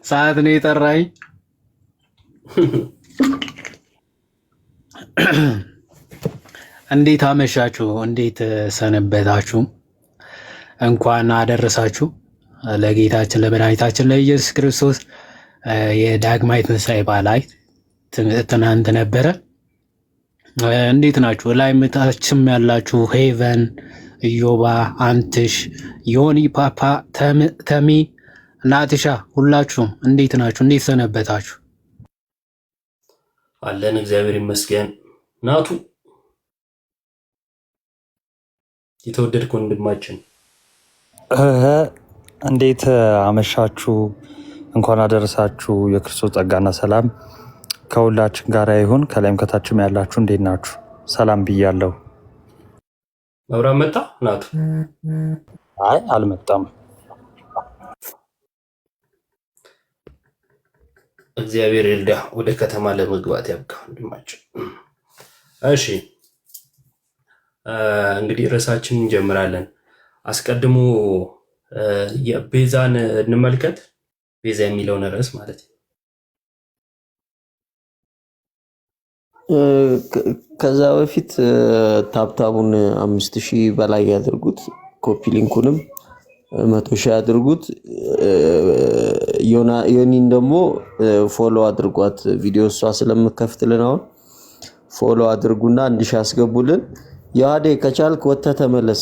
ሰዓት ነው የጠራኝ። እንዴት አመሻችሁ? እንዴት ሰነበታችሁ? እንኳን አደረሳችሁ ለጌታችን ለመድኃኒታችን ለኢየሱስ ክርስቶስ የዳግማይ ትንሣኤ በዓል ትናንት ነበረ። እንዴት ናችሁ? ላይ ምታችም ያላችሁ ሄቨን፣ ኢዮባ፣ አንትሽ፣ ዮኒ፣ ፓፓ፣ ተሚ፣ ናትሻ ሁላችሁም እንዴት ናችሁ? እንዴት ሰነበታችሁ? አለን እግዚአብሔር ይመስገን። ናቱ የተወደድክ ወንድማችን እንዴት አመሻችሁ? እንኳን አደረሳችሁ። የክርስቶስ ጸጋና ሰላም ከሁላችን ጋር ይሁን። ከላይም ከታችም ያላችሁ እንዴት ናችሁ? ሰላም ብያለሁ። መብራት መጣ? ናቱ አይ አልመጣም። እግዚአብሔር ይርዳ፣ ወደ ከተማ ለመግባት ያብቃ ወንድማችን። እሺ እንግዲህ ርዕሳችን እንጀምራለን። አስቀድሞ ቤዛን እንመልከት። ቤዛ የሚለውን ርዕስ ማለት ነው። ከዛ በፊት ታብታቡን 5000 በላይ ያድርጉት። ኮፒ ሊንኩንም 100,000 ያድርጉት። ዮኒን ደግሞ ፎሎ አድርጓት። ቪዲዮ እሷ ስለምከፍትልን አሁን ፎሎ አድርጉና 1000 ያስገቡልን። ያዴ ከቻልክ ወጥተህ ተመለስ።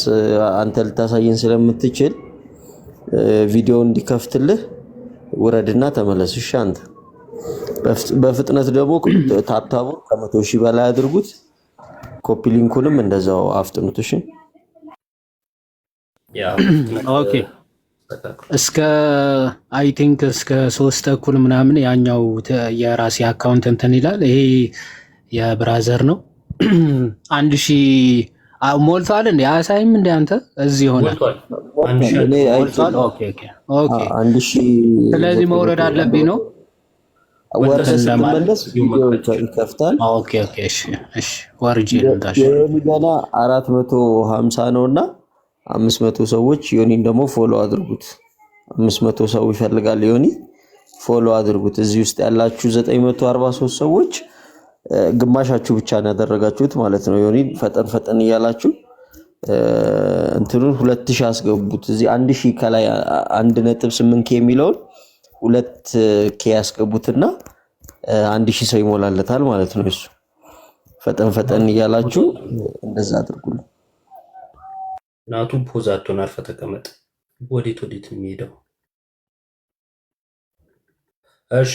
አንተ ልታሳየን ስለምትችል ቪዲዮ እንዲከፍትልህ ውረድና ተመለስ። እሺ አንተ በፍጥነት ደግሞ ታብታቡን 100,000 በላይ አድርጉት። ኮፒ ሊንኩንም እንደዛው አፍጥኑት። እሺ ኦኬ። እስከ አይ ቲንክ እስከ 3:30 ምናምን ያኛው የራሴ አካውንት እንትን ይላል። ይሄ የብራዘር ነው። 1000 ሞልቷል እንዴ? አያሳይም እንዴ? አንተ እዚህ ሆነ ሞልቷል። ኦኬ ኦኬ ኦኬ። 1000 ስለዚህ መውረድ አለብኝ ነው ወርደህ ስትመለስ ቪዲዮ ይከፍታል። ኦኬ ኦኬ። እሺ እሺ። ወርጄ ልምጣሽ። ገና 450 ነውና 500 ሰዎች ዮኒን ደግሞ ፎሎ አድርጉት። 500 ሰው ይፈልጋል ዮኒ፣ ፎሎ አድርጉት። እዚህ ውስጥ ያላችሁ 943 ሰዎች ግማሻችሁ ብቻ ነው ያደረጋችሁት ማለት ነው። ዮኒን ፈጠን ፈጠን እያላችሁ እንትኑን 2000 አስገቡት። እዚህ 1000 ከላይ 1.8K የሚለውን 2K ያስገቡትና 1000 ሰው ይሞላለታል ማለት ነው። እሱ ፈጠን ፈጠን እያላችሁ እንደዛ አድርጉልኝ። ናቱ ፖዝ አትሆን፣ አርፈህ ተቀመጥ። ወዴት ነው የሚሄደው? እሺ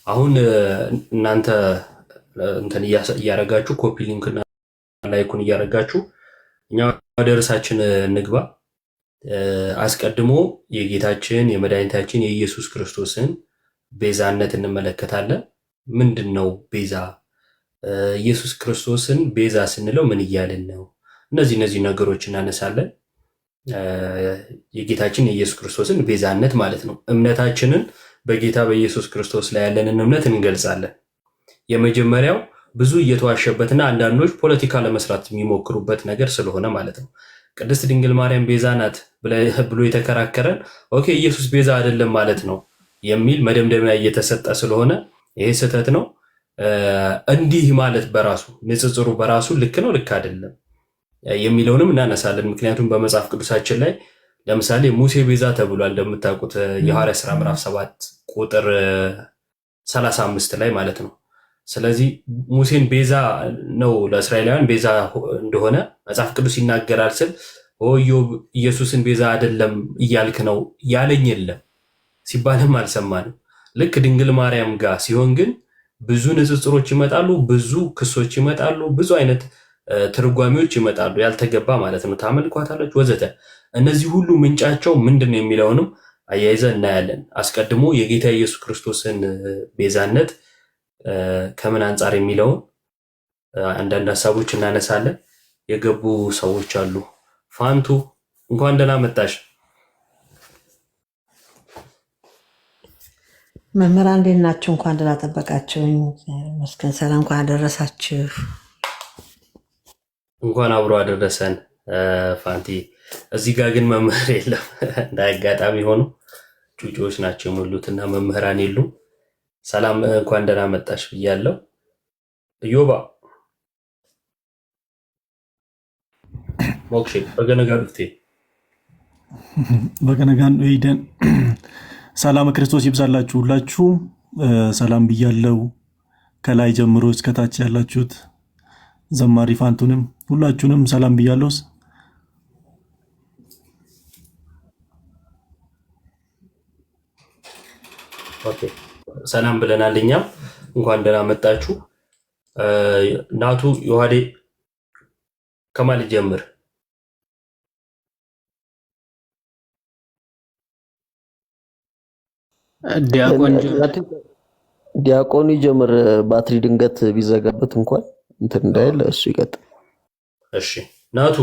አሁን እናንተ እንትን እያረጋችሁ ኮፒ ሊንክ እና ላይኩን እያረጋችሁ እኛ ወደ ርዕሳችን እንግባ። አስቀድሞ የጌታችን የመድኃኒታችን የኢየሱስ ክርስቶስን ቤዛነት እንመለከታለን። ምንድን ነው ቤዛ? ኢየሱስ ክርስቶስን ቤዛ ስንለው ምን እያልን ነው? እነዚህ ነገሮች እናነሳለን። የጌታችን የኢየሱስ ክርስቶስን ቤዛነት ማለት ነው። እምነታችንን በጌታ በኢየሱስ ክርስቶስ ላይ ያለንን እምነት እንገልጻለን። የመጀመሪያው ብዙ እየተዋሸበትና አንዳንዶች ፖለቲካ ለመስራት የሚሞክሩበት ነገር ስለሆነ ማለት ነው። ቅድስት ድንግል ማርያም ቤዛ ናት ብሎ የተከራከረን ኦኬ ኢየሱስ ቤዛ አይደለም ማለት ነው የሚል መደምደሚያ እየተሰጠ ስለሆነ ይሄ ስህተት ነው። እንዲህ ማለት በራሱ ንጽጽሩ በራሱ ልክ ነው ልክ አይደለም የሚለውንም እናነሳለን። ምክንያቱም በመጽሐፍ ቅዱሳችን ላይ ለምሳሌ ሙሴ ቤዛ ተብሏል እንደምታውቁት የሐዋርያት ሥራ ምዕራፍ 7 ቁጥር 35 ላይ ማለት ነው። ስለዚህ ሙሴን ቤዛ ነው ለእስራኤላውያን ቤዛ እንደሆነ መጽሐፍ ቅዱስ ይናገራል ስል ኢየሱስን ቤዛ አይደለም እያልክ ነው ያለኝ የለም ሲባልም አልሰማንም። ልክ ድንግል ማርያም ጋር ሲሆን ግን ብዙ ንጽጽሮች ይመጣሉ፣ ብዙ ክሶች ይመጣሉ፣ ብዙ አይነት ትርጓሜዎች ይመጣሉ፣ ያልተገባ ማለት ነው። ታመልኳታለች ወዘተ። እነዚህ ሁሉ ምንጫቸው ምንድን ነው የሚለውንም አያይዘን እናያለን። አስቀድሞ የጌታ ኢየሱስ ክርስቶስን ቤዛነት ከምን አንጻር የሚለውን አንዳንድ ሀሳቦች እናነሳለን። የገቡ ሰዎች አሉ። ፋንቱ እንኳን ደህና መጣሽ። መምህራን እንዴት ናችሁ? እንኳን ደህና ጠበቃችሁኝ። መስገን ሰላም፣ እንኳን አደረሳችሁ። እንኳን አብሮ አደረሰን ፋንቲ። እዚህ ጋር ግን መምህር የለም እንዳጋጣሚ ሆኖ ጩጮዎች ናቸው የሞሉትና መምህራን የሉ። ሰላም እንኳን ደህና መጣሽ ብያለሁ። እዮባ ሞክሼ በገነጋ ዱፍቴ በገነጋን ሄደን ሰላም ክርስቶስ ይብዛላችሁ። ሁላችሁ ሰላም ብያለው። ከላይ ጀምሮ እስከታች ያላችሁት ዘማሪ ፋንቱንም ሁላችሁንም ሰላም ብያለው። ኦኬ ሰላም ብለናል። እኛም እንኳን ደህና መጣችሁ። ናቱ ዮሐዴ ከማል ጀምር። ዲያቆኑ ይጀምር። ባትሪ ድንገት ቢዘጋበት እንኳን እንትን እንዳይል እሱ ይቀጥል። እሺ ናቱ፣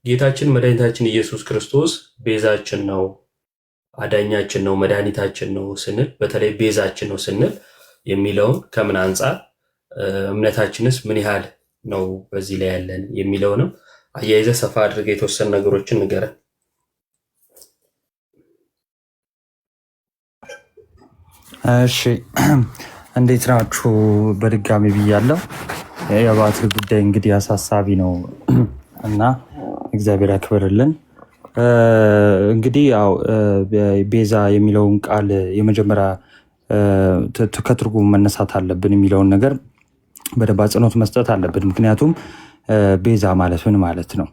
ጌታችን መድኃኒታችን ኢየሱስ ክርስቶስ ቤዛችን ነው፣ አዳኛችን ነው፣ መድኃኒታችን ነው ስንል በተለይ ቤዛችን ነው ስንል የሚለውን ከምን አንጻር እምነታችንስ ምን ያህል ነው በዚህ ላይ ያለን የሚለውንም አያይዘ ሰፋ አድርገ የተወሰኑ ነገሮችን ንገረን። እሺ እንዴት ናችሁ? በድጋሚ ብያለሁ። የባትሪ ጉዳይ እንግዲህ አሳሳቢ ነው እና እግዚአብሔር ያክብርልን። እንግዲህ ያው ቤዛ የሚለውን ቃል የመጀመሪያ ከትርጉሙ መነሳት አለብን የሚለውን ነገር በደንብ አጽንኦት መስጠት አለብን። ምክንያቱም ቤዛ ማለት ምን ማለት ነው?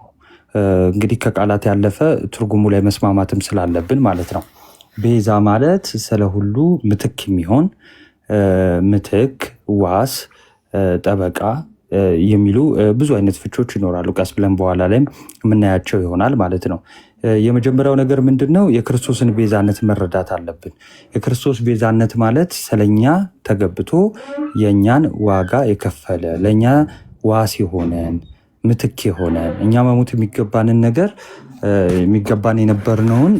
እንግዲህ ከቃላት ያለፈ ትርጉሙ ላይ መስማማትም ስላለብን ማለት ነው። ቤዛ ማለት ስለ ሁሉ ምትክ የሚሆን ምትክ፣ ዋስ፣ ጠበቃ የሚሉ ብዙ አይነት ፍቾች ይኖራሉ። ቀስ ብለን በኋላ ላይም የምናያቸው ይሆናል ማለት ነው። የመጀመሪያው ነገር ምንድን ነው? የክርስቶስን ቤዛነት መረዳት አለብን። የክርስቶስ ቤዛነት ማለት ስለኛ ተገብቶ የእኛን ዋጋ የከፈለ ለእኛ ዋስ የሆነን ምትክ የሆነን እኛ መሞት የሚገባንን ነገር የሚገባን የነበርነውን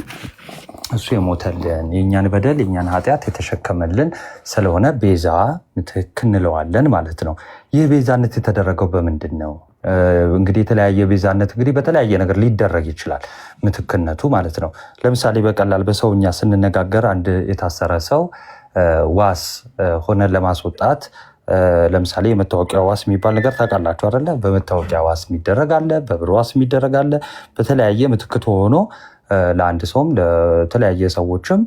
እሱ የሞተልን የእኛን በደል የእኛን ኃጢአት የተሸከመልን ስለሆነ ቤዛ ምትክ እንለዋለን ማለት ነው። ይህ ቤዛነት የተደረገው በምንድን ነው? እንግዲህ የተለያየ ቤዛነት እንግዲህ በተለያየ ነገር ሊደረግ ይችላል። ምትክነቱ ማለት ነው። ለምሳሌ በቀላል በሰውኛ ስንነጋገር አንድ የታሰረ ሰው ዋስ ሆነን ለማስወጣት ለምሳሌ የመታወቂያ ዋስ የሚባል ነገር ታውቃላችሁ አይደለ? በመታወቂያ ዋስ የሚደረግ አለ፣ በብር ዋስ የሚደረግ አለ። በተለያየ ምትክት ሆኖ ለአንድ ሰውም ለተለያየ ሰዎችም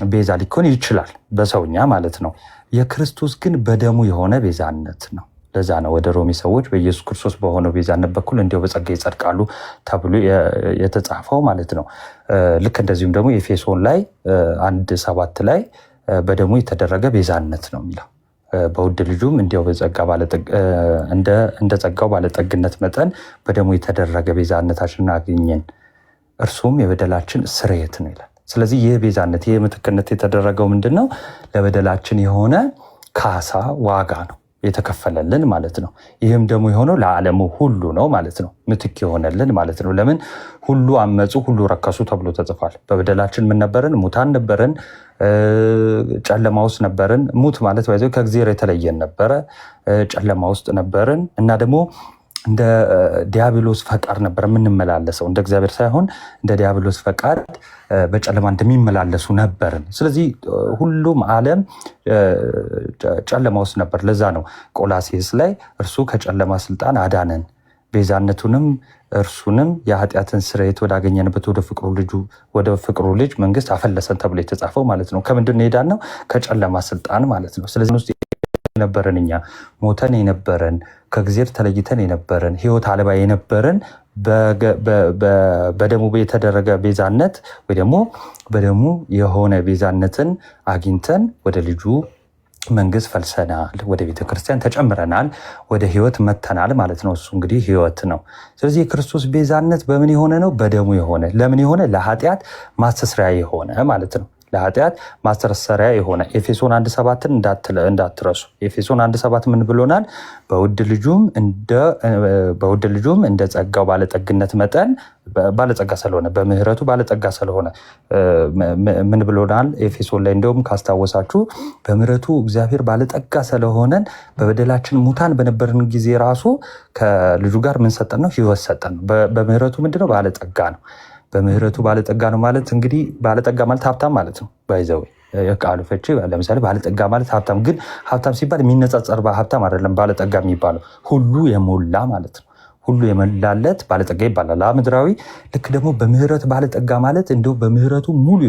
ቤዛ ሊሆን ይችላል በሰውኛ ማለት ነው። የክርስቶስ ግን በደሙ የሆነ ቤዛነት ነው። ለዛ ነው ወደ ሮሚ ሰዎች በኢየሱስ ክርስቶስ በሆነው ቤዛነት በኩል እንዲያው በጸጋ ይጸድቃሉ ተብሎ የተጻፈው ማለት ነው። ልክ እንደዚሁም ደግሞ ኤፌሶን ላይ 1:7 ላይ በደሙ የተደረገ ቤዛነት ነው የሚለው በውድ ልጁም እንዲያው እንደ ጸጋው ባለጠግነት መጠን በደሙ የተደረገ ቤዛነታችንን አገኘን፣ እርሱም የበደላችን ስርየት ነው ይላል። ስለዚህ ይህ ቤዛነት ይህ ምትክነት የተደረገው ምንድን ነው? ለበደላችን የሆነ ካሳ ዋጋ ነው የተከፈለልን ማለት ነው። ይህም ደግሞ የሆነው ለዓለሙ ሁሉ ነው ማለት ነው። ምትክ የሆነልን ማለት ነው። ለምን? ሁሉ አመፁ፣ ሁሉ ረከሱ ተብሎ ተጽፏል። በበደላችን ምን ነበርን? ሙታን ነበርን፣ ጨለማ ውስጥ ነበርን። ሙት ማለት ባይዘው ከእግዚአብሔር የተለየን ነበረ፣ ጨለማ ውስጥ ነበርን እና ደግሞ እንደ ዲያብሎስ ፈቃድ ነበር የምንመላለሰው። እንደ እግዚአብሔር ሳይሆን እንደ ዲያብሎስ ፈቃድ በጨለማ እንደሚመላለሱ ነበርን። ስለዚህ ሁሉም ዓለም ጨለማ ውስጥ ነበር። ለዛ ነው ቆላሴስ ላይ እርሱ ከጨለማ ስልጣን አዳነን፣ ቤዛነቱንም እርሱንም የኃጢአትን ስርየት ወዳገኘንበት ወደ ፍቅሩ ልጅ መንግስት አፈለሰን ተብሎ የተጻፈው ማለት ነው። ከምንድን ሄዳን ነው? ከጨለማ ስልጣን ማለት ነው። ስለዚህ ውስጥ የነበረን እኛ ሞተን የነበረን ከእግዚአብሔር ተለይተን የነበረን ህይወት አልባ የነበረን በደሙ የተደረገ ቤዛነት ወይ ደግሞ በደሙ የሆነ ቤዛነትን አግኝተን ወደ ልጁ መንግስት ፈልሰናል፣ ወደ ቤተክርስቲያን ተጨምረናል፣ ወደ ህይወት መተናል ማለት ነው። እሱ እንግዲህ ህይወት ነው። ስለዚህ የክርስቶስ ቤዛነት በምን የሆነ ነው? በደሙ የሆነ። ለምን የሆነ? ለኃጢአት ማስተስሪያ የሆነ ማለት ነው። ለኃጢአት ማስተሰሪያ የሆነ ኤፌሶን 1:7 እንዳትረሱ። ኤፌሶን 1:7 ምን ብሎናል? በውድ ልጁም እንደ ጸጋው ባለጠግነት መጠን ባለጸጋ ስለሆነ በምህረቱ ባለጸጋ ስለሆነ ምን ብሎናል? ኤፌሶን ላይ እንደውም ካስታወሳችሁ በምህረቱ እግዚአብሔር ባለጠጋ ስለሆነን በበደላችን ሙታን በነበርን ጊዜ ራሱ ከልጁ ጋር ምን ሰጠን ነው? ህይወት ሰጠን ነው። በምህረቱ ምንድነው? ባለጠጋ ነው። በምህረቱ ባለጠጋ ነው ማለት እንግዲህ ባለጠጋ ማለት ሀብታም ማለት ነው። ባይዘው የቃሉ ፍቺ ለምሳሌ ባለጠጋ ማለት ሀብታም፣ ግን ሀብታም ሲባል የሚነጻጸር ሀብታም አይደለም። ባለጠጋ የሚባለው ሁሉ የሞላ ማለት ነው። ሁሉ የሞላለት ባለጠጋ ይባላል ምድራዊ። ልክ ደግሞ በምህረት ባለጠጋ ማለት እንዲሁ በምህረቱ ሙሉ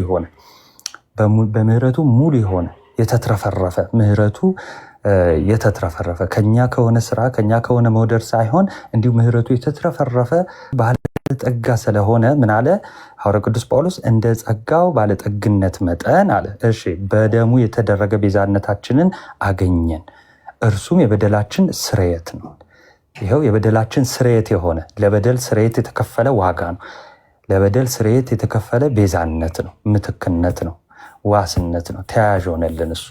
የሆነ የተትረፈረፈ ምህረቱ የተትረፈረፈ ከኛ ከሆነ ስራ ከኛ ከሆነ መውደድ ሳይሆን እንዲሁ ምህረቱ የተትረፈረፈ ባለጠጋ ስለሆነ ምን አለ ሐዋርያው ቅዱስ ጳውሎስ? እንደ ጸጋው ባለጠግነት መጠን አለ። እሺ በደሙ የተደረገ ቤዛነታችንን አገኘን፣ እርሱም የበደላችን ስርየት ነው። ይኸው የበደላችን ስርየት የሆነ ለበደል ስርየት የተከፈለ ዋጋ ነው። ለበደል ስርየት የተከፈለ ቤዛነት ነው፣ ምትክነት ነው፣ ዋስነት ነው። ተያያዥ ሆነልን እሱ።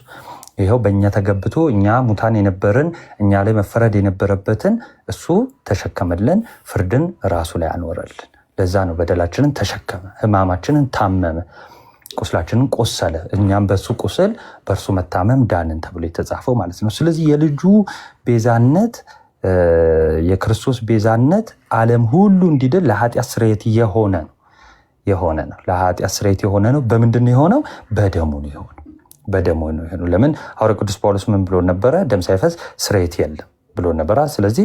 ይኸው በእኛ ተገብቶ እኛ ሙታን የነበርን እኛ ላይ መፈረድ የነበረበትን እሱ ተሸከመልን፣ ፍርድን ራሱ ላይ አኖረልን። ለዛ ነው በደላችንን ተሸከመ፣ ሕማማችንን ታመመ፣ ቁስላችንን ቆሰለ፣ እኛም በሱ ቁስል በእርሱ መታመም ዳንን ተብሎ የተጻፈው ማለት ነው። ስለዚህ የልጁ ቤዛነት የክርስቶስ ቤዛነት ዓለም ሁሉ እንዲድን ለኃጢአት ስርየት የሆነ ነው። ለኃጢአት ስርየት የሆነ ነው። በምንድን ነው የሆነው? በደሙ ነው የሆነው። በደሙ ነው የሆነው። ለምን ሐዋርያው ቅዱስ ጳውሎስ ምን ብሎ ነበረ? ደም ሳይፈስ ስርየት የለም ብሎ ነበረ። ስለዚህ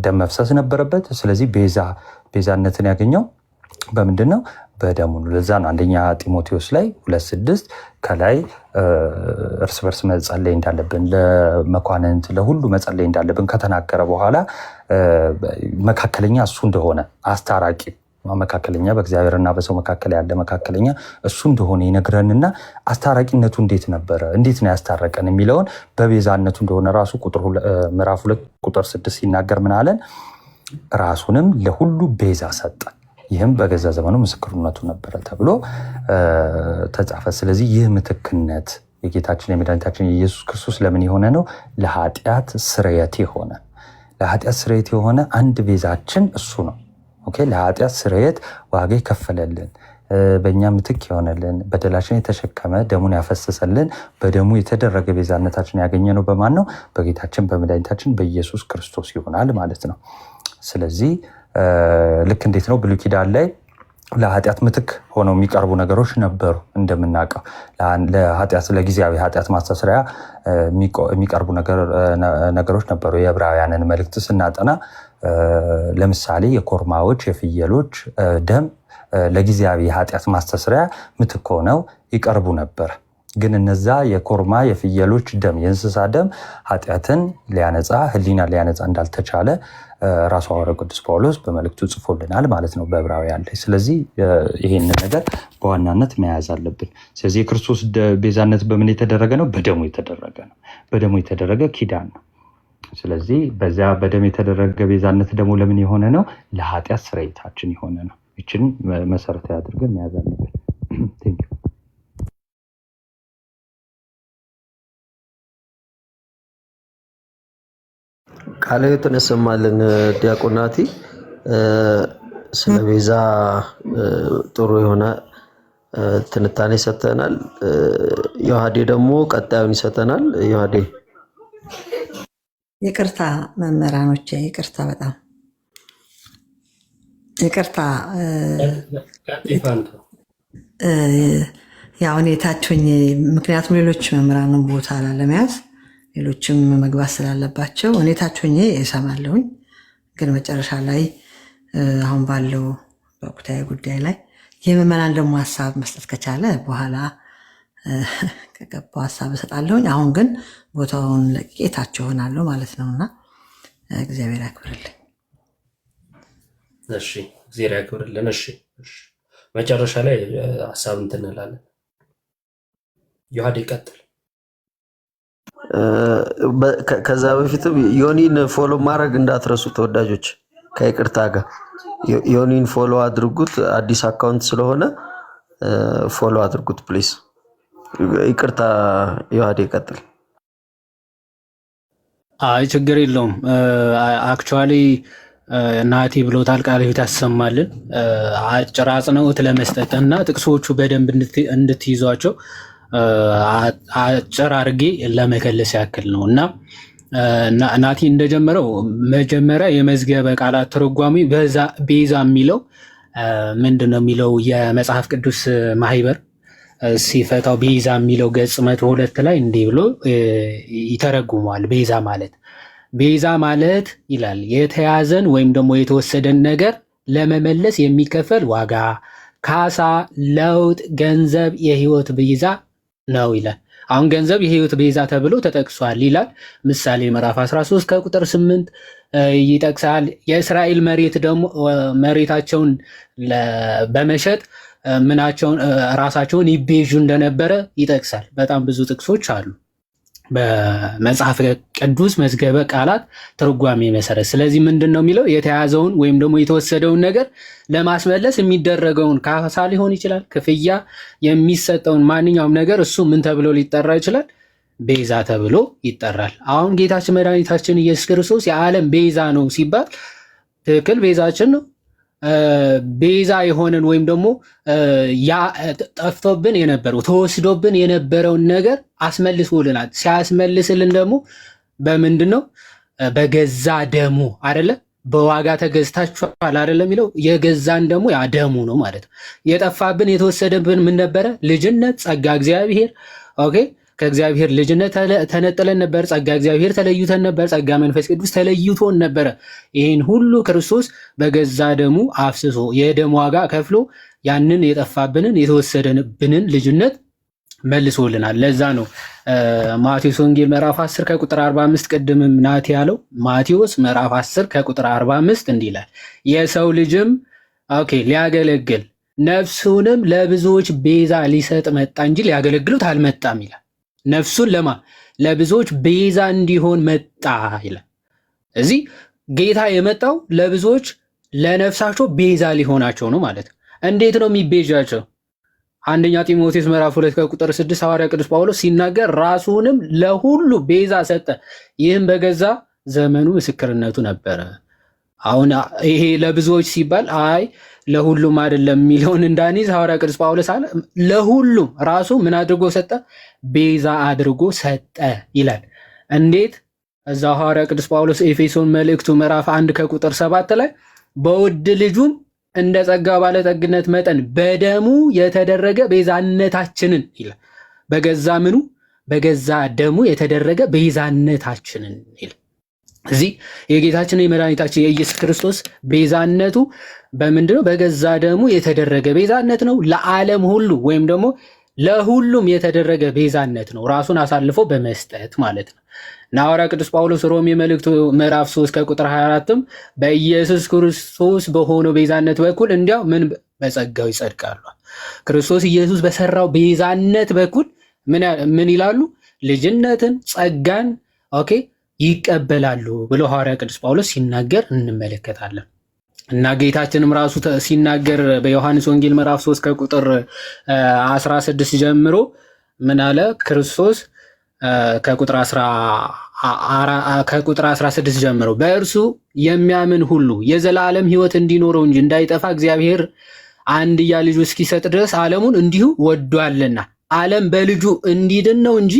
ደም መፍሰስ ነበረበት። ስለዚህ ቤዛነትን ያገኘው በምንድን ነው? በደሙ ነው። ለዛ ነው አንደኛ ጢሞቴዎስ ላይ 2:6 ከላይ እርስ በርስ መጸለይ እንዳለብን ለመኳንንት ለሁሉ መጸለይ እንዳለብን ከተናገረ በኋላ መካከለኛ እሱ እንደሆነ አስታራቂ መካከለኛ በእግዚአብሔርና በሰው መካከል ያለ መካከለኛ እሱ እንደሆነ ይነግረንና አስታራቂነቱ እንዴት ነበረ፣ እንዴት ነው ያስታረቀን የሚለውን በቤዛነቱ እንደሆነ ራሱ ምዕራፍ 2 ቁጥር 6 ሲናገር ምን አለን? ራሱንም ለሁሉ ቤዛ ሰጠ፣ ይህም በገዛ ዘመኑ ምስክርነቱ ነበረ ተብሎ ተጻፈ። ስለዚህ ይህ ምትክነት የጌታችን የመድኃኒታችን የኢየሱስ ክርስቶስ ለምን የሆነ ነው? ለኃጢአት ስርየት የሆነ ለኃጢአት ስርየት የሆነ አንድ ቤዛችን እሱ ነው። ኦኬ፣ ለኃጢአት ስርየት ዋጋ የከፈለልን በእኛ ምትክ የሆነልን በደላችን የተሸከመ ደሙን ያፈሰሰልን በደሙ የተደረገ ቤዛነታችን ያገኘነው በማን ነው? በጌታችን በመድኃኒታችን በኢየሱስ ክርስቶስ ይሆናል ማለት ነው። ስለዚህ ልክ እንዴት ነው ብሉይ ኪዳን ላይ ለኃጢአት ምትክ ሆነው የሚቀርቡ ነገሮች ነበሩ። እንደምናውቀው ለኃጢአት ለጊዜያዊ ኃጢአት ማስተስሪያ የሚቀርቡ ነገሮች ነበሩ። የዕብራውያንን መልእክት ስናጠና ለምሳሌ የኮርማዎች የፍየሎች ደም ለጊዜያዊ ኃጢአት ማስተስሪያ ምትክ ሆነው ይቀርቡ ነበር። ግን እነዛ የኮርማ የፍየሎች ደም የእንስሳ ደም ኃጢአትን ሊያነጻ ሕሊና ሊያነጻ እንዳልተቻለ ራሱ ሐዋርያው ቅዱስ ጳውሎስ በመልእክቱ ጽፎልናል ማለት ነው በዕብራውያን ላይ። ስለዚህ ይሄንን ነገር በዋናነት መያዝ አለብን። ስለዚህ የክርስቶስ ቤዛነት በምን የተደረገ ነው? በደሙ የተደረገ ነው። በደሙ የተደረገ ኪዳን ነው። ስለዚህ በዚያ በደም የተደረገ ቤዛነት ደግሞ ለምን የሆነ ነው? ለኃጢአት ስርየታችን የሆነ ነው። ይችን መሰረታዊ አድርገን መያዝ አለብን። ቃለ ሕይወትን ያሰማልን። ዲያቆን ናቲ ስለ ቤዛ ጥሩ የሆነ ትንታኔ ሰጥተናል። ዮሐዴ ደግሞ ቀጣዩን ይሰጠናል። ዮሐዴ ይቅርታ መምህራኖቼ፣ ይቅርታ፣ በጣም ይቅርታ። ያው እኔ ታች ሆኜ ምክንያቱም ሌሎች መምህራንን ቦታ ላለመያዝ ሌሎችም መግባት ስላለባቸው እኔ ታች ሆኜ እሰማለሁኝ። ግን መጨረሻ ላይ አሁን ባለው በወቅታዊ ጉዳይ ላይ የምዕመናን ደግሞ ሀሳብ መስጠት ከቻለ በኋላ ከገባው ሀሳብ እሰጣለሁኝ። አሁን ግን ቦታውን ለቅቄ ታች እሆናለሁ ማለት ነው እና እግዚአብሔር ያክብርልኝ። እሺ፣ እግዚአብሔር ያክብርልን። እሺ፣ መጨረሻ ላይ ሀሳብ እንትን እንላለን። ዮሐዴ ይቀጥል። ከዛ በፊትም ዮኒን ፎሎ ማድረግ እንዳትረሱ ተወዳጆች፣ ከይቅርታ ጋር ዮኒን ፎሎ አድርጉት። አዲስ አካውንት ስለሆነ ፎሎ አድርጉት ፕሊዝ። ይቅርታ ዮሐዴ ይቀጥል። አይ ችግር የለውም። አክቹዋሊ ናቲ ብሎታል። ቃለ ሕይወት ያሰማልን። አጭር አጽንኦት ለመስጠት እና ጥቅሶቹ በደንብ እንድትይዟቸው አጭር አድርጌ ለመከለስ ያክል ነው እና ናቲ እንደጀመረው መጀመሪያ የመዝገበ ቃላት ትርጓሜ ቤዛ የሚለው ምንድነው የሚለው የመጽሐፍ ቅዱስ ማህበር ሲፈታው ቤዛ የሚለው ገጽ 102 ላይ እንዲህ ብሎ ይተረጉመዋል። ቤዛ ማለት ይላል የተያዘን ወይም ደግሞ የተወሰደን ነገር ለመመለስ የሚከፈል ዋጋ፣ ካሳ፣ ለውጥ፣ ገንዘብ፣ የህይወት ቤዛ ነው ይላል። አሁን ገንዘብ የህይወት ቤዛ ተብሎ ተጠቅሷል ይላል። ምሳሌ ምዕራፍ 13 ከቁጥር 8 ይጠቅሳል። የእስራኤል መሬት ደግሞ መሬታቸውን በመሸጥ ምናቸውን ራሳቸውን ይቤዡ እንደነበረ ይጠቅሳል። በጣም ብዙ ጥቅሶች አሉ በመጽሐፍ ቅዱስ መዝገበ ቃላት ትርጓሜ መሰረት። ስለዚህ ምንድን ነው የሚለው የተያዘውን ወይም ደግሞ የተወሰደውን ነገር ለማስመለስ የሚደረገውን ካሳ ሊሆን ይችላል፣ ክፍያ የሚሰጠውን ማንኛውም ነገር እሱ ምን ተብሎ ሊጠራ ይችላል? ቤዛ ተብሎ ይጠራል። አሁን ጌታችን መድኃኒታችን ኢየሱስ ክርስቶስ የዓለም ቤዛ ነው ሲባል ትክክል ቤዛችን ነው። ቤዛ የሆነን ወይም ደግሞ ጠፍቶብን የነበረው ተወስዶብን የነበረውን ነገር አስመልሶልናል። ሲያስመልስልን ደግሞ በምንድን ነው? በገዛ ደሙ አይደለ? በዋጋ ተገዝታችኋል አይደለም የሚለው የገዛን ደግሞ ያ ደሙ ነው ማለት ነው። የጠፋብን የተወሰደብን ምን ነበረ? ልጅነት፣ ጸጋ እግዚአብሔር። ኦኬ ከእግዚአብሔር ልጅነት ተነጥለን ነበር። ጸጋ እግዚአብሔር ተለይተን ነበር። ጸጋ መንፈስ ቅዱስ ተለይቶን ነበረ። ይህን ሁሉ ክርስቶስ በገዛ ደሙ አፍስሶ የደም ዋጋ ከፍሎ ያንን የጠፋብንን የተወሰደብንን ልጅነት መልሶልናል። ለዛ ነው ማቴዎስ ወንጌል ምዕራፍ 10 ከቁጥር 45 ቅድምም ናት ያለው ማቴዎስ ምዕራፍ 10 ከቁጥር 45 እንዲህ ይላል፣ የሰው ልጅም ሊያገለግል ነፍሱንም ለብዙዎች ቤዛ ሊሰጥ መጣ እንጂ ሊያገለግሉት አልመጣም ይላል። ነፍሱን ለብዙዎች ቤዛ እንዲሆን መጣ ይላል። እዚህ ጌታ የመጣው ለብዙዎች ለነፍሳቸው ቤዛ ሊሆናቸው ነው ማለት ነው። እንዴት ነው የሚቤዣቸው? አንደኛ ጢሞቴዎስ ምዕራፍ 2 ከቁጥር 6 ሐዋርያ ቅዱስ ጳውሎስ ሲናገር ራሱንም ለሁሉ ቤዛ ሰጠ፣ ይህም በገዛ ዘመኑ ምስክርነቱ ነበረ። አሁን ይሄ ለብዙዎች ሲባል አይ ለሁሉም አይደለም የሚለውን እንዳንይዝ ሐዋርያ ቅዱስ ጳውሎስ አለ ለሁሉም ራሱ ምን አድርጎ ሰጠ? ቤዛ አድርጎ ሰጠ ይላል። እንዴት? እዛው ሐዋርያ ቅዱስ ጳውሎስ ኤፌሶን መልእክቱ ምዕራፍ 1 ከቁጥር 7 ላይ በውድ ልጁም እንደ ጸጋ ባለጠግነት መጠን በደሙ የተደረገ ቤዛነታችንን ይላል። በገዛ ምኑ? በገዛ ደሙ የተደረገ ቤዛነታችንን ይላል። እዚህ የጌታችን የመድኃኒታችን የኢየሱስ ክርስቶስ ቤዛነቱ በምንድነው? በገዛ ደሙ የተደረገ ቤዛነት ነው። ለዓለም ሁሉ ወይም ደግሞ ለሁሉም የተደረገ ቤዛነት ነው። ራሱን አሳልፎ በመስጠት ማለት ነው። ሐዋርያ ቅዱስ ጳውሎስ ሮሜ መልእክቱ ምዕራፍ 3 ከቁጥር 24ም በኢየሱስ ክርስቶስ በሆነው ቤዛነት በኩል እንዲያው ምን በጸጋው ይጸድቃሉ። ክርስቶስ ኢየሱስ በሰራው ቤዛነት በኩል ምን ይላሉ? ልጅነትን፣ ጸጋን ይቀበላሉ ብሎ ሐዋርያ ቅዱስ ጳውሎስ ሲናገር እንመለከታለን። እና ጌታችንም ራሱ ሲናገር በዮሐንስ ወንጌል ምዕራፍ 3 ከቁጥር 16 ጀምሮ ምን አለ? ክርስቶስ ከቁጥር 16 ጀምሮ በእርሱ የሚያምን ሁሉ የዘላለም ሕይወት እንዲኖረው እንጂ እንዳይጠፋ እግዚአብሔር አንድያ ልጁ እስኪሰጥ ድረስ ዓለሙን እንዲሁ ወዷልና ዓለም በልጁ እንዲድን ነው እንጂ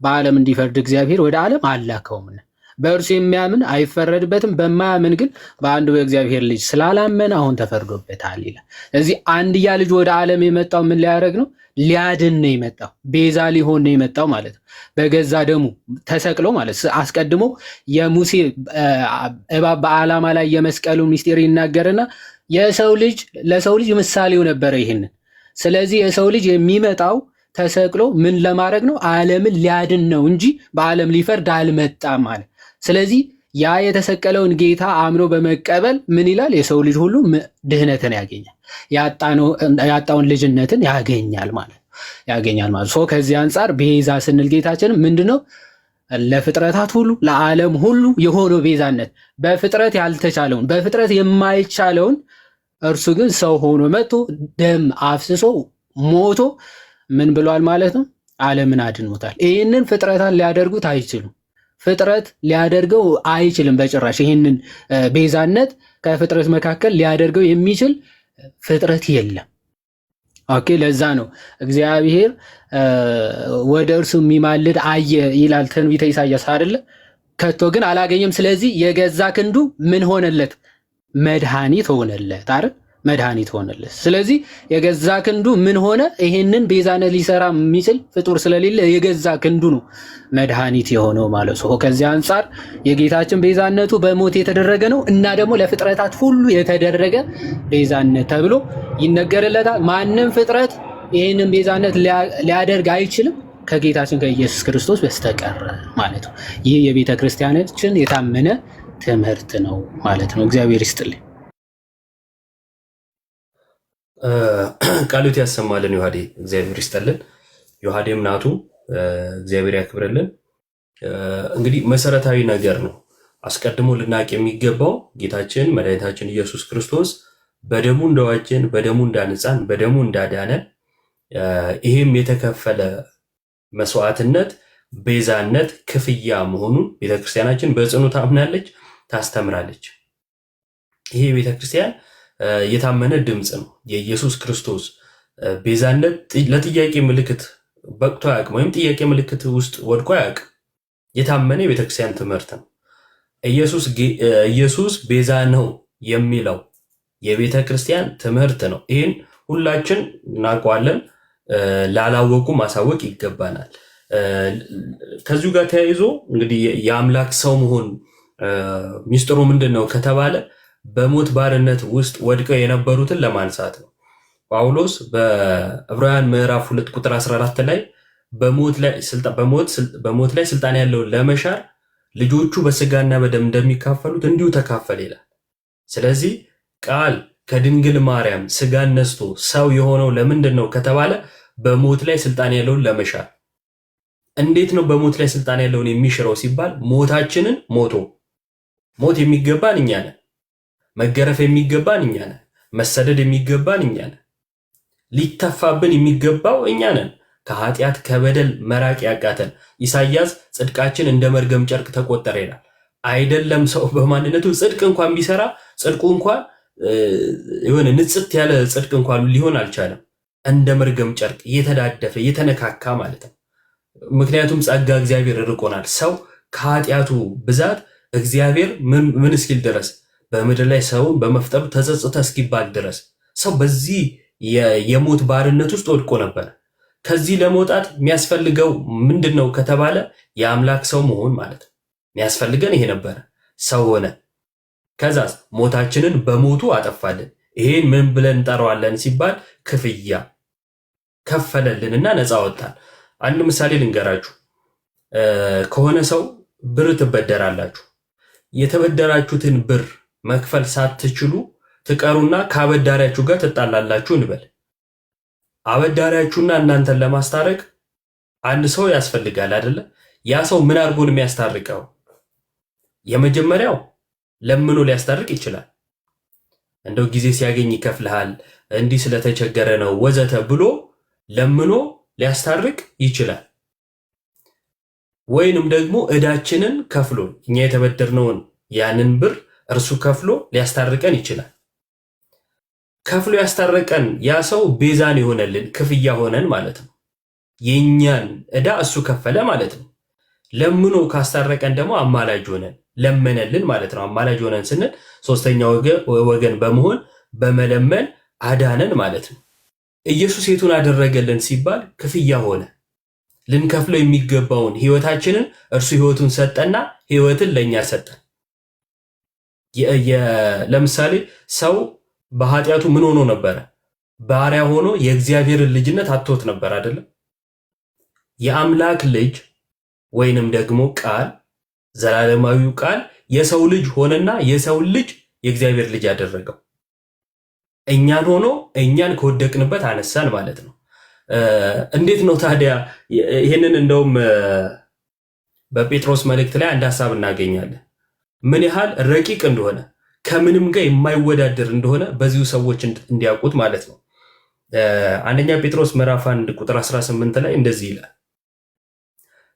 በዓለም እንዲፈርድ እግዚአብሔር ወደ ዓለም አላከውምና በእርሱ የሚያምን አይፈረድበትም፣ በማያምን ግን በአንዱ በእግዚአብሔር ልጅ ስላላመነ አሁን ተፈርዶበታል ይላል። ስለዚህ አንድያ ልጅ ወደ ዓለም የመጣው ምን ሊያደርግ ነው? ሊያድን ነው የመጣው፣ ቤዛ ሊሆን ነው የመጣው ማለት ነው። በገዛ ደሙ ተሰቅሎ ማለት አስቀድሞ የሙሴ እባብ በዓላማ ላይ የመስቀሉ ምስጢር ይናገርና የሰው ልጅ ለሰው ልጅ ምሳሌው ነበረ ይህንን። ስለዚህ የሰው ልጅ የሚመጣው ተሰቅሎ ምን ለማድረግ ነው? ዓለምን ሊያድን ነው እንጂ በዓለም ሊፈርድ አልመጣም ማለት። ስለዚህ ያ የተሰቀለውን ጌታ አምኖ በመቀበል ምን ይላል? የሰው ልጅ ሁሉ ድህነትን ያገኛል፣ ያጣውን ልጅነትን ያገኛል ማለት ነው። ከዚህ አንጻር ቤዛ ስንል ጌታችን ምንድነው? ለፍጥረታት ሁሉ ለዓለም ሁሉ የሆነው ቤዛነት፣ በፍጥረት ያልተቻለውን በፍጥረት የማይቻለውን እርሱ ግን ሰው ሆኖ መጥቶ ደም አፍስሶ ሞቶ ምን ብሏል ማለት ነው? ዓለምን አድኖታል። ይህንን ፍጥረታት ሊያደርጉት አይችሉም። ፍጥረት ሊያደርገው አይችልም በጭራሽ። ይህንን ቤዛነት ከፍጥረት መካከል ሊያደርገው የሚችል ፍጥረት የለም። ለዛ ነው እግዚአብሔር ወደ እርሱ የሚማልድ አየ ይላል ትንቢተ ኢሳያስ አይደለ? ከቶ ግን አላገኘም። ስለዚህ የገዛ ክንዱ ምን ሆነለት? መድኃኒት ሆነለት አይደል? መድኃኒት ሆነልህ። ስለዚህ የገዛ ክንዱ ምን ሆነ? ይሄንን ቤዛነት ሊሰራ የሚችል ፍጡር ስለሌለ የገዛ ክንዱ ነው መድኃኒት የሆነው ማለት ነው። ከዚህ አንጻር የጌታችን ቤዛነቱ በሞት የተደረገ ነው እና ደግሞ ለፍጥረታት ሁሉ የተደረገ ቤዛነት ተብሎ ይነገርለታል። ማንም ፍጥረት ይህንን ቤዛነት ሊያደርግ አይችልም ከጌታችን ከኢየሱስ ክርስቶስ በስተቀር ማለት ነው። ይህ የቤተ ክርስቲያናችን የታመነ ትምህርት ነው ማለት ነው። እግዚአብሔር ይስጥልኝ። ቃሉት ያሰማልን። ዮሐዴ እግዚአብሔር ይስጥልን። ዮሐዴም ናቱ እግዚአብሔር ያክብርልን። እንግዲህ መሰረታዊ ነገር ነው አስቀድሞ ልናቅ የሚገባው ጌታችን መድኃኒታችን ኢየሱስ ክርስቶስ በደሙ እንደዋጀን፣ በደሙ እንዳነጻን፣ በደሙ እንዳዳነን ይሄም የተከፈለ መስዋዕትነት ቤዛነት ክፍያ መሆኑን ቤተክርስቲያናችን በጽኑ ታምናለች፣ ታስተምራለች። ይሄ ቤተክርስቲያን የታመነ ድምፅ ነው። የኢየሱስ ክርስቶስ ቤዛነት ለጥያቄ ምልክት በቅቶ አያውቅም፣ ወይም ጥያቄ ምልክት ውስጥ ወድቆ አያውቅም። የታመነ የቤተክርስቲያን ትምህርት ነው። ኢየሱስ ቤዛ ነው የሚለው የቤተክርስቲያን ትምህርት ነው። ይህን ሁላችን እናውቀዋለን። ላላወቁ ማሳወቅ ይገባናል። ከዚሁ ጋር ተያይዞ እንግዲህ የአምላክ ሰው መሆን ሚስጥሩ ምንድን ነው ከተባለ በሞት ባርነት ውስጥ ወድቀው የነበሩትን ለማንሳት ነው። ጳውሎስ በዕብራውያን ምዕራፍ 2 ቁጥር 14 ላይ በሞት ላይ ስልጣን ያለውን ለመሻር ልጆቹ በስጋና በደም እንደሚካፈሉት እንዲሁ ተካፈለ ይላል። ስለዚህ ቃል ከድንግል ማርያም ስጋን ነስቶ ሰው የሆነው ለምንድን ነው ከተባለ በሞት ላይ ስልጣን ያለውን ለመሻር። እንዴት ነው በሞት ላይ ስልጣን ያለውን የሚሽረው ሲባል ሞታችንን ሞት የሚገባን እኛ ነን። መገረፍ የሚገባን እኛ ነን። መሰደድ የሚገባን እኛ ነን። ሊተፋብን የሚገባው እኛ ነን። ከኃጢአት ከበደል መራቅ ያቃተን ኢሳይያስ ጽድቃችን እንደ መርገም ጨርቅ ተቆጠረ ይላል። አይደለም ሰው በማንነቱ ጽድቅ እንኳን ቢሰራ ጽድቁ እንኳን የሆነ ንጽት ያለ ጽድቅ እንኳን ሊሆን አልቻለም። እንደ መርገም ጨርቅ እየተዳደፈ እየተነካካ ማለት ነው። ምክንያቱም ጸጋ እግዚአብሔር ርቆናል። ሰው ከኃጢአቱ ብዛት እግዚአብሔር ምን እስኪል ድረስ በምድር ላይ ሰውን በመፍጠሩ ተጸጽተ እስኪባል ድረስ ሰው በዚህ የሞት ባርነት ውስጥ ወድቆ ነበር። ከዚህ ለመውጣት የሚያስፈልገው ምንድን ነው ከተባለ የአምላክ ሰው መሆን ማለት ነው። የሚያስፈልገን ይሄ ነበረ። ሰው ሆነ። ከዛስ ሞታችንን በሞቱ አጠፋልን። ይሄን ምን ብለን እንጠራዋለን ሲባል ክፍያ ከፈለልንና ነፃ ወጣን። አንድ ምሳሌ ልንገራችሁ። ከሆነ ሰው ብር ትበደራላችሁ። የተበደራችሁትን ብር መክፈል ሳትችሉ ትቀሩና ከአበዳሪያችሁ ጋር ትጣላላችሁ እንበል። አበዳሪያችሁና እናንተን ለማስታረቅ አንድ ሰው ያስፈልጋል አይደለ? ያ ሰው ምን አድርጎ ነው የሚያስታርቀው? የመጀመሪያው ለምኖ ሊያስታርቅ ይችላል። እንደው ጊዜ ሲያገኝ ይከፍልሃል፣ እንዲህ ስለተቸገረ ነው ወዘተ ብሎ ለምኖ ሊያስታርቅ ይችላል። ወይንም ደግሞ ዕዳችንን ከፍሎ እኛ የተበደርነውን ያንን ብር እርሱ ከፍሎ ሊያስታርቀን ይችላል። ከፍሎ ያስታረቀን ያ ሰው ቤዛን የሆነልን ክፍያ ሆነን ማለት ነው። የኛን ዕዳ እሱ ከፈለ ማለት ነው። ለምኖ ካስታረቀን ደግሞ አማላጅ ሆነን ለመነልን ማለት ነው። አማላጅ ሆነን ስንል ሶስተኛ ወገን በመሆን በመለመን አዳነን ማለት ነው። ኢየሱስ የቱን አደረገልን ሲባል ክፍያ ሆነ። ልንከፍለው የሚገባውን ህይወታችንን እርሱ ህይወቱን ሰጠና ህይወትን ለኛ ሰጠን። ለምሳሌ ሰው በኃጢአቱ ምን ሆኖ ነበረ? ባሪያ ሆኖ የእግዚአብሔርን ልጅነት አጥቶት ነበር አይደለም? የአምላክ ልጅ ወይንም ደግሞ ቃል ዘላለማዊው ቃል የሰው ልጅ ሆነና የሰው ልጅ የእግዚአብሔር ልጅ ያደረገው እኛን ሆኖ እኛን ከወደቅንበት አነሳን ማለት ነው። እንዴት ነው ታዲያ? ይህንን እንደውም በጴጥሮስ መልእክት ላይ አንድ ሐሳብ እናገኛለን። ምን ያህል ረቂቅ እንደሆነ ከምንም ጋር የማይወዳደር እንደሆነ በዚሁ ሰዎች እንዲያውቁት ማለት ነው። አንደኛ ጴጥሮስ ምዕራፍ 1 ቁጥር 18 ላይ እንደዚህ ይላል፣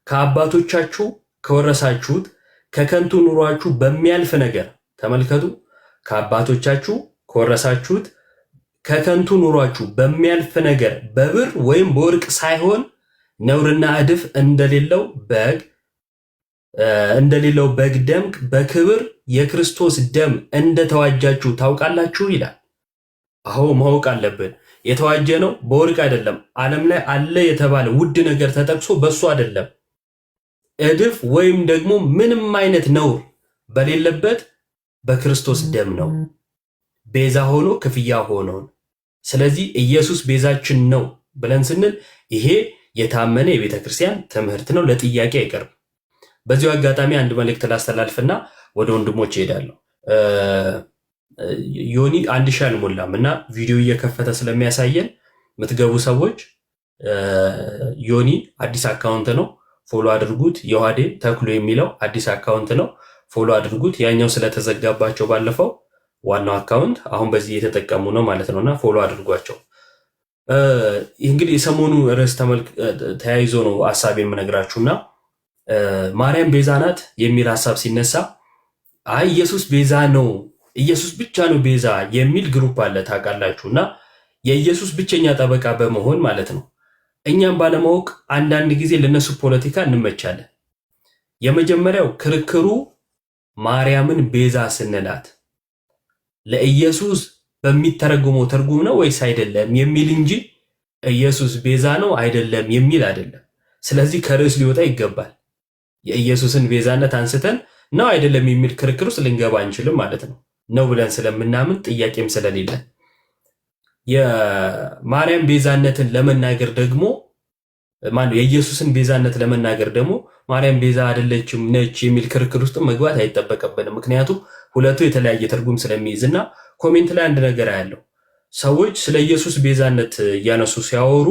ከአባቶቻችሁ ከወረሳችሁት ከከንቱ ኑሯችሁ በሚያልፍ ነገር ተመልከቱ። ከአባቶቻችሁ ከወረሳችሁት ከከንቱ ኑሯችሁ በሚያልፍ ነገር በብር ወይም በወርቅ ሳይሆን ነውርና እድፍ እንደሌለው በግ ደም በክብር የክርስቶስ ደም እንደተዋጃችሁ ታውቃላችሁ ይላል። አዎ ማወቅ አለብን። የተዋጀ ነው በወርቅ አይደለም። ዓለም ላይ አለ የተባለ ውድ ነገር ተጠቅሶ በሱ አይደለም። እድፍ ወይም ደግሞ ምንም አይነት ነውር በሌለበት በክርስቶስ ደም ነው ቤዛ ሆኖ ክፍያ ሆኖን። ስለዚህ ኢየሱስ ቤዛችን ነው ብለን ስንል ይሄ የታመነ የቤተ ክርስቲያን ትምህርት ነው፣ ለጥያቄ አይቀርም። በዚሁ አጋጣሚ አንድ መልእክት ላስተላልፍና ወደ ወንድሞች እሄዳለሁ። ዮኒ 1000 አልሞላም እና ቪዲዮ እየከፈተ ስለሚያሳየን የምትገቡ ሰዎች ዮኒ አዲስ አካውንት ነው፣ ፎሎ አድርጉት። የዋዴ ተክሎ የሚለው አዲስ አካውንት ነው፣ ፎሎ አድርጉት። ያኛው ስለተዘጋባቸው ባለፈው ዋናው አካውንት አሁን በዚህ እየተጠቀሙ ነው ማለት ነውና ፎሎ አድርጓቸው። እንግዲህ የሰሞኑ ርዕስ ተያይዞ ነው ሐሳቤን የምነግራችሁና ማርያም ቤዛ ናት የሚል ሐሳብ ሲነሳ አይ ኢየሱስ ቤዛ ነው፣ ኢየሱስ ብቻ ነው ቤዛ የሚል ግሩፕ አለ ታውቃላችሁና የኢየሱስ ብቸኛ ጠበቃ በመሆን ማለት ነው እኛም ባለማወቅ አንዳንድ ጊዜ ለነሱ ፖለቲካ እንመቻለን። የመጀመሪያው ክርክሩ ማርያምን ቤዛ ስንላት ለኢየሱስ በሚተረጉመው ትርጉም ነው ወይስ አይደለም የሚል እንጂ ኢየሱስ ቤዛ ነው አይደለም የሚል አይደለም። ስለዚህ ከርዕስ ሊወጣ ይገባል። የኢየሱስን ቤዛነት አንስተን ነው አይደለም የሚል ክርክር ውስጥ ልንገባ አንችልም ማለት ነው። ነው ብለን ስለምናምን ጥያቄም ስለሌለ የማርያም ቤዛነትን ለመናገር ደግሞ ማነው የኢየሱስን ቤዛነት ለመናገር ደግሞ ማርያም ቤዛ አይደለችም ነች የሚል ክርክር ውስጥ መግባት አይጠበቅብንም። ምክንያቱም ሁለቱ የተለያየ ትርጉም ስለሚይዝና ኮሜንት ላይ አንድ ነገር ያለው ሰዎች ስለ ኢየሱስ ቤዛነት እያነሱ ሲያወሩ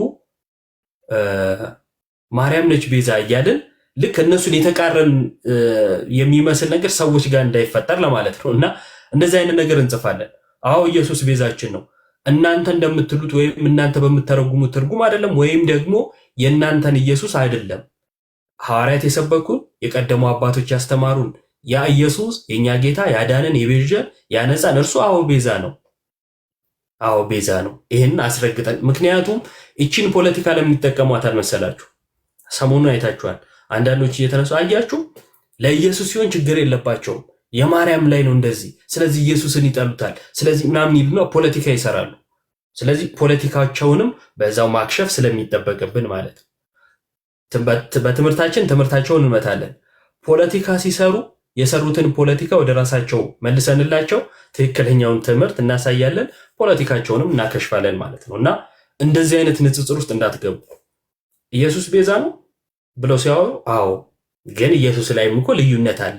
ማርያም ነች ቤዛ እያልን ልክ እነሱን የተቃረን የሚመስል ነገር ሰዎች ጋር እንዳይፈጠር ለማለት ነው። እና እንደዚህ አይነት ነገር እንጽፋለን። አዎ ኢየሱስ ቤዛችን ነው እናንተ እንደምትሉት ወይም እናንተ በምትተረጉሙት ትርጉም አይደለም፣ ወይም ደግሞ የእናንተን ኢየሱስ አይደለም። ሐዋርያት የሰበኩን የቀደሙ አባቶች ያስተማሩን ያ ኢየሱስ የኛ ጌታ ያዳነን የቤዠን ያነጻን እርሱ አዎ ቤዛ ነው። አዎ ቤዛ ነው። ይሄን አስረግጠን ምክንያቱም እቺን ፖለቲካ ለሚጠቀሟት አልመሰላችሁ። ሰሞኑን አይታችኋል። አንዳንዶች እየተነሱ አያችሁ ለኢየሱስ ሲሆን ችግር የለባቸውም የማርያም ላይ ነው እንደዚህ፣ ስለዚህ ኢየሱስን ይጠሉታል፣ ስለዚህ ምናምን ይሉና ፖለቲካ ይሰራሉ። ስለዚህ ፖለቲካቸውንም በዛው ማክሸፍ ስለሚጠበቅብን ማለት ትምህርታቸውን እንመታለን። ፖለቲካ ሲሰሩ የሰሩትን ፖለቲካ ወደ ራሳቸው መልሰንላቸው ትክክለኛውን ትምህርት እናሳያለን፣ ፖለቲካቸውንም እናከሽፋለን ማለት ነው። እና እንደዚህ አይነት ንጽጽር ውስጥ እንዳትገቡ። ኢየሱስ ቤዛ ነው ብለው ሲያወሩ አዎ፣ ግን ኢየሱስ ላይም እኮ ልዩነት አለ።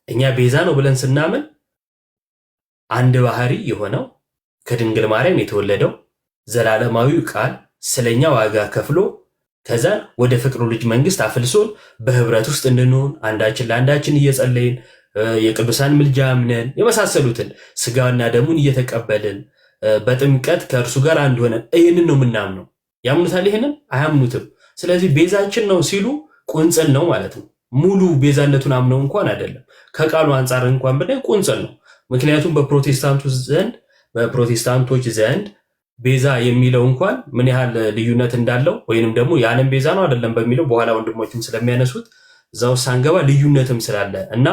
እኛ ቤዛ ነው ብለን ስናምን አንድ ባህሪ የሆነው ከድንግል ማርያም የተወለደው ዘላለማዊው ቃል ስለኛ ዋጋ ከፍሎ ከዛ ወደ ፍቅሩ ልጅ መንግስት አፍልሶን በህብረት ውስጥ እንድንሆን አንዳችን ለአንዳችን እየጸለይን የቅዱሳን ምልጃ አምነን የመሳሰሉትን ስጋና ደሙን እየተቀበልን በጥምቀት ከእርሱ ጋር አንድ ሆነን ይህንን ነው የምናምነው። ያምኑታል? ይህንን አያምኑትም። ስለዚህ ቤዛችን ነው ሲሉ ቁንጽል ነው ማለት ነው። ሙሉ ቤዛነቱን አምነው እንኳን አይደለም። ከቃሉ አንጻር እንኳን ብናይ ቁንጽል ነው። ምክንያቱም በፕሮቴስታንቶች ዘንድ ቤዛ የሚለው እንኳን ምን ያህል ልዩነት እንዳለው ወይንም ደግሞ የዓለም ቤዛ ነው አይደለም በሚለው በኋላ ወንድሞችም ስለሚያነሱት እዛው ሳንገባ ልዩነትም ስላለ እና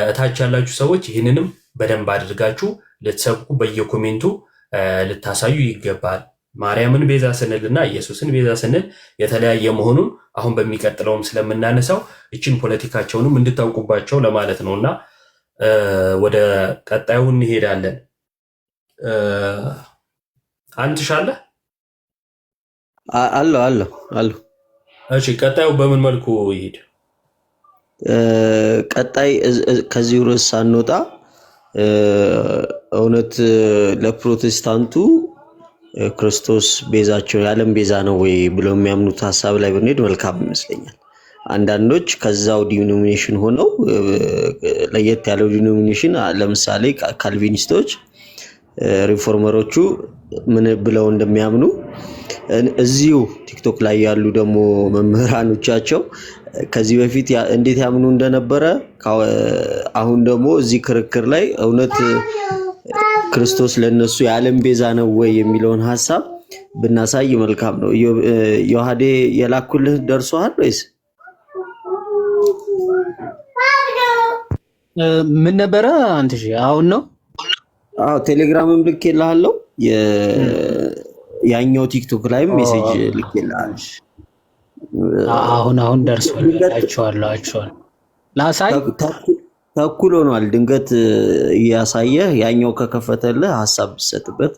እታች ያላችሁ ሰዎች ይህንንም በደንብ አድርጋችሁ ልትሰብኩ በየኮሜንቱ ልታሳዩ ይገባል። ማርያምን ቤዛ ስንልና ኢየሱስን ቤዛ ስንል የተለያየ መሆኑን አሁን በሚቀጥለውም ስለምናነሳው እችን ፖለቲካቸውንም እንድታውቁባቸው ለማለት ነውና ወደ ቀጣዩ እንሄዳለን። አንትሻለ አለ። እሺ ቀጣዩ በምን መልኩ ይሄድ? ቀጣይ ከዚህ ርዕስ ሳንወጣ እውነት ለፕሮቴስታንቱ ክርስቶስ ቤዛቸው የዓለም ቤዛ ነው ወይ ብለው የሚያምኑት ሐሳብ ላይ ብንሄድ መልካም ይመስለኛል። አንዳንዶች ከዛው ዲኖሚኔሽን ሆነው ለየት ያለው ዲኖሚኔሽን ለምሳሌ ካልቪኒስቶች፣ ሪፎርመሮቹ ምን ብለው እንደሚያምኑ እዚሁ ቲክቶክ ላይ ያሉ ደግሞ መምህራኖቻቸው ከዚህ በፊት እንዴት ያምኑ እንደነበረ አሁን ደግሞ እዚህ ክርክር ላይ እውነት ክርስቶስ ለነሱ የዓለም ቤዛ ነው ወይ የሚለውን ሐሳብ ብናሳይ መልካም ነው። ዮሐዴ የላኩልህ ደርሷል ወይስ ምን ነበረ? አንተ አሁን ነው? አዎ ቴሌግራምም ልኬልሃለሁ። ያኛው ቲክቶክ ላይም ሜሴጅ ልኬልሃለሁ። አሁን ደርሷል። አይቼዋለሁ። ላሳይ ተኩል ሆኗል። ድንገት እያሳየህ ያኛው ከከፈተልህ ሀሳብ ብትሰጥበት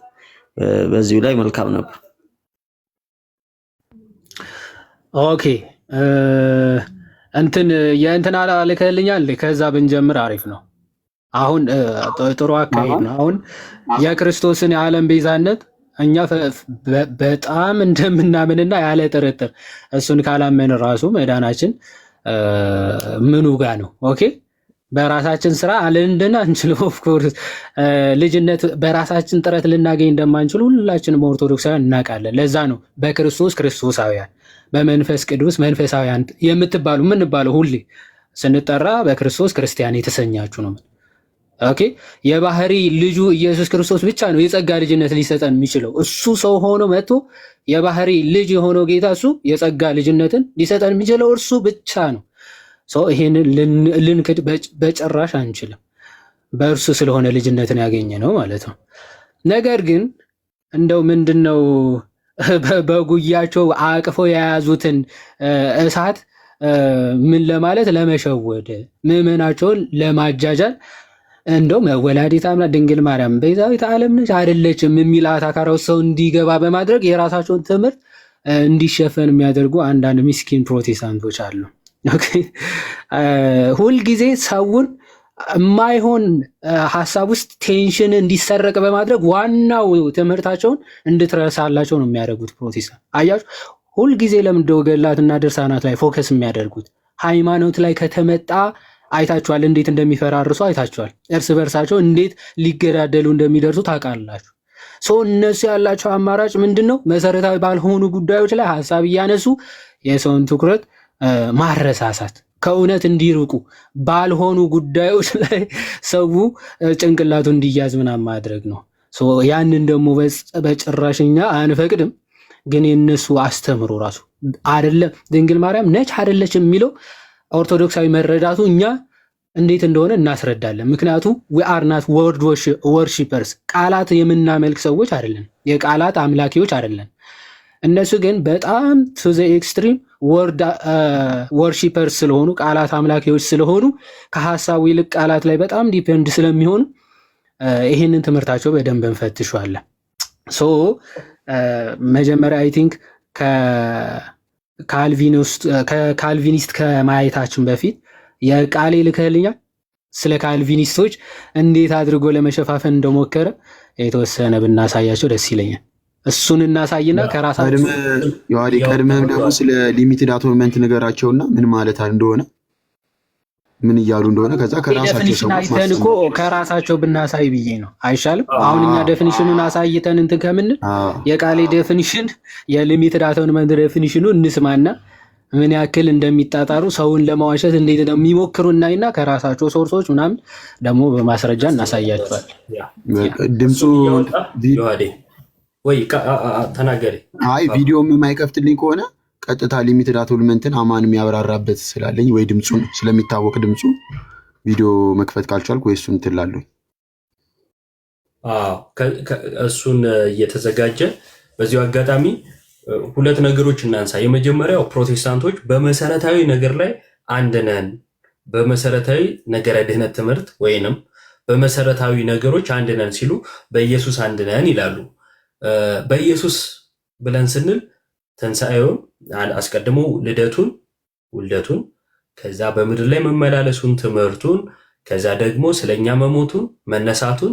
በዚሁ ላይ መልካም ነበር። ኦኬ የእንትን ልከልኛል። ከዛ ብንጀምር አሪፍ ነው። አሁን ጥሩ አካሄድ ነው። አሁን የክርስቶስን የዓለም ቤዛነት እኛ በጣም እንደምናምንና ያለ ጥርጥር እሱን ካላመን ራሱ መዳናችን ምኑ ጋ ነው? ኦኬ በራሳችን ስራ ልንድን አንችልም። ኦፍኮርስ ልጅነት በራሳችን ጥረት ልናገኝ እንደማንችል ሁላችንም ኦርቶዶክሳውያን እናውቃለን። ለዛ ነው በክርስቶስ ክርስቶሳውያን፣ በመንፈስ ቅዱስ መንፈሳውያን የምንባለው ሁሌ ስንጠራ በክርስቶስ ክርስቲያን የተሰኛችሁ ነው። ኦኬ የባህሪ ልጁ ኢየሱስ ክርስቶስ ብቻ ነው የጸጋ ልጅነት ሊሰጠን የሚችለው። እሱ ሰው ሆኖ መጥቶ የባህሪ ልጅ የሆነው ጌታ እሱ የጸጋ ልጅነትን ሊሰጠን የሚችለው እርሱ ብቻ ነው። ይሄን ልንክድ በጭራሽ አንችልም። በእርሱ ስለሆነ ልጅነትን ያገኘ ነው ማለት ነው። ነገር ግን እንደው ምንድነው በጉያቸው አቅፈው የያዙትን እሳት ምን ለማለት ለመሸወድ ምዕመናቸውን ለማጃጃል እንደው ወላዲተ አምላክ ድንግል ማርያም ቤዛዊተ ዓለም ነች አይደለችም የሚል አታካራው ሰው እንዲገባ በማድረግ የራሳቸውን ትምህርት እንዲሸፈን የሚያደርጉ አንዳንድ ምስኪን ፕሮቴስታንቶች አሉ። ኦኬ ሁልጊዜ ሰውን የማይሆን ሀሳብ ውስጥ ቴንሽን እንዲሰረቅ በማድረግ ዋናው ትምህርታቸውን እንድትረሳላቸው ነው የሚያደርጉት። ፕሮቴስታንት አያችሁ፣ ሁልጊዜ ለምንድነው ገድላትና ድርሳናት ላይ ፎከስ የሚያደርጉት? ሃይማኖት ላይ ከተመጣ አይታችኋል፣ እንዴት እንደሚፈራርሱ አይታችኋል። እርስ በርሳቸው እንዴት ሊገዳደሉ እንደሚደርሱ ታውቃላችሁ። እነሱ ያላቸው አማራጭ ምንድነው? መሰረታዊ ባልሆኑ ጉዳዮች ላይ ሀሳብ እያነሱ የሰውን ትኩረት ማረሳሳት፣ ከእውነት እንዲርቁ ባልሆኑ ጉዳዮች ላይ ሰው ጭንቅላቱ እንዲያዝ ምናምን ማድረግ ነው። ያንን ደግሞ በጭራሽኛ አንፈቅድም። ግን የነሱ አስተምሮ ራሱ አይደለም ድንግል ማርያም ነች አይደለች የሚለው ኦርቶዶክሳዊ መረዳቱ እኛ እንዴት እንደሆነ እናስረዳለን። ምክንያቱ we are not word worshippers፣ ቃላት የምናመልክ ሰዎች አይደለን፣ የቃላት አምላኪዎች አይደለን። እነሱ ግን በጣም to the extreme word worshippers ስለሆኑ፣ ቃላት አምላኪዎች ስለሆኑ ከሐሳቡ ይልቅ ቃላት ላይ በጣም ዲፔንድ ስለሚሆኑ ይህንን ትምህርታቸው በደንብ እንፈትሸዋለን። መጀመሪያ አይ ቲንክ ከካልቪኒስት ከማየታችን በፊት የቃሌ ልከልኛል ስለ ካልቪኒስቶች እንዴት አድርጎ ለመሸፋፈን እንደሞከረ የተወሰነ ብናሳያቸው ደስ ይለኛል። እሱን እናሳይና ከራሳችን ቀድመህም ደግሞ ስለ ሊሚትድ አቶንመንት ነገራቸውና ምን ማለት እንደሆነ ምን እያሉ እንደሆነ ከዛ ከራሳቸው ሰው አይተን እኮ ከራሳቸው ብናሳይ ብዬ ነው አይሻልም? አሁን እኛ ዴፊኒሽኑን አሳይተን እንትን ከምንል የቃሌ ዴፊኒሽን የሊሚትድ አቶንመንት ዴፊኒሽኑ እንስማና ምን ያክል እንደሚጣጣሩ ሰውን ለማዋሸት እንዴት እንደሚሞክሩ እናይና ከራሳቸው ሶርሶች ምናምን ደግሞ በማስረጃ እናሳያቸዋል። ድምፁ ወይ ተናገሪ። አይ ቪዲዮም የማይከፍትልኝ ከሆነ ቀጥታ ሊሚትድ አቶንመንትን አማን የሚያብራራበት ስላለኝ ወይ ድምፁን ስለሚታወቅ ድምፁ ቪዲዮ መክፈት ካልቻልኩ ወይ እሱን ትላለሁ። እሱን እየተዘጋጀ በዚሁ አጋጣሚ ሁለት ነገሮች እናንሳ። የመጀመሪያው ፕሮቴስታንቶች በመሰረታዊ ነገር ላይ አንድ ነን፣ በመሰረታዊ ነገረ ድህነት ትምህርት ወይንም በመሰረታዊ ነገሮች አንድ ነን ሲሉ በኢየሱስ አንድ ነን ይላሉ። በኢየሱስ ብለን ስንል ትንሣኤውን አስቀድሞ ልደቱን፣ ውልደቱን፣ ከዛ በምድር ላይ መመላለሱን፣ ትምህርቱን፣ ከዛ ደግሞ ስለኛ መሞቱን፣ መነሳቱን፣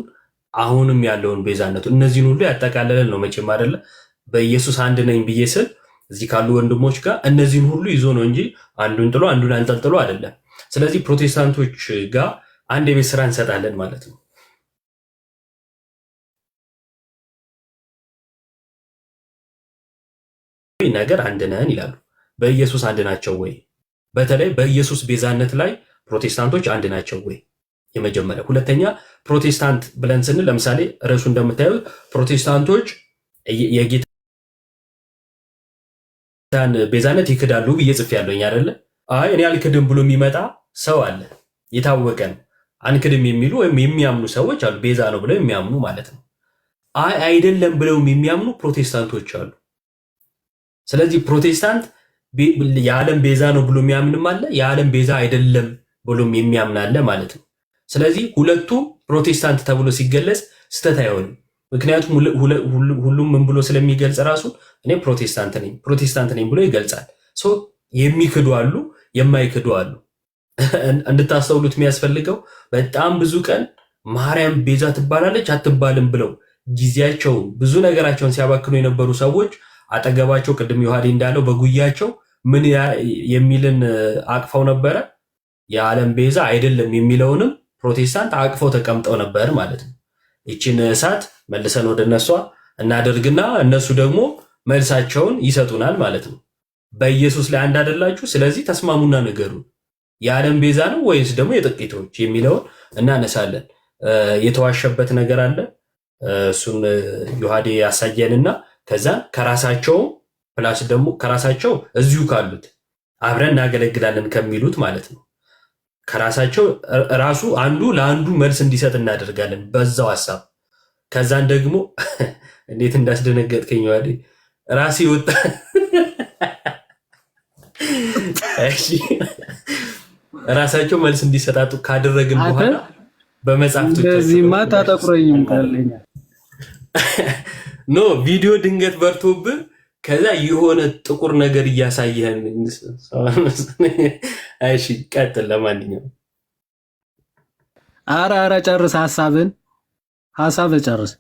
አሁንም ያለውን ቤዛነቱን፣ እነዚህን ሁሉ ያጠቃለለን ነው። መቼም አይደለ በኢየሱስ አንድ ነኝ ብዬ ስል እዚህ ካሉ ወንድሞች ጋር እነዚህን ሁሉ ይዞ ነው እንጂ አንዱን ጥሎ አንዱን አንጠልጥሎ አይደለም። ስለዚህ ፕሮቴስታንቶች ጋር አንድ የቤት ስራ እንሰጣለን ማለት ነው። ነገር አንድ ነን ይላሉ። በኢየሱስ አንድ ናቸው ወይ? በተለይ በኢየሱስ ቤዛነት ላይ ፕሮቴስታንቶች አንድ ናቸው ወይ? የመጀመሪያ። ሁለተኛ ፕሮቴስታንት ብለን ስንል ለምሳሌ ርዕሱ እንደምታዩት ፕሮቴስታንቶች የጌታን ቤዛነት ይክዳሉ ብዬ ጽፌያለሁኝ አይደለ? አይ እኔ አልክድም ብሎ የሚመጣ ሰው አለ፣ የታወቀ ነው። አንክድም የሚሉ ወይም የሚያምኑ ሰዎች አሉ፣ ቤዛ ነው ብለው የሚያምኑ ማለት ነው። አይ አይደለም ብለውም የሚያምኑ ፕሮቴስታንቶች አሉ። ስለዚህ ፕሮቴስታንት የዓለም ቤዛ ነው ብሎ የሚያምንም አለ፣ የዓለም ቤዛ አይደለም ብሎም የሚያምን አለ ማለት ነው። ስለዚህ ሁለቱም ፕሮቴስታንት ተብሎ ሲገለጽ ስተት አይሆንም። ምክንያቱም ሁሉም ምን ብሎ ስለሚገልጽ ራሱ እኔ ፕሮቴስታንት ነኝ ብሎ ይገልጻል። የሚክዱ አሉ፣ የማይክዱ አሉ። እንድታስተውሉት የሚያስፈልገው በጣም ብዙ ቀን ማርያም ቤዛ ትባላለች አትባልም ብለው ጊዜያቸው ብዙ ነገራቸውን ሲያባክኑ የነበሩ ሰዎች አጠገባቸው ቅድም ዮሐዴ እንዳለው በጉያቸው ምን የሚልን አቅፈው ነበረ? የዓለም ቤዛ አይደለም የሚለውንም ፕሮቴስታንት አቅፈው ተቀምጠው ነበር ማለት ነው። ይችን እሳት መልሰን ወደ እነሷ እናደርግና እነሱ ደግሞ መልሳቸውን ይሰጡናል ማለት ነው። በኢየሱስ ላይ አንድ አይደላችሁ፣ ስለዚህ ተስማሙና ነገሩ የዓለም ቤዛ ነው ወይስ ደግሞ የጥቂቶች የሚለውን እናነሳለን። የተዋሸበት ነገር አለ፣ እሱን ዮሐዴ ያሳየንና ከዛ ከራሳቸው ፕላስ ደግሞ ከራሳቸው እዚሁ ካሉት አብረን እናገለግላለን ከሚሉት ማለት ነው ከራሳቸው ራሱ አንዱ ለአንዱ መልስ እንዲሰጥ እናደርጋለን በዛው ሐሳብ። ከዛን ደግሞ እንዴት እንዳስደነገጥከኝ ዮሐዴ ራሴ ወጣ። እሺ ራሳቸው መልስ እንዲሰጣጡ ካደረግን በኋላ በመጽሐፍቶች እንደዚህማ ታጠቁረኝም ካለኛ ኖ ቪዲዮ ድንገት በርቶብህ ከዛ የሆነ ጥቁር ነገር እያሳየህን። እሺ ቀጥል። ለማንኛውም ኧረ ጨርስ ሐሳብ ጨርስ።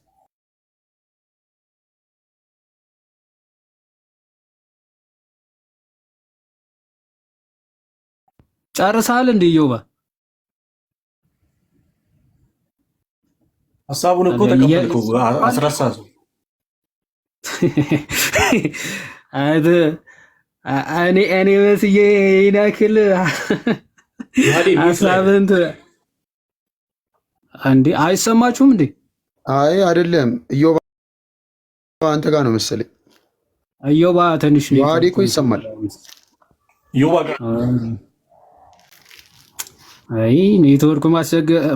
ጨርሳል እንዴ ዮባ? ሐሳቡን እኮ ተቀበልኩ። 14 እኔ መስዬ ይናክል ሐሳብን እንዴ አይሰማችሁም እንዴ? አይ አይደለም፣ ኢዮባ አንተ ጋር ነው መሰለኝ። ኢዮባ ትንሽ ነው። ዮሐዴ እኮ ይሰማል። ኢዮባ ጋር አይ ኔትወርክ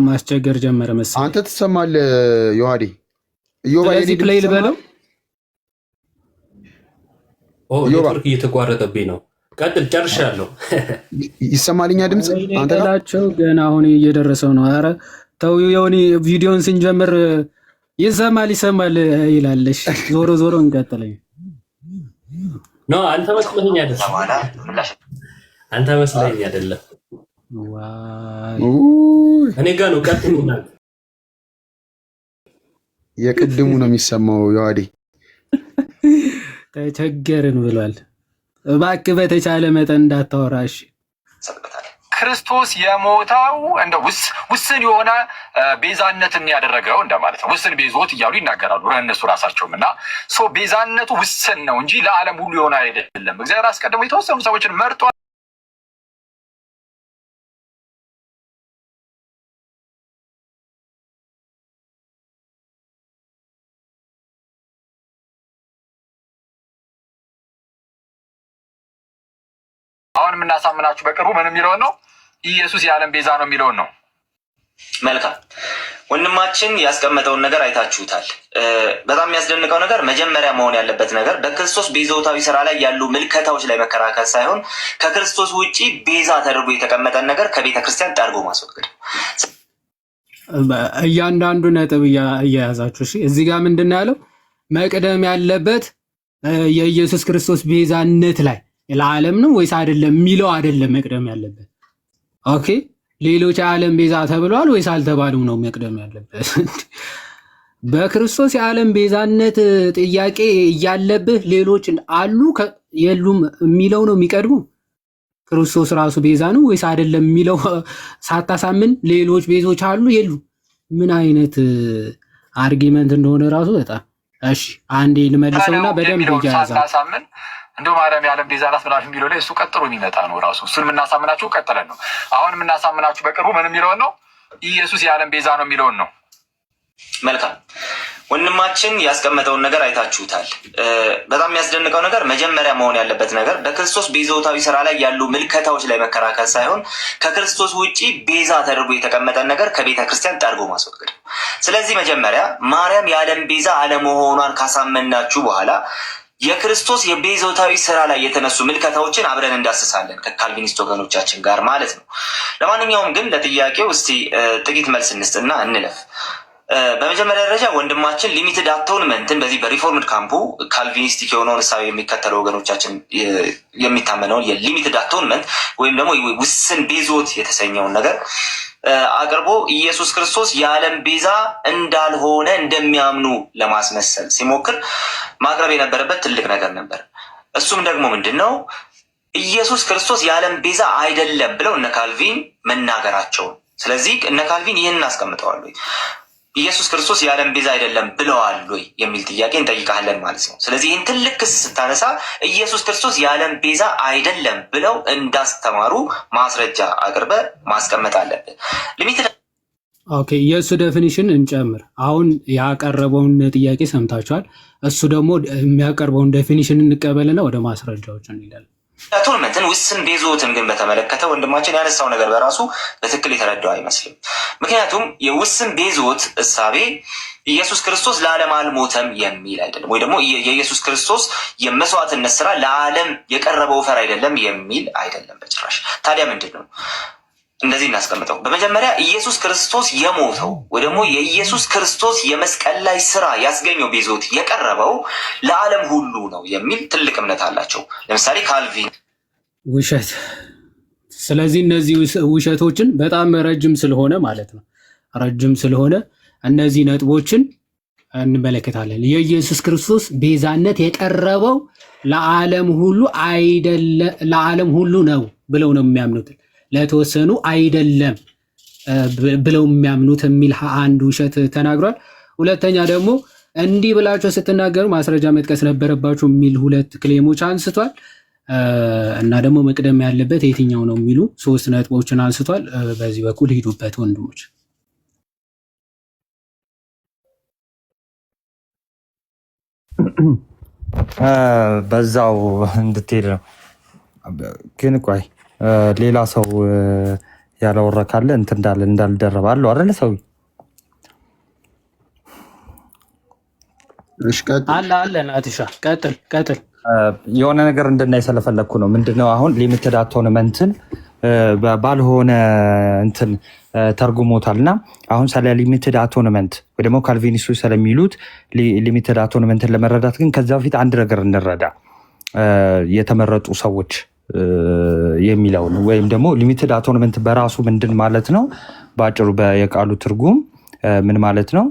ማስቸገር ጀመረ መሰለኝ። አንተ ትሰማለህ ዮሐዴ? ኢዮባ ስለዚህ ፕሌይ ልበለው። ኔትወርክ እየተቋረጠብኝ ነው። ቀጥል፣ ጨርሻለሁ። ይሰማልኛ ድምፅ አንተ ጋር ገና አሁን እየደረሰው ነው። ኧረ ተው የሆነ ቪዲዮን ስንጀምር ይሰማል ይላለሽ። ዞሮ እንቀጥለኝ። ኖ አንተ መስለኝ አይደለም። እኔ ጋር ነው። ቀጥሉና የቅድሙ ነው የሚሰማው። ዮሐዴ ተቸገርን ብሏል። እባክህ በተቻለ መጠን እንዳታወራሽ። ክርስቶስ የሞተው እንደ ውስን የሆነ ቤዛነትን ያደረገው እንደማለት ነው። ውስን ቤዞት እያሉ ይናገራሉ እነሱ ራሳቸውም እና ቤዛነቱ ውስን ነው እንጂ ለዓለም ሁሉ የሆነ አይደለም። እግዚአብሔር አስቀድሞ የተወሰኑ ሰዎችን መርጧል። አሁን የምናሳምናችሁ በቅርቡ ምን የሚለውን ነው? ኢየሱስ የዓለም ቤዛ ነው የሚለውን ነው። መልካም ወንድማችን ያስቀመጠውን ነገር አይታችሁታል። በጣም የሚያስደንቀው ነገር መጀመሪያ መሆን ያለበት ነገር በክርስቶስ ቤዛዎታዊ ስራ ላይ ያሉ ምልከታዎች ላይ መከራከር ሳይሆን ከክርስቶስ ውጪ ቤዛ ተደርጎ የተቀመጠን ነገር ከቤተ ክርስቲያን ጠርጎ ማስወገድ። እያንዳንዱ ነጥብ እያያዛችሁ እዚህ ጋር ምንድን ነው ያለው? መቅደም ያለበት የኢየሱስ ክርስቶስ ቤዛነት ላይ ለዓለም ነው ወይስ አይደለም የሚለው አይደለም መቅደም ያለበት። ኦኬ ሌሎች የዓለም ቤዛ ተብለዋል ወይስ አልተባሉም ነው መቅደም ያለበት። በክርስቶስ የዓለም ቤዛነት ጥያቄ እያለብህ ሌሎች አሉ የሉም የሚለው ነው የሚቀድሙ። ክርስቶስ ራሱ ቤዛ ነው ወይስ አይደለም የሚለው ሳታሳምን ሌሎች ቤዞች አሉ የሉ። ምን አይነት አርጊመንት እንደሆነ ራሱ በጣም እሺ። አንዴ ልመልሰውና በደንብ ሳታሳምን እንደው ማርያም የዓለም ቤዛ ናት ምናምን የሚለው ላይ እሱ ቀጥሎ የሚመጣ ነው ራሱ። እሱን የምናሳምናችሁ ቀጥለን ነው። አሁን የምናሳምናችሁ በቅርቡ ምን የሚለውን ነው? ኢየሱስ የዓለም ቤዛ ነው የሚለውን ነው። መልካም ወንድማችን ያስቀመጠውን ነገር አይታችሁታል። በጣም የሚያስደንቀው ነገር መጀመሪያ መሆን ያለበት ነገር በክርስቶስ ቤዛዎታዊ ስራ ላይ ያሉ ምልከታዎች ላይ መከራከር ሳይሆን ከክርስቶስ ውጪ ቤዛ ተደርጎ የተቀመጠን ነገር ከቤተ ክርስቲያን ጠርጎ ማስወገድ ነው። ስለዚህ መጀመሪያ ማርያም የዓለም ቤዛ አለመሆኗን ካሳመናችሁ በኋላ የክርስቶስ የቤዛዎታዊ ስራ ላይ የተነሱ ምልከታዎችን አብረን እንዳስሳለን ከካልቪኒስት ወገኖቻችን ጋር ማለት ነው። ለማንኛውም ግን ለጥያቄው እስቲ ጥቂት መልስ እንስጥና እንለፍ። በመጀመሪያ ደረጃ ወንድማችን ሊሚትድ አቶንመንትን በዚህ በሪፎርምድ ካምፑ ካልቪኒስቲክ የሆነውን እሳቤ የሚከተለው ወገኖቻችን የሚታመነውን የሊሚትድ አቶንመንት ወይም ደግሞ ውስን ቤዞት የተሰኘውን ነገር አቅርቦ ኢየሱስ ክርስቶስ የዓለም ቤዛ እንዳልሆነ እንደሚያምኑ ለማስመሰል ሲሞክር ማቅረብ የነበረበት ትልቅ ነገር ነበር። እሱም ደግሞ ምንድን ነው? ኢየሱስ ክርስቶስ የዓለም ቤዛ አይደለም ብለው እነ ካልቪን መናገራቸውን። ስለዚህ እነ ካልቪን ይህንን አስቀምጠዋል ወይ ኢየሱስ ክርስቶስ የዓለም ቤዛ አይደለም ብለዋል ወይ የሚል ጥያቄ እንጠይቃለን ማለት ነው። ስለዚህ ይህን ትልቅ ክስ ስታነሳ ኢየሱስ ክርስቶስ የዓለም ቤዛ አይደለም ብለው እንዳስተማሩ ማስረጃ አቅርበ ማስቀመጥ አለብን። ኦኬ፣ የእሱ ዴፊኒሽን እንጨምር። አሁን ያቀረበውን ጥያቄ ሰምታችኋል። እሱ ደግሞ የሚያቀርበውን ዴፊኒሽን እንቀበልና ወደ ማስረጃዎች እንሄዳለን። አቶንመንትን ውስን ቤዞትን ግን በተመለከተ ወንድማችን ያነሳው ነገር በራሱ በትክክል የተረዳው አይመስልም። ምክንያቱም የውስን ቤዞት እሳቤ ኢየሱስ ክርስቶስ ለዓለም አልሞተም የሚል አይደለም፣ ወይ ደግሞ የኢየሱስ ክርስቶስ የመስዋዕትነት ስራ ለዓለም የቀረበው ፈር አይደለም የሚል አይደለም በጭራሽ። ታዲያ ምንድን ነው? እንደዚህ እናስቀምጠው። በመጀመሪያ ኢየሱስ ክርስቶስ የሞተው ወይ ደግሞ የኢየሱስ ክርስቶስ የመስቀል ላይ ስራ ያስገኘው ቤዞት የቀረበው ለዓለም ሁሉ ነው የሚል ትልቅ እምነት አላቸው። ለምሳሌ ካልቪን ውሸት። ስለዚህ እነዚህ ውሸቶችን በጣም ረጅም ስለሆነ ማለት ነው ረጅም ስለሆነ እነዚህ ነጥቦችን እንመለከታለን። የኢየሱስ ክርስቶስ ቤዛነት የቀረበው ለዓለም ሁሉ አይደለም፣ ለዓለም ሁሉ ነው ብለው ነው የሚያምኑት። ለተወሰኑ አይደለም ብለው የሚያምኑት የሚል አንድ ውሸት ተናግሯል። ሁለተኛ ደግሞ እንዲህ ብላችሁ ስትናገሩ ማስረጃ መጥቀስ ነበረባችሁ የሚል ሁለት ክሌሞች አንስቷል። እና ደግሞ መቅደም ያለበት የትኛው ነው የሚሉ 3 ነጥቦችን አንስቷል። በዚህ በኩል ሂዱበት ወንድሞች። በዛው እንድትሄድ ነው ግን ቆይ ሌላ ሰው ያላወራ ካለ እንትን እንዳልደረባ አለው አይደል? ሰው አለ ናትሻ ቀጥል። የሆነ ነገር እንድናይ ስለፈለግኩ ነው። ምንድነው አሁን ሊሚትድ አቶንመንትን ባልሆነ እንትን ተርጉሞታል እና አሁን ስለ ሊሚትድ አቶንመንት ወይ ደግሞ ካልቪኒስቶች ስለሚሉት ሊሚትድ አቶንመንትን ለመረዳት ግን ከዛ በፊት አንድ ነገር እንረዳ። የተመረጡ ሰዎች የሚለውን ወይም ደግሞ ሊሚትድ አቶንመንት በራሱ ምንድን ማለት ነው? በአጭሩ የቃሉ ትርጉም ምን ማለት ነው?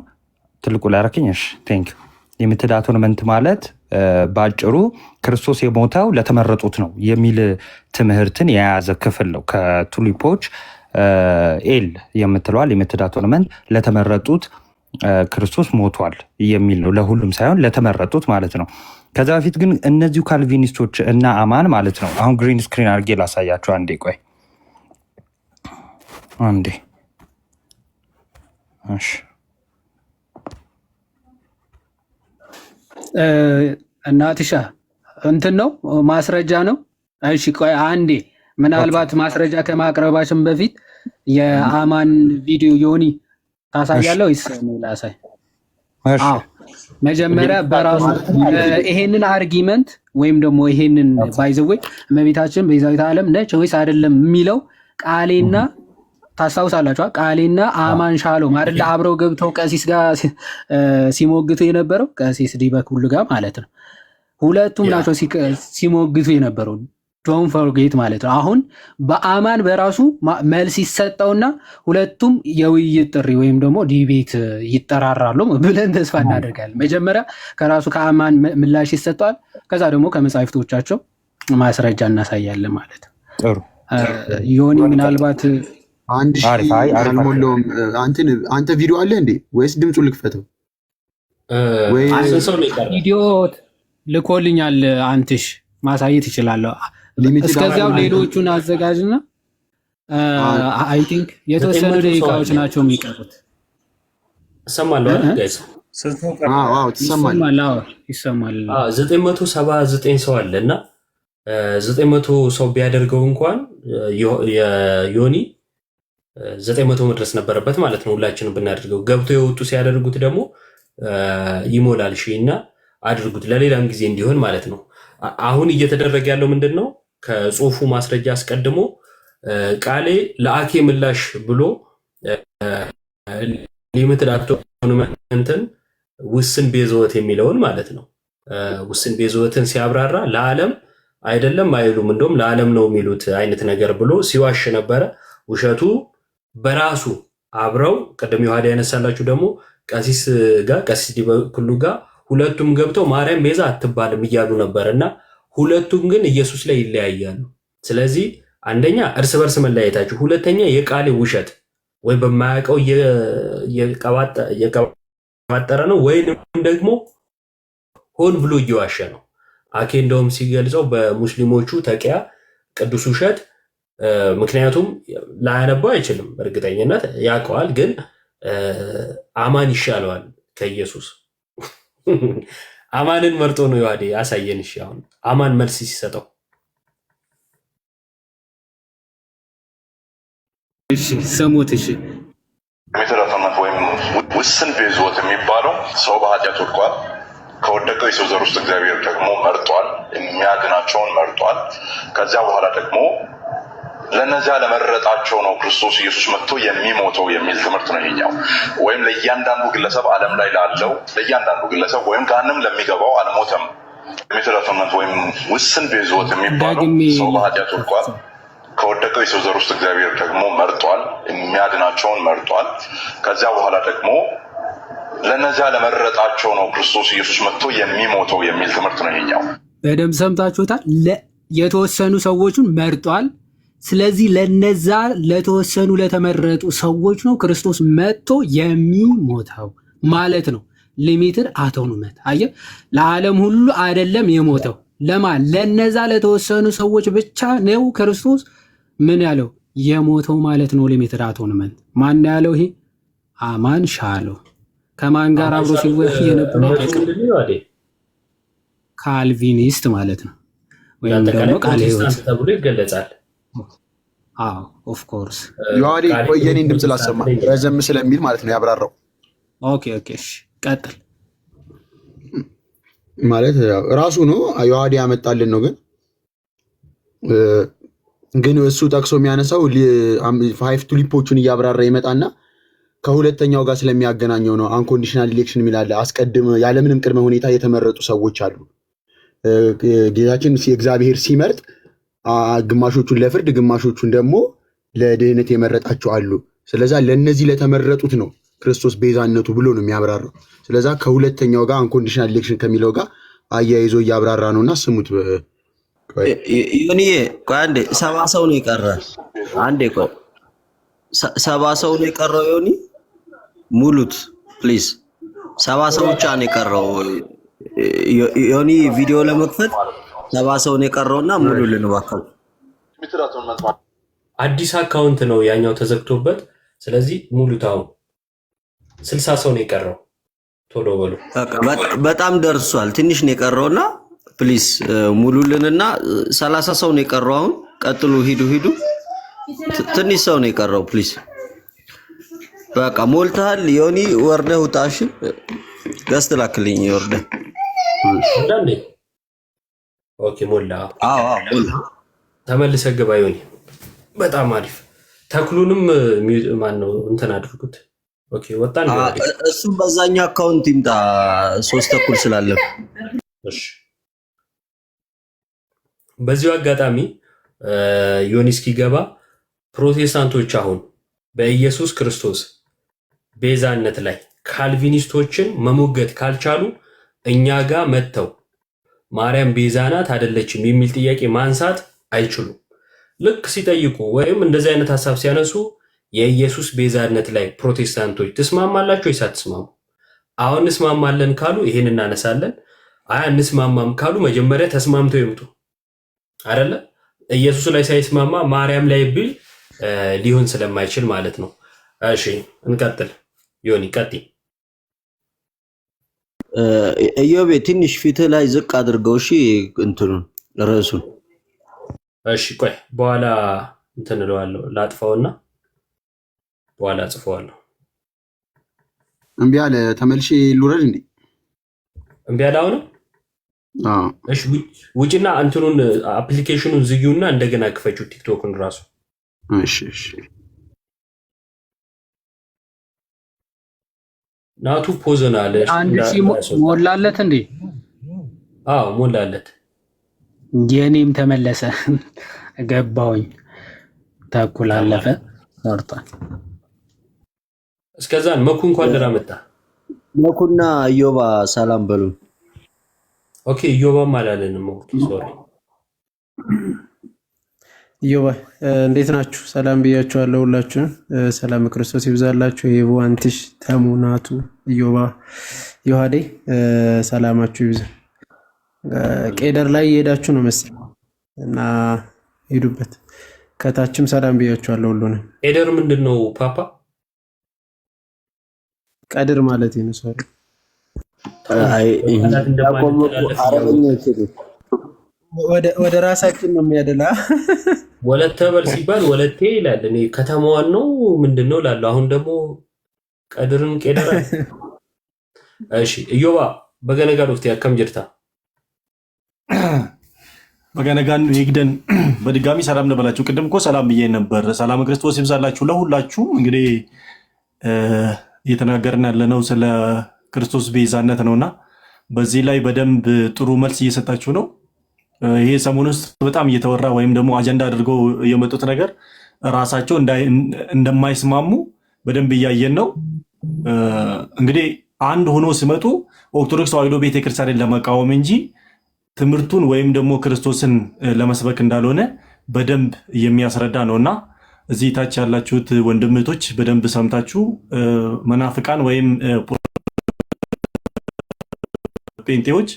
ትልቁ ላይ አረከኝሽ ቴንክ ሊሚትድ አቶንመንት ማለት በአጭሩ ክርስቶስ የሞተው ለተመረጡት ነው የሚል ትምህርትን የያዘ ክፍል ነው። ከቱሊፖች ኤል የምትለዋል ሊሚትድ አቶንመንት ለተመረጡት ክርስቶስ ሞቷል የሚል ነው። ለሁሉም ሳይሆን ለተመረጡት ማለት ነው። ከዛ በፊት ግን እነዚሁ ካልቪኒስቶች እና አማን ማለት ነው። አሁን ግሪን ስክሪን አድርጌ ላሳያቸው። አንዴ ቆይ አንዴ። እሺ እናትሻ እንትን ነው ማስረጃ ነው። እሺ ቆይ አንዴ። ምናልባት ማስረጃ ከማቅረባችን በፊት የአማን ቪዲዮ ዮኒ ታሳያለህ ወይስ ነው ላሳይ? አዎ መጀመሪያ በራሱ ይሄንን አርጊመንት ወይም ደግሞ ይሄንን ባይዘዌ እመቤታችን ቤዛዊተ ዓለም ነች ወይስ አይደለም የሚለው ቃሌና ታስታውሳላችሁ? ቃሌና አማን ሻሎም አይደል አብረው ገብተው ቀሲስ ጋር ሲሞግቱ የነበረው ቀሲስ ዲበኩል ጋር ማለት ነው። ሁለቱም ናቸው ሲሞግቱ የነበረው። ዶንት ፎርጌት ማለት ነው። አሁን በአማን በራሱ መልስ ይሰጠውና ሁለቱም የውይይት ጥሪ ወይም ደግሞ ዲቤት ይጠራራሉ ብለን ተስፋ እናደርጋለን። መጀመሪያ ከራሱ ከአማን ምላሽ ይሰጠዋል። ከዛ ደግሞ ከመጻሕፍቶቻቸው ማስረጃ እናሳያለን ማለት ነው። ጥሩ ዮኒ ምናልባት አልሞላውም። አንተ ቪዲዮ አለ እንዴ ወይስ ድምፁ ልክፈተው? ቪዲዮ ልኮልኛል። አንትሽ ማሳየት ይችላለሁ። እስከዚያው ሌሎቹን አዘጋጅና አይ ቲንክ የተወሰኑ ደቂቃዎች ናቸው የሚቀሩት። እሰማለሁ አይደል ጋይስ? ይሰማል። 979 ሰው አለ እና 900 ሰው ቢያደርገው እንኳን ዮኒ 900 መድረስ ነበረበት ማለት ነው። ሁላችንም ብናደርገው ገብቶ የወጡ ሲያደርጉት ደግሞ ይሞላል። እና አድርጉት ለሌላም ጊዜ እንዲሆን ማለት ነው። አሁን እየተደረገ ያለው ምንድን ነው? ከጽሁፉ ማስረጃ አስቀድሞ ቃሌ ለአኬ ምላሽ ብሎ ሊሚትድ አቶርናመንትን ውስን ቤዘወት የሚለውን ማለት ነው። ውስን ቤዘወትን ሲያብራራ ለዓለም አይደለም አይሉም፣ እንደውም ለዓለም ነው የሚሉት አይነት ነገር ብሎ ሲዋሽ ነበረ። ውሸቱ በራሱ አብረው ቅድም ዮሐዳ ያነሳላችሁ ደግሞ ቀሲስ ዲበኩሉ ጋር ሁለቱም ገብተው ማርያም ቤዛ አትባልም እያሉ ነበር እና ሁለቱም ግን ኢየሱስ ላይ ይለያያሉ። ስለዚህ አንደኛ እርስ በርስ መለያየታችሁ፣ ሁለተኛ የቃሌ ውሸት ወይ በማያውቀው እየቀባጠረ ነው ወይንም ደግሞ ሆን ብሎ እየዋሸ ነው። አኬ እንደውም ሲገልጸው በሙስሊሞቹ ተቂያ ቅዱስ ውሸት፣ ምክንያቱም ላያነባው አይችልም፣ በእርግጠኝነት ያውቀዋል፣ ግን አማን ይሻለዋል ከኢየሱስ። አማንን መርጦ ነው ዮሐዴ አሳየን። እሺ አሁን አማን መልስ ሲሰጠው ሰሙት። እሺ ሜተራተመንት ወይም ውስን ቤዞት የሚባለው ሰው በኃጢአት ወድቋል። ከወደቀው የሰው ዘር ውስጥ እግዚአብሔር ደግሞ መርጧል፣ የሚያድናቸውን መርጧል። ከዚያ በኋላ ደግሞ ለነዚያ ለመረጣቸው ነው ክርስቶስ ኢየሱስ መጥቶ የሚሞተው የሚል ትምህርት ነው ይሄኛው። ወይም ለእያንዳንዱ ግለሰብ ዓለም ላይ ላለው ለእያንዳንዱ ግለሰብ ወይም ገሃነም ለሚገባው አልሞተም። ሜተራተመንት ወይም ውስን ቤዞት የሚባለው ሰው በኃጢአት ወድቋል። ከወደቀው የሰው ዘር ውስጥ እግዚአብሔር ደግሞ መርጧል፣ የሚያድናቸውን መርጧል። ከዚያ በኋላ ደግሞ ለነዚያ ለመረጣቸው ነው ክርስቶስ ኢየሱስ መጥቶ የሚሞተው የሚል ትምህርት ነው ይሄኛው። በደንብ ሰምታችሁታል። የተወሰኑ ሰዎችን መርጧል። ስለዚህ ለነዛ ለተወሰኑ ለተመረጡ ሰዎች ነው ክርስቶስ መጥቶ የሚሞተው ማለት ነው። ሊሚትድ አቶኑመንት አየህ፣ ለዓለም ሁሉ አይደለም የሞተው። ለማን? ለነዛ ለተወሰኑ ሰዎች ብቻ ነው ክርስቶስ ምን ያለው የሞተው ማለት ነው። ሊሚትድ አቶኑመንት ማን ያለው? ይሄ አማን ሻለው። ከማን ጋር አብሮ ሲወያይ የነበረው ካልቪኒስት ማለት ነው፣ ወይም ደግሞ ቃለ ሕይወት ተብሎ ይገለጻል። አዎ ኦፍ ኮርስ ዮሐዴ የኔን ድምፅ ላሰማ ረዘም ስለሚል ማለት ነው ያብራራው። ኦኬ እሺ ቀጥል። ማለት ራሱ ነው ዮሐዴ ያመጣልን ነው። ግን እሱ ጠቅሶ የሚያነሳው 5 ቱሊፖቹን እያብራራ ይመጣና ከሁለተኛው ጋር ስለሚያገናኘው ነው። አንኮንዲሽናል ኢሌክሽን የሚላለ አስቀድም ያለምንም ቅድመ ሁኔታ የተመረጡ ሰዎች አሉ። ጌታችን እግዚአብሔር ሲመርጥ ግማሾቹን ለፍርድ ግማሾቹን ደግሞ ለድህነት የመረጣቸው አሉ። ስለዛ ለነዚህ ለተመረጡት ነው ክርስቶስ ቤዛነቱ ብሎ ነው የሚያብራራው። ስለዛ ከሁለተኛው ጋር አንኮንዲሽናል ኢሌክሽን ከሚለው ጋር አያይዞ እያብራራ ነውና ስሙት። ዮኒዬ ቆይ አንዴ፣ 70 ሰው ነው የቀረ። አንዴ ቆይ 70 ሰው ነው የቀረው። ዮኒ ሙሉት ፕሊዝ። 70 ሰው ብቻ ነው የቀረው። ዮኒ ቪዲዮ ለመክፈት 70 ሰው ነው የቀረውና ሙሉልን እባክህ። አዲስ አካውንት ነው ያኛው ተዘግቶበት፣ ስለዚህ ሙሉታው 60 ሰው ነው የቀረው። ቶሎ በሉ። በጣም ደርሷል። ትንሽ ነው የቀረውና ፕሊዝ ሙሉልንና 30 ሰው ነው የቀረው። አሁን ቀጥሉ፣ ሂዱ። ትንሽ ሰው ነው የቀረው ፕሊዝ። በቃ ሞልተሃል። ዮኒ ወርደህ ውጣሽ። ገስት ላክልኝ ወርደህ። ኦኬ ሞላ። አዎ ሞላ። ተመልሰህ ግባ ዮኒ። በጣም አሪፍ። ተክሉንም ማን ነው እንትን አድርጉት። ኦኬ ወጣን። እሱም በዛኛው አካውንት ይምጣ 3 ተኩል ስላለፍ። እሺ በዚሁ አጋጣሚ ዮኒ እስኪገባ ፕሮቴስታንቶች አሁን በኢየሱስ ክርስቶስ ቤዛነት ላይ ካልቪኒስቶችን መሞገት ካልቻሉ እኛ ጋር መጥተው ማርያም ቤዛ ናት አይደለችም የሚል ጥያቄ ማንሳት አይችሉም። ልክ ሲጠይቁ ወይም እንደዚህ አይነት ሐሳብ ሲያነሱ የኢየሱስ ቤዛነት ላይ ፕሮቴስታንቶች ትስማማላችሁ ወይስ አትስማሙ? አሁን እንስማማለን ካሉ ይሄን እናነሳለን። አይ እንስማማም ካሉ መጀመሪያ ተስማምተው ይምጡ አይደለ? ኢየሱስ ላይ ሳይስማማ ማርያም ላይ ቢል ሊሆን ስለማይችል ማለት ነው። እሺ እንቀጥል። ዮኒ ቀጥይ። ኢዮቤ ትንሽ ፊትህ ላይ ዝቅ አድርገው እሺ፣ እንትኑን ርዕሱን። እሺ ቆይ በኋላ እንትን እለዋለሁ፣ ላጥፋውና በኋላ ጽፈዋለሁ። እምቢ አለ። ተመልሼ ልውረድ እንዴ? እምቢ አለ አሁን? እሺ ውጭና እንትኑን አፕሊኬሽኑን ዝጊውና እንደገና ክፈችው ቲክቶክን ራሱ። እሺ እሺ። ናቱ ፖዘናል። አንድ ሞላለት እንዴ? አዎ ሞላለት። የኔም ተመለሰ። ገባውኝ ተኩል አለፈ ወርቷል። እስከዛን መኩ እንኳን ደህና መጣ። መኩና ኢዮባ ሰላም በሉ። ኦኬ ኢዮባም አላለንም። ኦኬ ሶሪ። ኢዮባ እንዴት ናችሁ? ሰላም ብያችኋለሁ ሁላችሁም። ሰላም ክርስቶስ ይብዛላችሁ። ይሄ አንቲሽ ተሙናቱ ኢዮባ ዮሐዴ ሰላማችሁ ይብዛ። ቄደር ላይ እየሄዳችሁ ነው መሰለኝ እና ሄዱበት። ከታችም ሰላም ብያችኋለሁ ሁሉንም። ቄደር ምንድነው ፓፓ? ቀድር ማለት ነው። ሶሪ ወደ ራሳችን ነው የሚያደላ። ወለተ በር ሲባል ወለቴ ይላል። እኔ ከተማዋን ነው ምንድነው ላለው። አሁን ደግሞ ቀድርን ቄደር። እሺ ኢዮባ በገነጋ ዶፍቴ አከም ጅርታ በገነጋን ይግደን። በድጋሚ ሰላም ነበላችሁ። ቅድም እኮ ሰላም ብዬ ነበር። ሰላም ክርስቶስ ይብዛላችሁ ለሁላችሁም። እንግዲህ እየተናገርን ያለነው ስለ ክርስቶስ ቤዛነት ነውና በዚህ ላይ በደንብ ጥሩ መልስ እየሰጣችሁ ነው። ይሄ ሰሞኑን ውስጥ በጣም እየተወራ ወይም ደግሞ አጀንዳ አድርገው የመጡት ነገር ራሳቸው እንደማይስማሙ በደንብ እያየን ነው። እንግዲህ አንድ ሆኖ ሲመጡ ኦርቶዶክስ ተዋሕዶ ቤተክርስቲያንን ለመቃወም እንጂ ትምህርቱን ወይም ደግሞ ክርስቶስን ለመስበክ እንዳልሆነ በደንብ የሚያስረዳ ነውና እዚህ ታች ያላችሁት ወንድምቶች በደንብ ሰምታችሁ መናፍቃን ወይም ጴንጤዎች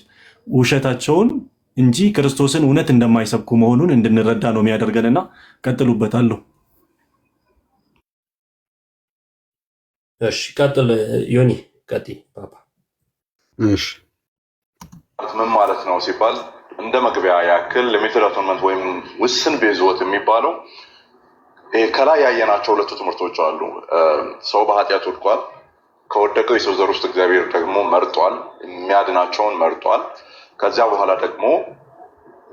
ውሸታቸውን እንጂ ክርስቶስን እውነት እንደማይሰብኩ መሆኑን እንድንረዳ ነው የሚያደርገንና ቀጥሉበታለሁ። እሺ ቀጥል ዮኒ ቀጥይ ፓፓ። እሺ ምን ማለት ነው ሲባል እንደ መግቢያ ያክል ሊሚትድ አቶንመንት ወይም ውስን ቤዝወት የሚባለው ከላይ ያየናቸው ሁለቱ ትምህርቶች አሉ። ሰው በኃጢአት ወድቋል። ከወደቀው የሰው ዘር ውስጥ እግዚአብሔር ደግሞ መርጧል፣ የሚያድናቸውን መርጧል። ከዚያ በኋላ ደግሞ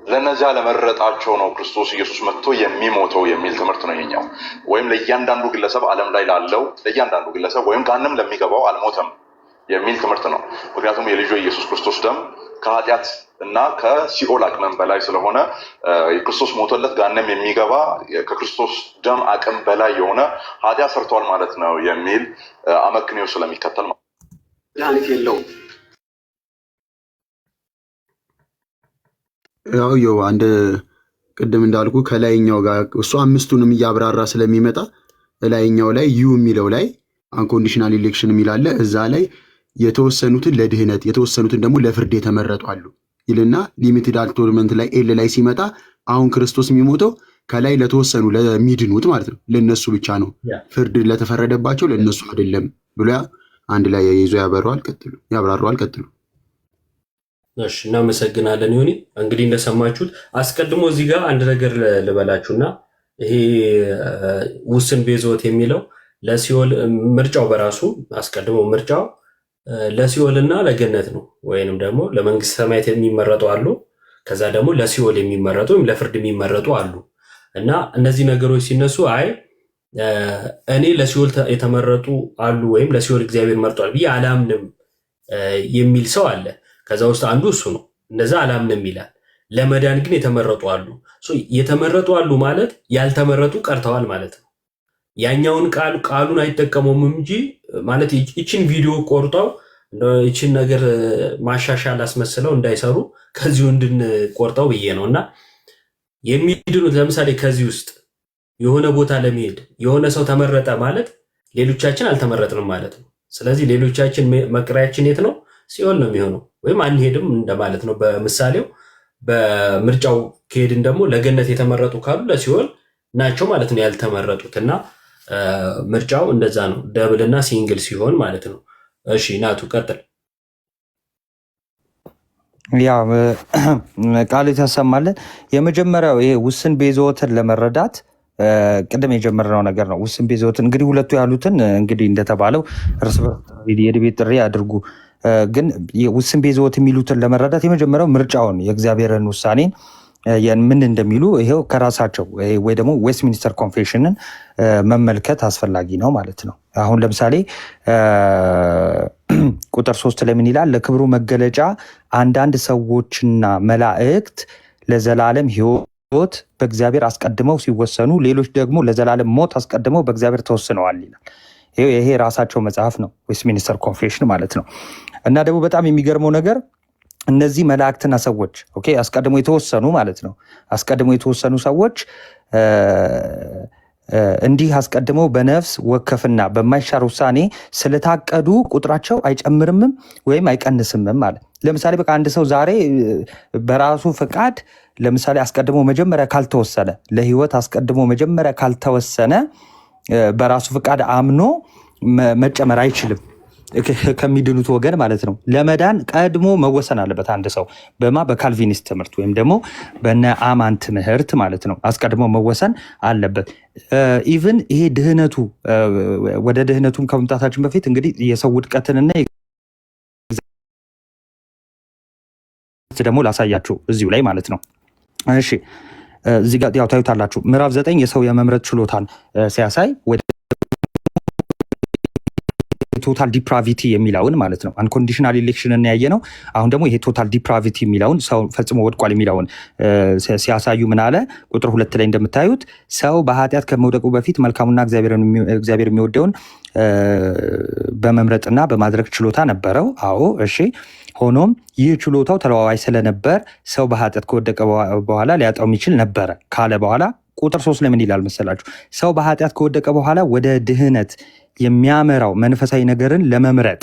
ለነዚያ ለመረጣቸው ነው ክርስቶስ ኢየሱስ መጥቶ የሚሞተው የሚል ትምህርት ነው የኛው። ወይም ለእያንዳንዱ ግለሰብ ዓለም ላይ ላለው ለእያንዳንዱ ግለሰብ ወይም ጋንም ለሚገባው አልሞተም የሚል ትምህርት ነው። ምክንያቱም የልጁ ኢየሱስ ክርስቶስ ደም ከኃጢአት እና ከሲኦል አቅም በላይ ስለሆነ የክርስቶስ ሞተለት ጋንም የሚገባ ከክርስቶስ ደም አቅም በላይ የሆነ ኃጢአት ሰርቷል ማለት ነው የሚል አመክንዮ ስለሚከተል ማለት የለውም። ያው አንድ ቅድም እንዳልኩ ከላይኛው ጋር እሱ አምስቱንም እያብራራ ስለሚመጣ ላይኛው ላይ ዩ የሚለው ላይ አንኮንዲሽናል ኢሌክሽን የሚላለ እዛ ላይ የተወሰኑትን ለድህነት የተወሰኑትን ደግሞ ለፍርድ የተመረጡ አሉ ይልና ሊሚትድ አቶንመንት ላይ ኤል ላይ ሲመጣ አሁን ክርስቶስ የሚሞተው ከላይ ለተወሰኑ ለሚድኑት ማለት ነው፣ ለነሱ ብቻ ነው፣ ፍርድ ለተፈረደባቸው ለነሱ አይደለም ብሎ አንድ ላይ ይዞ ያብራራዋል። ቀጥሉ። እሺ እናመሰግናለን ዮኒ። እንግዲህ እንደሰማችሁት አስቀድሞ እዚህ ጋር አንድ ነገር ልበላችሁና ይሄ ውስን ቤዝወት የሚለው ለሲኦል ምርጫው በራሱ አስቀድሞ ምርጫው ለሲኦልና ለገነት ነው፣ ወይንም ደግሞ ለመንግስት ሰማያት የሚመረጡ አሉ፣ ከዛ ደግሞ ለሲኦል የሚመረጡ ወይም ለፍርድ የሚመረጡ አሉ። እና እነዚህ ነገሮች ሲነሱ አይ እኔ ለሲኦል የተመረጡ አሉ ወይም ለሲኦል እግዚአብሔር መርጧል ብዬ አላምንም የሚል ሰው አለ። ከዛ ውስጥ አንዱ እሱ ነው። እንደዛ አላምንም ይላል። ለመዳን ግን የተመረጡ አሉ። የተመረጡ አሉ ማለት ያልተመረጡ ቀርተዋል ማለት ነው። ያኛውን ቃሉን አይጠቀሙም እንጂ ማለት ይችን ቪዲዮ ቆርጠው ይችን ነገር ማሻሻል አስመስለው እንዳይሰሩ ከዚሁ እንድንቆርጠው ብዬ ነው። እና የሚድኑት ለምሳሌ ከዚህ ውስጥ የሆነ ቦታ ለመሄድ የሆነ ሰው ተመረጠ ማለት ሌሎቻችን አልተመረጥንም ማለት ነው። ስለዚህ ሌሎቻችን መቅሪያችን የት ነው? ሲኦል ነው የሚሆነው፣ ወይም አንሄድም እንደማለት ነው በምሳሌው። በምርጫው ከሄድን ደግሞ ለገነት የተመረጡ ካሉ ለሲኦል ናቸው ማለት ነው ያልተመረጡት። እና ምርጫው እንደዛ ነው፣ ደብል እና ሲንግል ሲሆን ማለት ነው። እሺ ናቱ ቀጥል። ያ ቃል የተሰማለን የመጀመሪያው ይሄ ውስን ቤዛዎትን ለመረዳት ቅድም የጀመርነው ነገር ነው። ውስን ቤዛዎትን እንግዲህ ሁለቱ ያሉትን እንግዲህ እንደተባለው እርስ በርስ የድቤት ጥሪ አድርጉ። ግን ውስን ቤዛዎት የሚሉትን ለመረዳት የመጀመሪያው ምርጫውን የእግዚአብሔርን ውሳኔን ምን እንደሚሉ ይሄው ከራሳቸው ወይ ደግሞ ዌስትሚኒስተር ኮንፌሽንን መመልከት አስፈላጊ ነው ማለት ነው። አሁን ለምሳሌ ቁጥር 3 ላይ ምን ይላል? ለክብሩ መገለጫ አንዳንድ ሰዎችና መላእክት ለዘላለም ሕይወት በእግዚአብሔር አስቀድመው ሲወሰኑ፣ ሌሎች ደግሞ ለዘላለም ሞት አስቀድመው በእግዚአብሔር ተወስነዋል ይላል። ይሄ ራሳቸው መጽሐፍ ነው፣ ዌስትሚኒስተር ኮንፌሽን ማለት ነው። እና ደግሞ በጣም የሚገርመው ነገር እነዚህ መላእክትና ሰዎች አስቀድሞ የተወሰኑ ማለት ነው። አስቀድሞ የተወሰኑ ሰዎች እንዲህ አስቀድመው በነፍስ ወከፍና በማይሻር ውሳኔ ስለታቀዱ ቁጥራቸው አይጨምርምም ወይም አይቀንስምም ማለት። ለምሳሌ በቃ አንድ ሰው ዛሬ በራሱ ፈቃድ ለምሳሌ አስቀድሞ መጀመሪያ ካልተወሰነ፣ ለህይወት አስቀድሞ መጀመሪያ ካልተወሰነ በራሱ ፈቃድ አምኖ መጨመር አይችልም ከሚድኑት ወገን ማለት ነው። ለመዳን ቀድሞ መወሰን አለበት አንድ ሰው በካልቪኒስት ትምህርት ወይም ደግሞ በነ አማን ትምህርት ማለት ነው። አስቀድሞ መወሰን አለበት። ኢቭን ይሄ ድህነቱ ወደ ድህነቱም ከመምጣታችን በፊት እንግዲህ የሰው ውድቀትንና ደግሞ ላሳያችሁ እዚሁ ላይ ማለት ነው። እሺ እዚህ ጋር ያው ታዩታላችሁ። ምዕራፍ 9 የሰው የመምረጥ ችሎታን ሲያሳይ ቶታል ዲፕራቪቲ የሚለውን ማለት ነው። አንኮንዲሽናል ኢሌክሽንን ያየ ነው። አሁን ደግሞ ይሄ ቶታል ዲፕራቪቲ የሚለውን ሰው ፈጽሞ ወድቋል የሚለውን ሲያሳዩ ምን አለ? ቁጥር 2 ላይ እንደምታዩት ሰው በኃጢአት ከመውደቁ በፊት መልካሙና እግዚአብሔር የሚወደውን በመምረጥና በማድረግ ችሎታ ነበረው። አዎ እሺ። ሆኖም ይህ ችሎታው ተለዋዋጭ ስለነበር ሰው በኃጢአት ከወደቀ በኋላ ሊያጣው የሚችል ነበረ ካለ በኋላ ቁጥር 3 ላይ ምን ይላል መሰላችሁ? ሰው በኃጢአት ከወደቀ በኋላ ወደ ድህነት የሚያመራው መንፈሳዊ ነገርን ለመምረጥ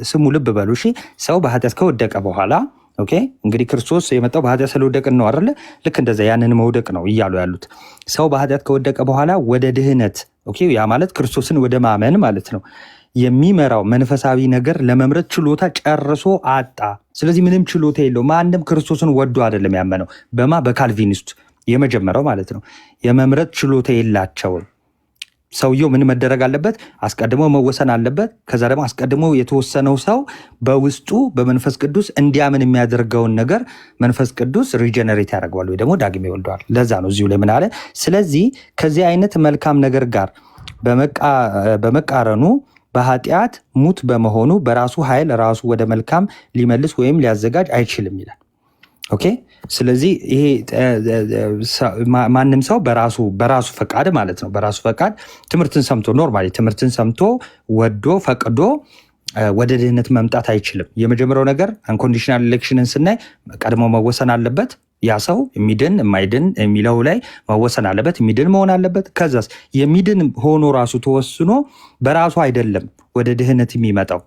ስሙ፣ ልብ በሉ እሺ። ሰው በኃጢአት ከወደቀ በኋላ እንግዲህ ክርስቶስ የመጣው በኃጢአት ስለወደቅን ነው አይደለ? ልክ እንደዛ ያንን መውደቅ ነው እያሉ ያሉት። ሰው በኃጢአት ከወደቀ በኋላ ወደ ድህነት ያ ማለት ክርስቶስን ወደ ማመን ማለት ነው የሚመራው መንፈሳዊ ነገር ለመምረጥ ችሎታ ጨርሶ አጣ። ስለዚህ ምንም ችሎታ የለው። ማንም ክርስቶስን ወዶ አይደለም ያመነው። በካልቪኒስት የመጀመሪያው ማለት ነው። የመምረጥ ችሎታ የላቸውም። ሰውየው ምን መደረግ አለበት? አስቀድሞ መወሰን አለበት። ከዛ ደግሞ አስቀድሞ የተወሰነው ሰው በውስጡ በመንፈስ ቅዱስ እንዲያምን የሚያደርገውን ነገር መንፈስ ቅዱስ ሪጀነሬት ያደርገዋል ወይ ደግሞ ዳግም ይወልደዋል። ለዛ ነው እዚሁ ላይ ምን አለ? ስለዚህ ከዚህ አይነት መልካም ነገር ጋር በመቃረኑ በኃጢአት ሙት በመሆኑ በራሱ ኃይል ራሱ ወደ መልካም ሊመልስ ወይም ሊያዘጋጅ አይችልም ይላል። ስለዚህ ይሄ ማንም ሰው በራሱ ፈቃድ ማለት ነው በራሱ ፈቃድ ትምህርትን ሰምቶ ኖርማሊ ትምህርትን ሰምቶ ወዶ ፈቅዶ ወደ ድህነት መምጣት አይችልም። የመጀመሪያው ነገር አንኮንዲሽናል ኢሌክሽንን ስናይ ቀድሞ መወሰን አለበት። ያ ሰው የሚድን የማይድን የሚለው ላይ መወሰን አለበት። የሚድን መሆን አለበት። ከዛስ የሚድን ሆኖ ራሱ ተወስኖ በራሱ አይደለም ወደ ድህነት የሚመጣው።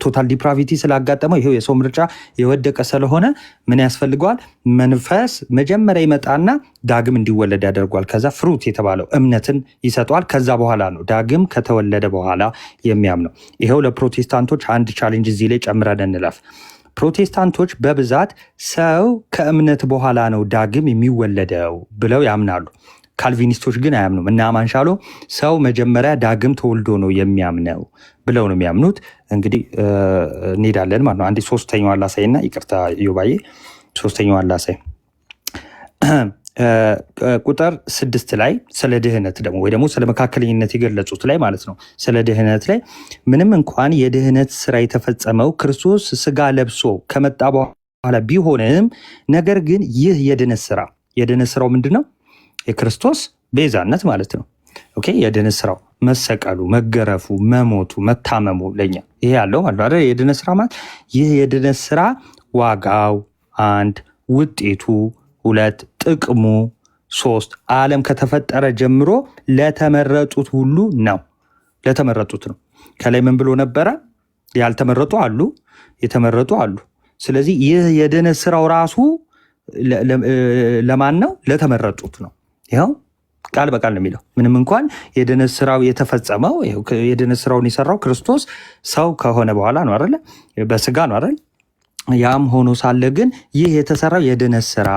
ቶታል ዲፕራቪቲ ስላጋጠመው ይሄው የሰው ምርጫ የወደቀ ስለሆነ ምን ያስፈልገዋል? መንፈስ መጀመሪያ ይመጣና ዳግም እንዲወለድ ያደርጓል። ከዛ ፍሩት የተባለው እምነትን ይሰጠዋል። ከዛ በኋላ ነው ዳግም ከተወለደ በኋላ የሚያምነው። ይሄው ለፕሮቴስታንቶች አንድ ቻሌንጅ እዚህ ላይ ጨምረን እንለፍ። ፕሮቴስታንቶች በብዛት ሰው ከእምነት በኋላ ነው ዳግም የሚወለደው ብለው ያምናሉ። ካልቪኒስቶች ግን አያምኑም። እና ማንሻሎ ሰው መጀመሪያ ዳግም ተወልዶ ነው የሚያምነው ብለው ነው የሚያምኑት። እንግዲህ እንሄዳለን ማለት ነው። አንዴ ሶስተኛዋን ላሳይና ይቅርታ ዮባዬ፣ ሶስተኛዋን ላሳይ ቁጥር 6 ላይ ስለ ድህነት ደግሞ ወይ ደግሞ ስለ መካከለኝነት የገለጹት ላይ ማለት ነው። ስለ ድህነት ላይ ምንም እንኳን የድህነት ስራ የተፈጸመው ክርስቶስ ስጋ ለብሶ ከመጣ በኋላ ቢሆንም ነገር ግን ይህ የድህነት ስራው ምንድን ነው? የክርስቶስ ቤዛነት ማለት ነው። የድህነት ስራው መሰቀሉ፣ መገረፉ፣ መሞቱ፣ መታመሙ ለኛ ይሄ ያለው ማለት ነው። የድህነት ስራ ማለት ይህ የድህነት ስራ ዋጋው 1 ውጤቱ 2 ጥቅሙ 3 ዓለም ከተፈጠረ ጀምሮ ለተመረጡት ሁሉ ነው። ለተመረጡት ነው። ከላይ ምን ብሎ ነበረ? ያልተመረጡ አሉ፣ የተመረጡ አሉ። ስለዚህ ይህ የድህነት ስራው ራሱ ለማን ነው? ለተመረጡት ነው። ይኸው ቃል በቃል ነው የሚለው። ምንም እንኳን የድህነት ስራው የተፈጸመው የድህነት ስራውን የሰራው ክርስቶስ ሰው ከሆነ በኋላ ነው አይደለ? በስጋ ነው አይደል? ያም ሆኖ ሳለ ግን ይህ የተሰራው የድነት ስራ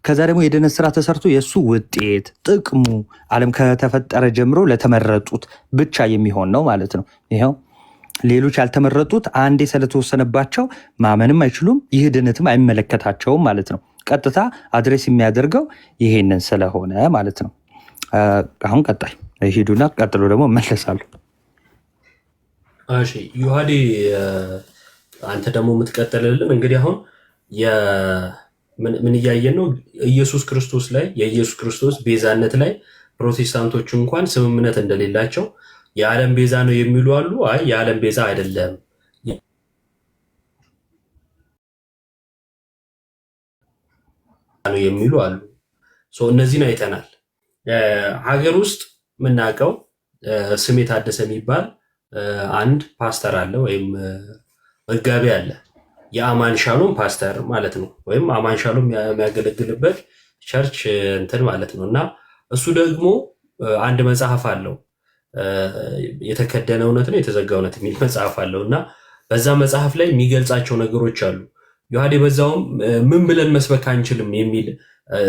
ከዛ ደግሞ የድነት ስራ ተሰርቶ የእሱ ውጤት ጥቅሙ ዓለም ከተፈጠረ ጀምሮ ለተመረጡት ብቻ የሚሆን ነው ማለት ነው። ይኸው ሌሎች ያልተመረጡት አንዴ ስለተወሰነባቸው ማመንም አይችሉም፣ ይህ ድነትም አይመለከታቸውም ማለት ነው። ቀጥታ አድሬስ የሚያደርገው ይሄንን ስለሆነ ማለት ነው። አሁን ቀጣይ ሂዱና ቀጥሎ ደግሞ መለሳሉ። እሺ ዮሐዴ አንተ ደግሞ የምትቀጥልልን እንግዲህ አሁን ምን እያየን ነው? ኢየሱስ ክርስቶስ ላይ የኢየሱስ ክርስቶስ ቤዛነት ላይ ፕሮቴስታንቶች እንኳን ስምምነት እንደሌላቸው የዓለም ቤዛ ነው የሚሉ አሉ። አይ የዓለም ቤዛ አይደለም ነው የሚሉ አሉ። እነዚህን አይተናል። ሀገር ውስጥ የምናውቀው ስሜ ታደሰ የሚባል አንድ ፓስተር አለ ወይም መጋቢ አለ። የአማን ሻሎም ፓስተር ማለት ነው፣ ወይም አማን ሻሎም የሚያገለግልበት ቸርች እንትን ማለት ነው። እና እሱ ደግሞ አንድ መጽሐፍ አለው፣ የተከደነ እውነት ነው የተዘጋ እውነት የሚል መጽሐፍ አለው። እና በዛ መጽሐፍ ላይ የሚገልጻቸው ነገሮች አሉ። ዮሐዴ በዛውም ምን ብለን መስበክ አንችልም የሚል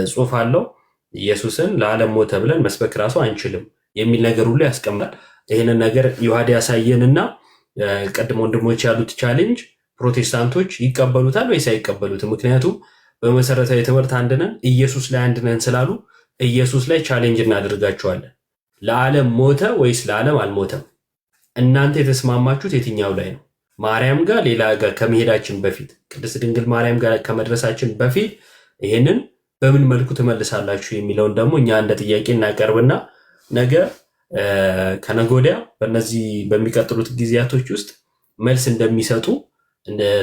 ጽሑፍ አለው። ኢየሱስን ለዓለም ሞተ ብለን መስበክ ራሱ አንችልም የሚል ነገር ሁሉ ያስቀምጣል። ይህንን ነገር ዮሐዴ ያሳየንና ቀድሞ ወንድሞች ያሉት ቻሌንጅ ፕሮቴስታንቶች ይቀበሉታል ወይስ አይቀበሉትም? ምክንያቱም በመሰረታዊ ትምህርት አንድ ነን፣ ኢየሱስ ላይ አንድ ነን ስላሉ ኢየሱስ ላይ ቻሌንጅ እናደርጋቸዋለን። ለዓለም ሞተ ወይስ ለዓለም አልሞተም? እናንተ የተስማማችሁት የትኛው ላይ ነው? ማርያም ጋር ሌላ ጋር ከመሄዳችን በፊት ቅድስት ድንግል ማርያም ጋር ከመድረሳችን በፊት ይህንን በምን መልኩ ትመልሳላችሁ የሚለውን ደግሞ እኛ እንደ ጥያቄ እናቀርብና ነገ ከነገ ወዲያ በእነዚህ በሚቀጥሉት ጊዜያቶች ውስጥ መልስ እንደሚሰጡ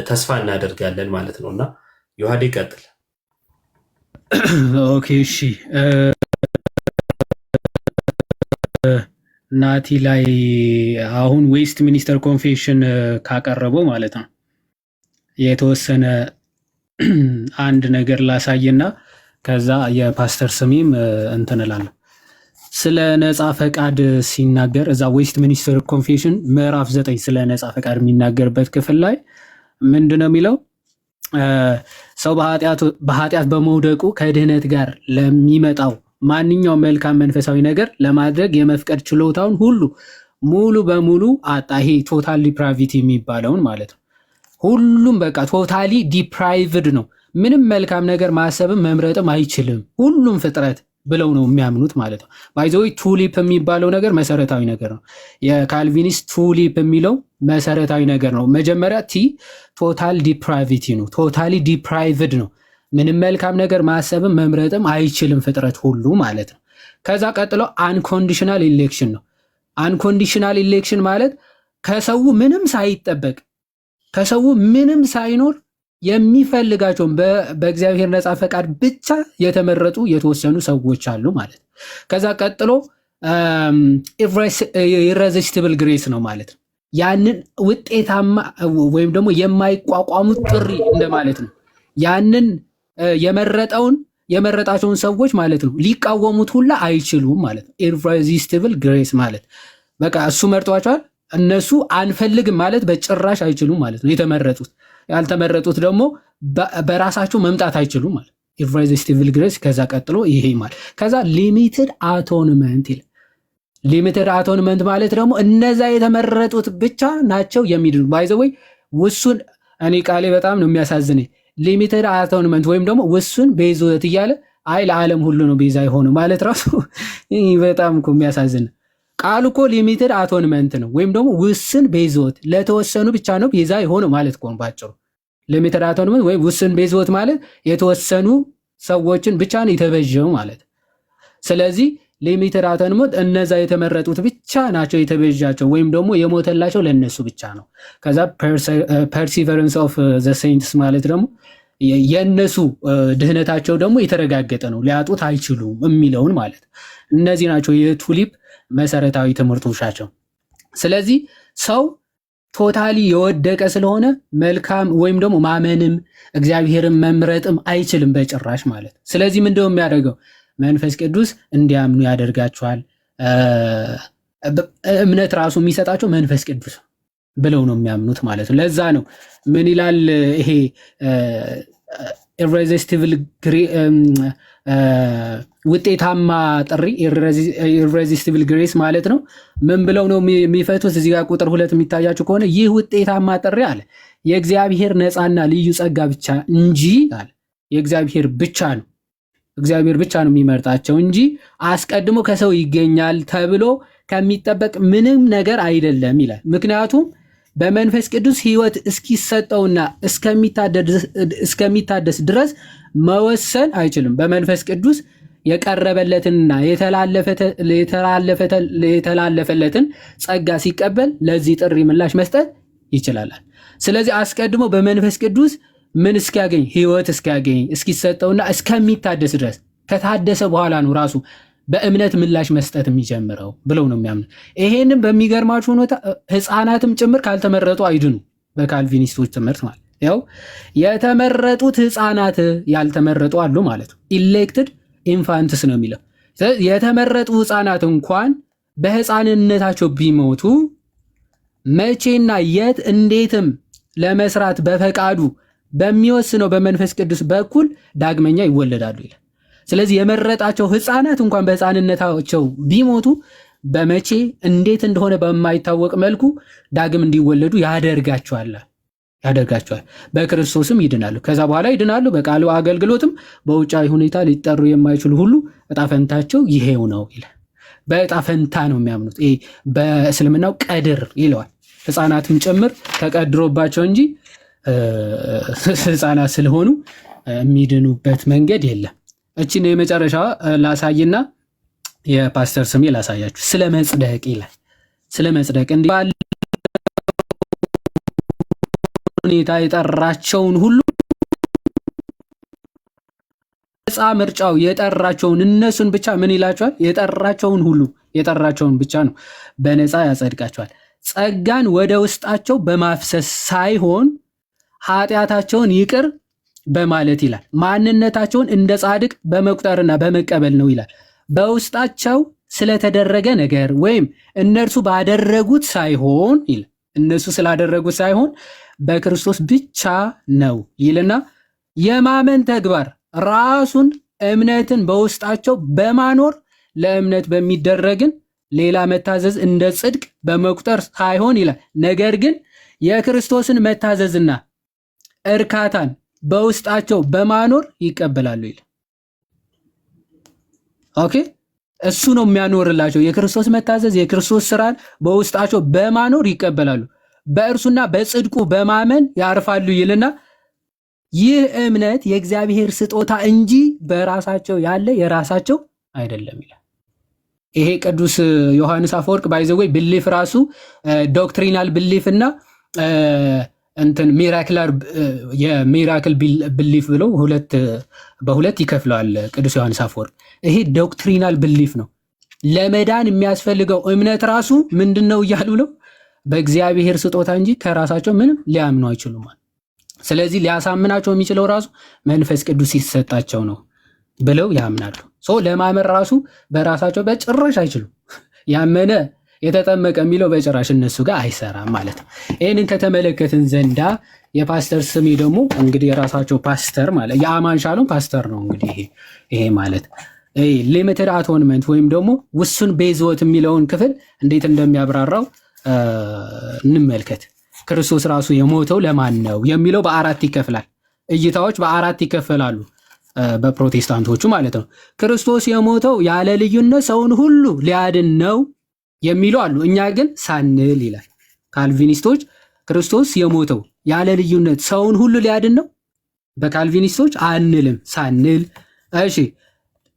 ተስፋ እናደርጋለን ማለት ነው። እና ዮሐዴ ቀጥል። ኦኬ እሺ። ናቲ ላይ አሁን ዌስት ሚኒስተር ኮንፌሽን ካቀረበው ማለት ነው የተወሰነ አንድ ነገር ላሳይና ከዛ የፓስተር ስሜም እንትን እላለሁ። ስለ ነፃ ፈቃድ ሲናገር እዛ ዌስት ሚኒስተር ኮንፌሽን ምዕራፍ 9 ስለ ነፃ ፈቃድ የሚናገርበት ክፍል ላይ ምንድነው የሚለው? ሰው በኃጢአት በመውደቁ ከድህነት ጋር ለሚመጣው ማንኛውም መልካም መንፈሳዊ ነገር ለማድረግ የመፍቀድ ችሎታውን ሁሉ ሙሉ በሙሉ አጣ። ይሄ ቶታል ዲፕራቪቲ የሚባለውን ማለት ነው። ሁሉም በቃ ቶታሊ ዲፕራይቭድ ነው። ምንም መልካም ነገር ማሰብም መምረጥም አይችልም ሁሉም ፍጥረት ብለው ነው የሚያምኑት ማለት ነው። ባይዘዌ ቱሊፕ የሚባለው ነገር መሰረታዊ ነገር ነው። የካልቪኒስት ቱሊፕ የሚለው መሰረታዊ ነገር ነው። መጀመሪያ ቲ ቶታል ዲፕራቪቲ ነው። ቶታሊ ዲፕራይቭድ ነው። ምንም መልካም ነገር ማሰብም መምረጥም አይችልም ፍጥረት ሁሉ ማለት ነው። ከዛ ቀጥሎ አንኮንዲሽናል ኢሌክሽን ነው። አንኮንዲሽናል ኢሌክሽን ማለት ከሰው ምንም ሳይጠበቅ ከሰው ምንም ሳይኖር የሚፈልጋቸውን በእግዚአብሔር ነፃ ፈቃድ ብቻ የተመረጡ የተወሰኑ ሰዎች አሉ ማለት ነው። ከዛ ቀጥሎ ኢረዚስቲብል ግሬስ ነው ማለት ነው። ያንን ውጤታማ ወይም ደግሞ የማይቋቋሙት ጥሪ እንደማለት ነው። ያንን የመረጣቸውን ሰዎች ማለት ነው ሊቃወሙት ሁላ አይችሉም ማለት ነው። ኢረዚስቲብል ግሬስ ማለት በቃ እሱ መርጧቸዋል፣ እነሱ አንፈልግም ማለት በጭራሽ አይችሉም ማለት ነው። የተመረጡት ያልተመረጡት ደግሞ በራሳቸው መምጣት አይችሉም ማለት ኢረዚስቲብል ግሬስ። ከዛ ቀጥሎ ይሄ ማለት ከዛ ሊሚትድ አቶንመንት ይላል። ሊሚትድ አቶንመንት ማለት ደግሞ እነዛ የተመረጡት ብቻ ናቸው የሚድኑ። ባይ ዘ ወይ ውሱን እኔ ቃሌ በጣም ነው የሚያሳዝነኝ። ሊሚትድ አቶንመንት ወይም ደግሞ ውሱን ቤዞት እያለ አይ ለዓለም ሁሉ ነው ቤዛ የሆነው ማለት ራሱ በጣም እኮ የሚያሳዝን ቃሉ እኮ ሊሚትድ አቶንመንት ነው ወይም ደግሞ ውስን ቤዞት ለተወሰኑ ብቻ ነው ቤዛ የሆነው ማለት እኮ ነው ባጭሩ። ሊሚትድ አቶንመንት ወይም ውስን ቤዞት ማለት የተወሰኑ ሰዎችን ብቻ ነው የተበጀው ማለት። ስለዚህ ሊሚትድ አቶንመንት እነዛ የተመረጡት ብቻ ናቸው የተበጃቸው ወይም ደግሞ የሞተላቸው ለነሱ ብቻ ነው። ከዛ ፐርሲቨረንስ ኦፍ ዘ ሴንትስ ማለት ደግሞ የነሱ ድህነታቸው ደግሞ የተረጋገጠ ነው፣ ሊያጡት አይችሉም የሚለውን ማለት። እነዚህ ናቸው የቱሊፕ መሰረታዊ ትምህርቶች ናቸው። ስለዚህ ሰው ቶታሊ የወደቀ ስለሆነ መልካም ወይም ደግሞ ማመንም እግዚአብሔርን መምረጥም አይችልም በጭራሽ ማለት። ስለዚህ ምንድነው የሚያደርገው? መንፈስ ቅዱስ እንዲያምኑ ያደርጋቸዋል። እምነት ራሱ የሚሰጣቸው መንፈስ ቅዱስ ብለው ነው የሚያምኑት ማለት ነው። ለዛ ነው ምን ይላል ይሄ ኢሬዚስቲብል ውጤታማ ጥሪ ኢሬዚስቲብል ግሬስ ማለት ነው። ምን ብለው ነው የሚፈቱት? እዚህ ጋር ቁጥር 2 የሚታያችሁ ከሆነ ይህ ውጤታማ ጥሪ አለ የእግዚአብሔር ነፃና ልዩ ጸጋ ብቻ እንጂ አለ የእግዚአብሔር ብቻ ነው እግዚአብሔር ብቻ ነው የሚመርጣቸው እንጂ አስቀድሞ ከሰው ይገኛል ተብሎ ከሚጠበቅ ምንም ነገር አይደለም ይላል። ምክንያቱም በመንፈስ ቅዱስ ሕይወት እስኪሰጠውና እስከሚታደስ ድረስ መወሰን አይችልም። በመንፈስ ቅዱስ የቀረበለትንና የተላለፈለትን ጸጋ ሲቀበል ለዚህ ጥሪ ምላሽ መስጠት ይችላል። ስለዚህ አስቀድሞ በመንፈስ ቅዱስ ምን እስኪያገኝ ሕይወት እስኪያገኝ እስኪሰጠውና እስከሚታደስ ድረስ ከታደሰ በኋላ ነው ራሱ በእምነት ምላሽ መስጠት የሚጀምረው ብለው ነው የሚያምኑት። ይሄንም በሚገርማችሁ ሁኔታ ህፃናትም ጭምር ካልተመረጡ አይድኑ በካልቪኒስቶች ትምህርት ማለት ያው የተመረጡት ህፃናት ያልተመረጡ አሉ ማለት ነው። ኢሌክትድ ኢንፋንትስ ነው የሚለው። የተመረጡ ህፃናት እንኳን በህፃንነታቸው ቢሞቱ መቼና የት እንዴትም ለመስራት በፈቃዱ በሚወስነው በመንፈስ ቅዱስ በኩል ዳግመኛ ይወለዳሉ ይላል። ስለዚህ የመረጣቸው ህፃናት እንኳን በህፃንነታቸው ቢሞቱ በመቼ እንዴት እንደሆነ በማይታወቅ መልኩ ዳግም እንዲወለዱ ያደርጋቸዋል። በክርስቶስም ይድናሉ። ከዛ በኋላ ይድናሉ። በቃሉ አገልግሎትም በውጫዊ ሁኔታ ሊጠሩ የማይችሉ ሁሉ እጣ ፈንታቸው ይሄው ነው ይላል። በእጣ ፈንታ ነው የሚያምኑት። በእስልምናው ቀድር ይለዋል። ህፃናትም ጭምር ተቀድሮባቸው እንጂ ህፃናት ስለሆኑ የሚድኑበት መንገድ የለም። እቺን የመጨረሻ ላሳይና የፓስተር ስሜ ላሳያችሁ። ስለ መጽደቅ ይላል። ስለ መጽደቅ እንዲህ ባለ ሁኔታ የጠራቸውን ሁሉ ነፃ ምርጫው የጠራቸውን እነሱን ብቻ ምን ይላቸዋል? የጠራቸውን ብቻ ነው በነፃ ያጸድቃቸዋል። ጸጋን ወደ ውስጣቸው በማፍሰስ ሳይሆን ኃጢአታቸውን ይቅር በማለት ይላል። ማንነታቸውን እንደ ጻድቅ በመቁጠርና በመቀበል ነው ይላል። በውስጣቸው ስለተደረገ ነገር ወይም እነርሱ ባደረጉት ሳይሆን ይላል። እነሱ ስላደረጉት ሳይሆን በክርስቶስ ብቻ ነው ይልና የማመን ተግባር ራሱን እምነትን በውስጣቸው በማኖር ለእምነት በሚደረግን ሌላ መታዘዝ እንደ ጽድቅ በመቁጠር ሳይሆን ይላል። ነገር ግን የክርስቶስን መታዘዝና እርካታን በውስጣቸው በማኖር ይቀበላሉ ይላል። ኦኬ፣ እሱ ነው የሚያኖርላቸው። የክርስቶስ መታዘዝ የክርስቶስ ስራን በውስጣቸው በማኖር ይቀበላሉ። በእርሱና በጽድቁ በማመን ያርፋሉ ይልና ይህ እምነት የእግዚአብሔር ስጦታ እንጂ በራሳቸው ያለ የራሳቸው አይደለም ይላል። ይሄ ቅዱስ ዮሐንስ አፈወርቅ ባይዘወይ ብሊፍ ራሱ ዶክትሪናል ብሊፍ እና እንትን የሚራክል ብሊፍ ብለው በሁለት ይከፍለዋል ቅዱስ ዮሐንስ አፈወርቅ። ይሄ ዶክትሪናል ብሊፍ ነው። ለመዳን የሚያስፈልገው እምነት ራሱ ምንድነው እያሉ ነው? በእግዚአብሔር ስጦታ እንጂ ከራሳቸው ምንም ሊያምኑ አይችሉም። ስለዚህ ሊያሳምናቸው የሚችለው ራሱ መንፈስ ቅዱስ ሲሰጣቸው ነው ብለው ያምናሉ። ለማመን ራሱ በራሳቸው በጭራሽ አይችሉም። ያመነ የተጠመቀ የሚለው በጭራሽ እነሱ ጋር አይሰራም ማለት ነው። ይህንን ከተመለከትን ዘንዳ የፓስተር ስሜ ደግሞ እንግዲህ የራሳቸው ፓስተር ማለት የአማን ሻሎም ፓስተር ነው። እንግዲህ ይሄ ማለት ሊሚትድ አቶንመንት ወይም ደግሞ ውሱን ቤዝወት የሚለውን ክፍል እንዴት እንደሚያብራራው እንመልከት። ክርስቶስ ራሱ የሞተው ለማን ነው የሚለው በአራት ይከፍላል። እይታዎች በአራት ይከፈላሉ በፕሮቴስታንቶቹ ማለት ነው። ክርስቶስ የሞተው ያለ ልዩነት ሰውን ሁሉ ሊያድን ነው የሚሉ አሉ። እኛ ግን ሳንል ይላል። ካልቪኒስቶች ክርስቶስ የሞተው ያለ ልዩነት ሰውን ሁሉ ሊያድን ነው፣ በካልቪኒስቶች አንልም ሳንል። እሺ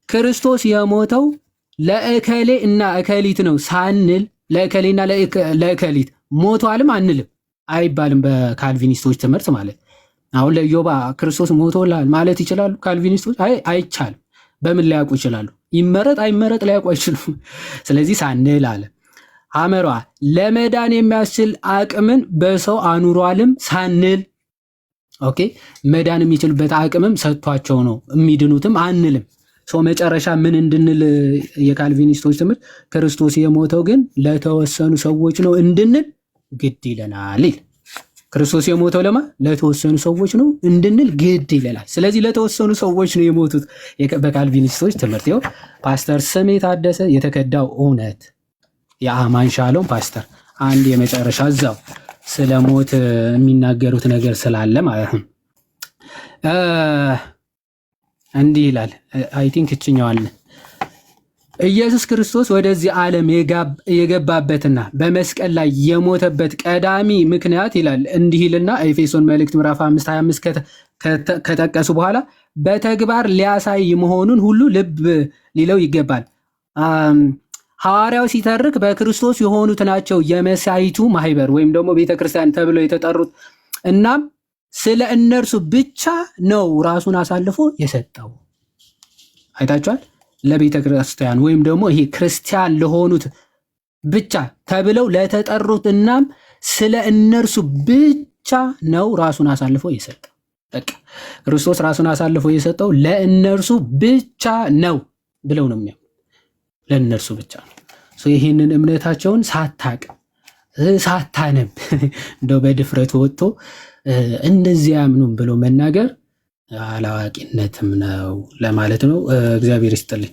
ክርስቶስ የሞተው ለእከሌ እና እከሊት ነው ሳንል፣ ለእከሌና ለእከሊት ሞቷልም አንልም አይባልም በካልቪኒስቶች ትምህርት ማለት። አሁን ለኢዮባ ክርስቶስ ሞቶላል ማለት ይችላሉ ካልቪኒስቶች? አይቻልም። በምን ሊያውቁ ይችላሉ? ይመረጥ አይመረጥ ሊያውቁ አይችሉም። ስለዚህ ሳንል አለ። ሐመሯ ለመዳን የሚያስችል አቅምን በሰው አኑሯልም ሳንል። ኦኬ መዳን የሚችልበት አቅምም ሰጥቷቸው ነው የሚድኑትም አንልም። መጨረሻ ምን እንድንል የካልቪኒስቶች ትምህርት ክርስቶስ የሞተው ግን ለተወሰኑ ሰዎች ነው እንድንል ግድ ይለናል ይል ክርስቶስ የሞተው ለማ ለተወሰኑ ሰዎች ነው እንድንል ግድ ይለናል። ስለዚህ ለተወሰኑ ሰዎች ነው የሞቱት በካልቪኒስቶች ትምህርት። ይኸው ፓስተር ስሜ ታደሰ የተከዳው እውነት የአማን ሻሎም ፓስተር አንድ የመጨረሻ እዛው ስለ ሞት የሚናገሩት ነገር ስላለ ማለት ነው። እንዲህ ይላል። አይ ቲንክ እችኛዋለን ኢየሱስ ክርስቶስ ወደዚህ ዓለም የገባበትና በመስቀል ላይ የሞተበት ቀዳሚ ምክንያት ይላል። እንዲህ ይልና ኤፌሶን መልእክት ምዕራፍ 5:25 ከጠቀሱ በኋላ በተግባር ሊያሳይ መሆኑን ሁሉ ልብ ሊለው ይገባል። ሐዋርያው ሲተርክ በክርስቶስ የሆኑት ናቸው የመሳይቱ ማህበር ወይም ደግሞ ቤተክርስቲያን ተብለው የተጠሩት። እናም ስለ እነርሱ ብቻ ነው ራሱን አሳልፎ የሰጠው። አይታችኋል። ለቤተ ክርስቲያን ወይም ደግሞ ይሄ ክርስቲያን ለሆኑት ብቻ ተብለው ለተጠሩት እናም ስለ እነርሱ ብቻ ነው ራሱን አሳልፎ የሰጠው። በቃ ክርስቶስ ራሱን አሳልፎ የሰጠው ለእነርሱ ብቻ ነው ብለው ነው የሚያምኑ። ለእነርሱ ብቻ ነው። ይህንን እምነታቸውን ሳታቅ ሳታነብ እንደው በድፍረት ወጥቶ እንደዚህ ያምኑም ብሎ መናገር አላዋቂነትም ነው ለማለት ነው። እግዚአብሔር ይስጥልኝ።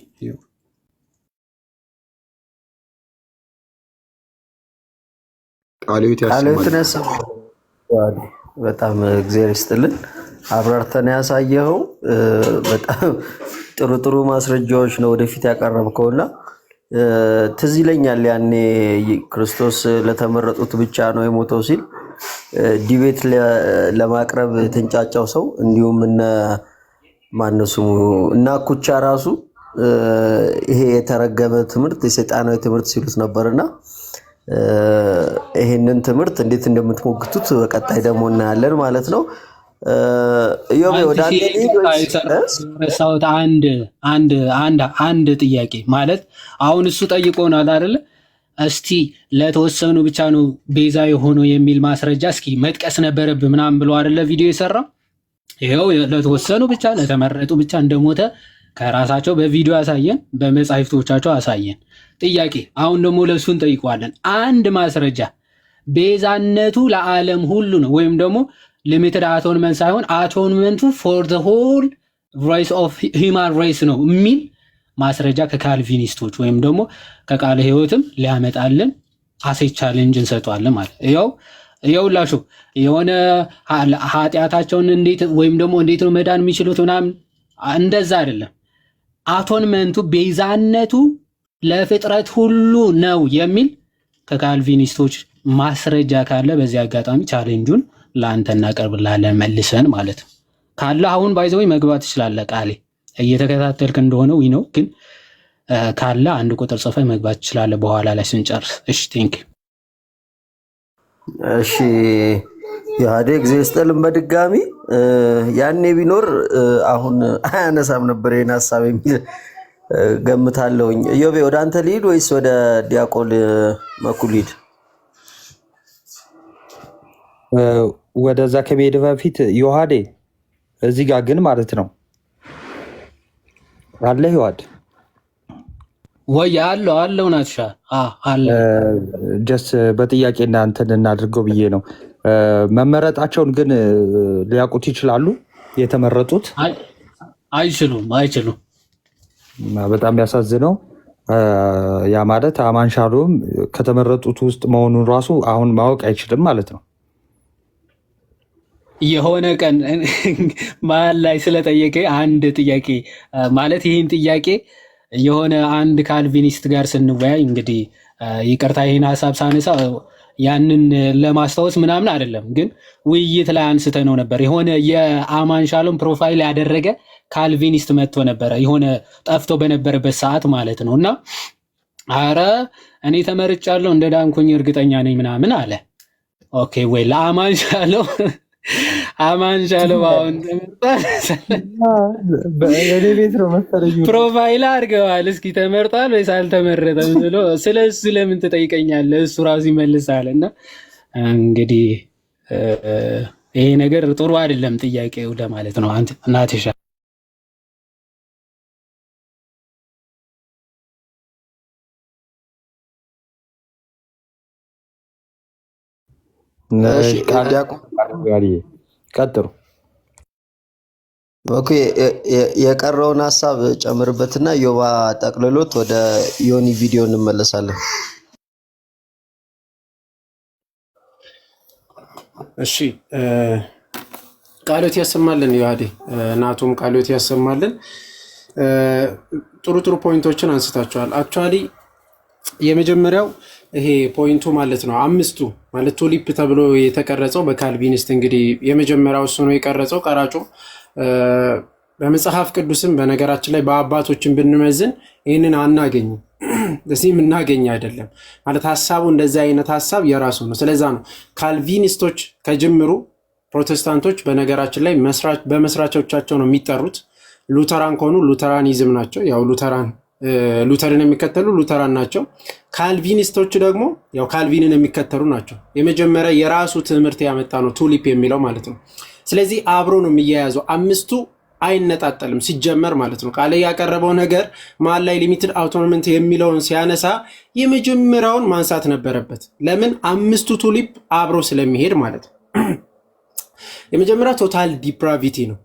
ቃልዮትን ያሰማል። በጣም እግዚአብሔር ይስጥልን። አብራርተን ያሳየኸው በጣም ጥሩ ጥሩ ማስረጃዎች ነው ወደፊት ያቀረብከውና ትዝ ይለኛል ያኔ ክርስቶስ ለተመረጡት ብቻ ነው የሞተው ሲል ዲቤት ለማቅረብ የተንጫጫው ሰው እንዲሁም እነ ማነው ስሙ እና ኩቻ ራሱ ይሄ የተረገመ ትምህርት የሰይጣናዊ ትምህርት ሲሉት ነበርና ይሄንን ትምህርት እንዴት እንደምትሞግቱት በቀጣይ ደግሞ እናያለን ማለት ነው። አንድ ጥያቄ ማለት አሁን እሱ ጠይቆናል አይደለ? እስቲ ለተወሰኑ ብቻ ነው ቤዛ የሆነው የሚል ማስረጃ እስኪ መጥቀስ ነበረብህ ምናምን ብሎ አይደለ ቪዲዮ የሰራው። ይኸው ለተወሰኑ ብቻ ለተመረጡ ብቻ እንደሞተ ከራሳቸው በቪዲዮ አሳየን፣ በመጻሕፍቶቻቸው አሳየን። ጥያቄ አሁን ደግሞ ለእሱ እንጠይቀዋለን። አንድ ማስረጃ ቤዛነቱ ለዓለም ሁሉ ነው ወይም ደግሞ ሊሚትድ አቶንመንት ሳይሆን አቶንመንቱ ፎር ዘ ሆል ራይስ ኦፍ ሂውማን ሬስ ነው የሚል ማስረጃ ከካልቪኒስቶች ወይም ደግሞ ከቃለ ሕይወትም ሊያመጣልን አሴ ቻሌንጅ እንሰጠዋለን ማለት ይኸውላችሁ የሆነ ኃጢአታቸውን እንዴት ወይም ደግሞ እንዴት ነው መዳን የሚችሉት ምናምን እንደዛ አይደለም። አቶንመንቱ ቤዛነቱ ለፍጥረት ሁሉ ነው የሚል ከካልቪኒስቶች ማስረጃ ካለ በዚህ አጋጣሚ ቻሌንጁን ለአንተ እናቀርብልሃለን መልሰን ማለት ነው። ካለ አሁን ባይዘው መግባት ትችላለህ። ቃሌ እየተከታተልክ እንደሆነ ወይ ነው፣ ግን ካለ አንድ ቁጥር ጽፈህ መግባት ትችላለህ በኋላ ላይ ስንጨርስ። እሺ ቴንክ እሺ ያዴ እግዚአብሔር በድጋሚ ያኔ ቢኖር አሁን አያነሳም ነበር ይሄን ሐሳብ የሚል ገምታለሁኝ። ኢዮቤ ወደ አንተ ልሂድ ወይስ ወደ ዲያቆን መኩል ልሂድ? ወደዛ ከመሄድ በፊት ዮሐዴ እዚህ ጋር ግን ማለት ነው አለ ዮሐድ ወይ አለው ናትሻ አለ ጀስት በጥያቄ እናንተን እናድርገው ብዬ ነው። መመረጣቸውን ግን ሊያውቁት ይችላሉ። የተመረጡት አይችሉም። በጣም ያሳዝነው ያ ማለት አማን ሻሎም ከተመረጡት ውስጥ መሆኑን ራሱ አሁን ማወቅ አይችልም ማለት ነው። የሆነ ቀን መሀል ላይ ስለጠየቀ አንድ ጥያቄ ማለት ይህን ጥያቄ የሆነ አንድ ካልቪኒስት ጋር ስንወያይ እንግዲህ ይቅርታ ይህን ሀሳብ ሳነሳ ያንን ለማስታወስ ምናምን አይደለም፣ ግን ውይይት ላይ አንስተ ነው ነበር። የሆነ የአማን ሻሎም ፕሮፋይል ያደረገ ካልቪኒስት መጥቶ ነበረ የሆነ ጠፍቶ በነበረበት ሰዓት ማለት ነው። እና አረ እኔ ተመርጫለሁ እንደ ዳንኩኝ እርግጠኛ ነኝ ምናምን አለ። ኦኬ ወይ ለአማን ሻሎም አሁን ፕሮፋይል አድርገዋል። እስኪ ተመርጧል ወይስ አልተመረጠም ብሎ ስለሱ ለምን ትጠይቀኛለህ? እሱ ራሱ ይመልሳል። እና እንግዲህ ይሄ ነገር ጥሩ አይደለም ጥያቄው ለማለት ነው። ናትሻ ቀጥሩ። ኦኬ የቀረውን ሀሳብ ጨምርበትና ዮባ ጠቅልሎት ወደ ዮኒ ቪዲዮ እንመለሳለን። እሺ ቃሎት ያሰማልን ዮሐዴ፣ ናቱም ቃሎት ያሰማልን። ጥሩ ጥሩ ፖይንቶችን አንስታችኋል። አክቹዋሊ የመጀመሪያው ይሄ ፖይንቱ ማለት ነው አምስቱ ማለት ቱሊፕ ተብሎ የተቀረጸው በካልቪኒስት እንግዲህ የመጀመሪያው እሱ ነው የቀረጸው ቀራጩ። በመጽሐፍ ቅዱስም በነገራችን ላይ በአባቶችን ብንመዝን ይህንን አናገኝም። እዚህ የምናገኝ አይደለም ማለት ሀሳቡ እንደዚህ አይነት ሀሳብ የራሱ ነው። ስለዛ ነው ካልቪኒስቶች ከጅምሩ ፕሮቴስታንቶች በነገራችን ላይ በመስራቾቻቸው ነው የሚጠሩት። ሉተራን ከሆኑ ሉተራኒዝም ናቸው። ያው ሉተርን የሚከተሉ ሉተራን ናቸው። ካልቪኒስቶች ደግሞ ያው ካልቪንን የሚከተሉ ናቸው። የመጀመሪያ የራሱ ትምህርት ያመጣ ነው ቱሊፕ የሚለው ማለት ነው። ስለዚህ አብሮ ነው የሚያያዘው። አምስቱ አይነጣጠልም ሲጀመር ማለት ነው። ቃል ያቀረበው ነገር መሀል ላይ ሊሚትድ አውቶኖመንት የሚለውን ሲያነሳ የመጀመሪያውን ማንሳት ነበረበት። ለምን? አምስቱ ቱሊፕ አብሮ ስለሚሄድ ማለት ነው። የመጀመሪያ ቶታል ዲፕራቪቲ ነው።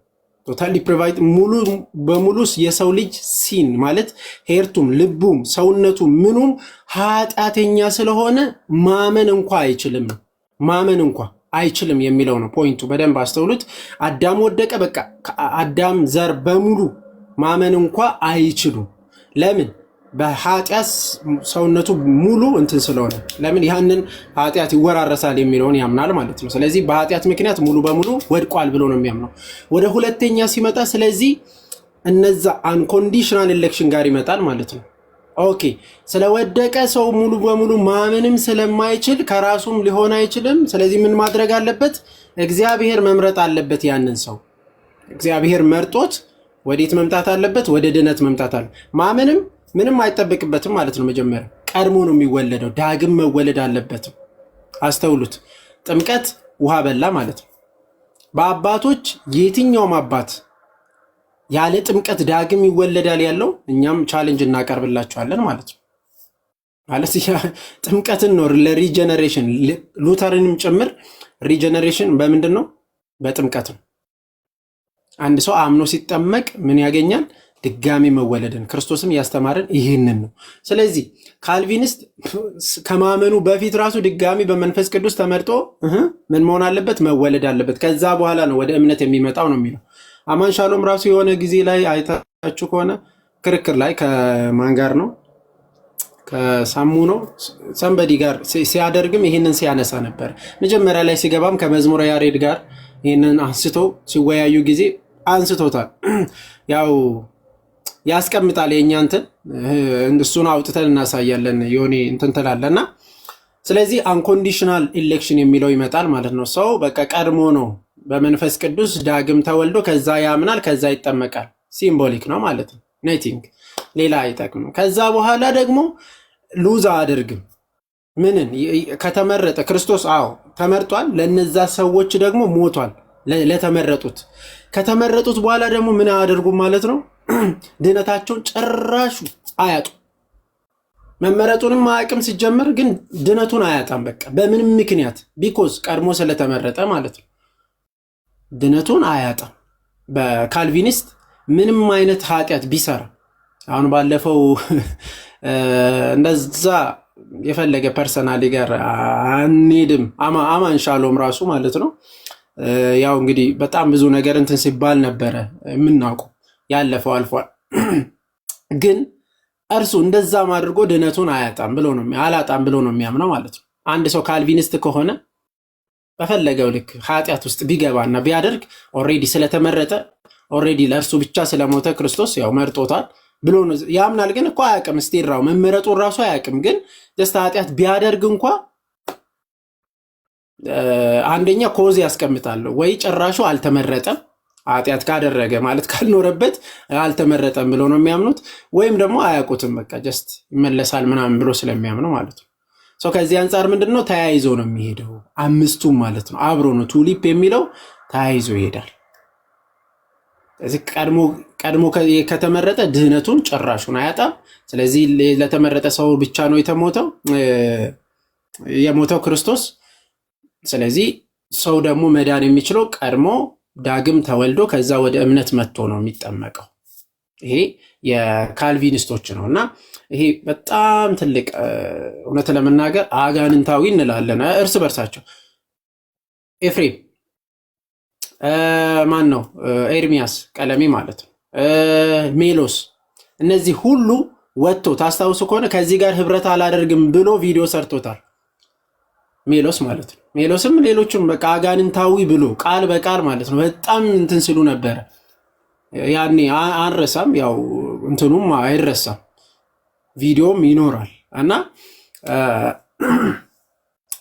ቶታል ዲፕራቪቲ ሙሉ በሙሉ የሰው ልጅ ሲን ማለት ሄርቱም ልቡም ሰውነቱ ምኑም ኃጢአተኛ ስለሆነ ማመን እንኳ አይችልም። ማመን እንኳ አይችልም የሚለው ነው ፖይንቱ። በደንብ አስተውሉት። አዳም ወደቀ፣ በቃ አዳም ዘር በሙሉ ማመን እንኳ አይችሉም። ለምን? በኃጢአት ሰውነቱ ሙሉ እንትን ስለሆነ። ለምን? ያንን ኃጢአት ይወራረሳል የሚለውን ያምናል ማለት ነው። ስለዚህ በኃጢአት ምክንያት ሙሉ በሙሉ ወድቋል ብሎ ነው የሚያምነው። ወደ ሁለተኛ ሲመጣ ስለዚህ እነዛ አንኮንዲሽናል ኤሌክሽን ጋር ይመጣል ማለት ነው። ኦኬ ስለወደቀ ሰው ሙሉ በሙሉ ማመንም ስለማይችል ከራሱም ሊሆን አይችልም። ስለዚህ ምን ማድረግ አለበት? እግዚአብሔር መምረጥ አለበት። ያንን ሰው እግዚአብሔር መርጦት ወዴት መምጣት አለበት? ወደ ድነት መምጣት አለ። ማመንም ምንም አይጠበቅበትም ማለት ነው። መጀመሪያ ቀድሞ ነው የሚወለደው፣ ዳግም መወለድ አለበት። አስተውሉት። ጥምቀት ውሃ በላ ማለት ነው። በአባቶች የትኛውም አባት ያለ ጥምቀት ዳግም ይወለዳል ያለው እኛም ቻሌንጅ እናቀርብላቸዋለን ማለት ነው። ማለት ጥምቀትን ነው ለሪጀነሬሽን ሉተርንም ጭምር ሪጀነሬሽን በምንድን ነው? በጥምቀት ነው። አንድ ሰው አምኖ ሲጠመቅ ምን ያገኛል? ድጋሚ መወለድን። ክርስቶስም ያስተማረን ይህንን ነው። ስለዚህ ካልቪኒስት ከማመኑ በፊት ራሱ ድጋሚ በመንፈስ ቅዱስ ተመርጦ ምን መሆን አለበት? መወለድ አለበት። ከዛ በኋላ ነው ወደ እምነት የሚመጣው ነው የሚለው። አማን ሻሎም ራሱ የሆነ ጊዜ ላይ አይታችሁ ከሆነ ክርክር ላይ ከማን ጋር ነው? ከሳሙ ነው ሰንበዲ ጋር ሲያደርግም ይህንን ሲያነሳ ነበር። መጀመሪያ ላይ ሲገባም ከመዝሙረ ያሬድ ጋር ይህንን አንስቶ ሲወያዩ ጊዜ አንስቶታል። ያው ያስቀምጣል የእኛ እንትን እሱን አውጥተን እናሳያለን ዮኒ እንትን ትላለና። ስለዚህ አንኮንዲሽናል ኢሌክሽን የሚለው ይመጣል ማለት ነው። ሰው በቃ ቀድሞ ነው በመንፈስ ቅዱስ ዳግም ተወልዶ ከዛ ያምናል፣ ከዛ ይጠመቃል። ሲምቦሊክ ነው ማለት ነው። ኔቲንግ ሌላ አይጠቅምም። ከዛ በኋላ ደግሞ ሉዝ አያደርግም። ምንን ከተመረጠ ክርስቶስ ተመርጧል። ለነዛ ሰዎች ደግሞ ሞቷል። ለተመረጡት ከተመረጡት በኋላ ደግሞ ምን አያደርጉም ማለት ነው? ድነታቸውን ጭራሹ አያጡ። መመረጡንም አያውቅም ሲጀመር፣ ግን ድነቱን አያጣም። በቃ በምንም ምክንያት ቢኮዝ ቀድሞ ስለተመረጠ ማለት ነው። ድነቱን አያጣም። በካልቪኒስት ምንም አይነት ኃጢአት ቢሰራ አሁን ባለፈው እንደዛ የፈለገ ፐርሰናሊ ጋር አንሄድም። አማን ሻሎም ራሱ ማለት ነው። ያው እንግዲህ በጣም ብዙ ነገር እንትን ሲባል ነበረ የምናውቀው፣ ያለፈው አልፏል። ግን እርሱ እንደዛም አድርጎ ድነቱን አላጣም ብሎ ነው የሚያምነው ማለት ነው። አንድ ሰው ካልቪኒስት ከሆነ በፈለገው ልክ ኃጢአት ውስጥ ቢገባና ቢያደርግ ኦልሬዲ ስለተመረጠ ኦልሬዲ ለእርሱ ብቻ ስለሞተ ክርስቶስ ያው መርጦታል ብሎ ያምናል። ግን እኮ አያውቅም፣ ስቲራው መመረጡን ራሱ አያውቅም። ግን ደስታ ኃጢአት ቢያደርግ እንኳ አንደኛ ኮዝ ያስቀምጣል። ወይ ጭራሹ አልተመረጠም፣ ኃጢአት ካደረገ ማለት ካልኖረበት አልተመረጠም ብሎ ነው የሚያምኑት። ወይም ደግሞ አያውቁትም፣ በቃ ጀስት ይመለሳል ምናምን ብሎ ስለሚያምኑ ማለት ነው። ሰው ከዚህ አንጻር ምንድነው ተያይዞ ነው የሚሄደው፣ አምስቱም ማለት ነው አብሮ ነው። ቱሊፕ የሚለው ተያይዞ ይሄዳል። ስለዚህ ቀድሞ ከተመረጠ ድህነቱን ጭራሹን አያጣም። ስለዚህ ለተመረጠ ሰው ብቻ ነው የሞተው ክርስቶስ። ስለዚህ ሰው ደግሞ መዳን የሚችለው ቀድሞ ዳግም ተወልዶ ከዛ ወደ እምነት መጥቶ ነው የሚጠመቀው። ይሄ የካልቪኒስቶች ነው እና ይሄ በጣም ትልቅ እውነት ለመናገር አጋንንታዊ እንላለን እርስ በርሳቸው። ኤፍሬም ማን ነው? ኤርሚያስ ቀለሜ ማለት ነው። ሜሎስ፣ እነዚህ ሁሉ ወጥቶ ታስታውሱ ከሆነ ከዚህ ጋር ህብረት አላደርግም ብሎ ቪዲዮ ሰርቶታል። ሜሎስ ማለት ነው። ሜሎስም ሌሎችም በቃ አጋንንታዊ ብሎ ቃል በቃል ማለት ነው በጣም እንትን ሲሉ ነበረ። ያኔ አንረሳም፣ ያው እንትኑም አይረሳም፣ ቪዲዮም ይኖራል እና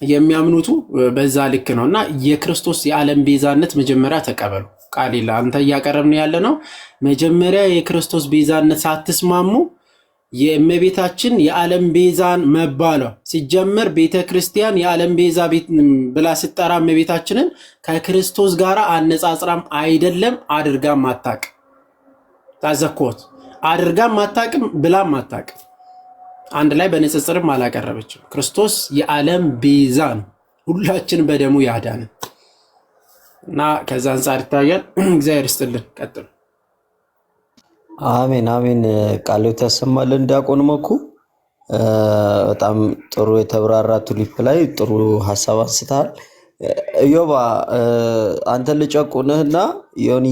የሚያምኑቱ በዛ ልክ ነው እና የክርስቶስ የዓለም ቤዛነት መጀመሪያ ተቀበሉ። ቃሌላ አንተ እያቀረብን ያለ ነው። መጀመሪያ የክርስቶስ ቤዛነት ሳትስማሙ የእመቤታችን የዓለም ቤዛን መባሏ ሲጀመር ቤተ ክርስቲያን የዓለም ቤዛ ብላ ስጠራ እመቤታችንን ከክርስቶስ ጋር አነጻጽራም አይደለም አድርጋም አታውቅም። ታዘኮት አድርጋም አታውቅም ብላም አታውቅም። አንድ ላይ በንጽጽርም አላቀረበችም። ክርስቶስ የዓለም ቤዛ ነው፣ ሁላችን በደሙ ያዳንን እና ከዛ አንጻር ይታያል። እግዚአብሔር ይስጥልን። ቀጥሉ። አሜን አሜን። ቃልዎት ያሰማልን። ዲያቆን መኩ በጣም ጥሩ የተብራራ ቱሊፕ ላይ ጥሩ ሀሳብ አንስተሃል። ኢዮባ አንተ ልጨቁንህና ዮኒ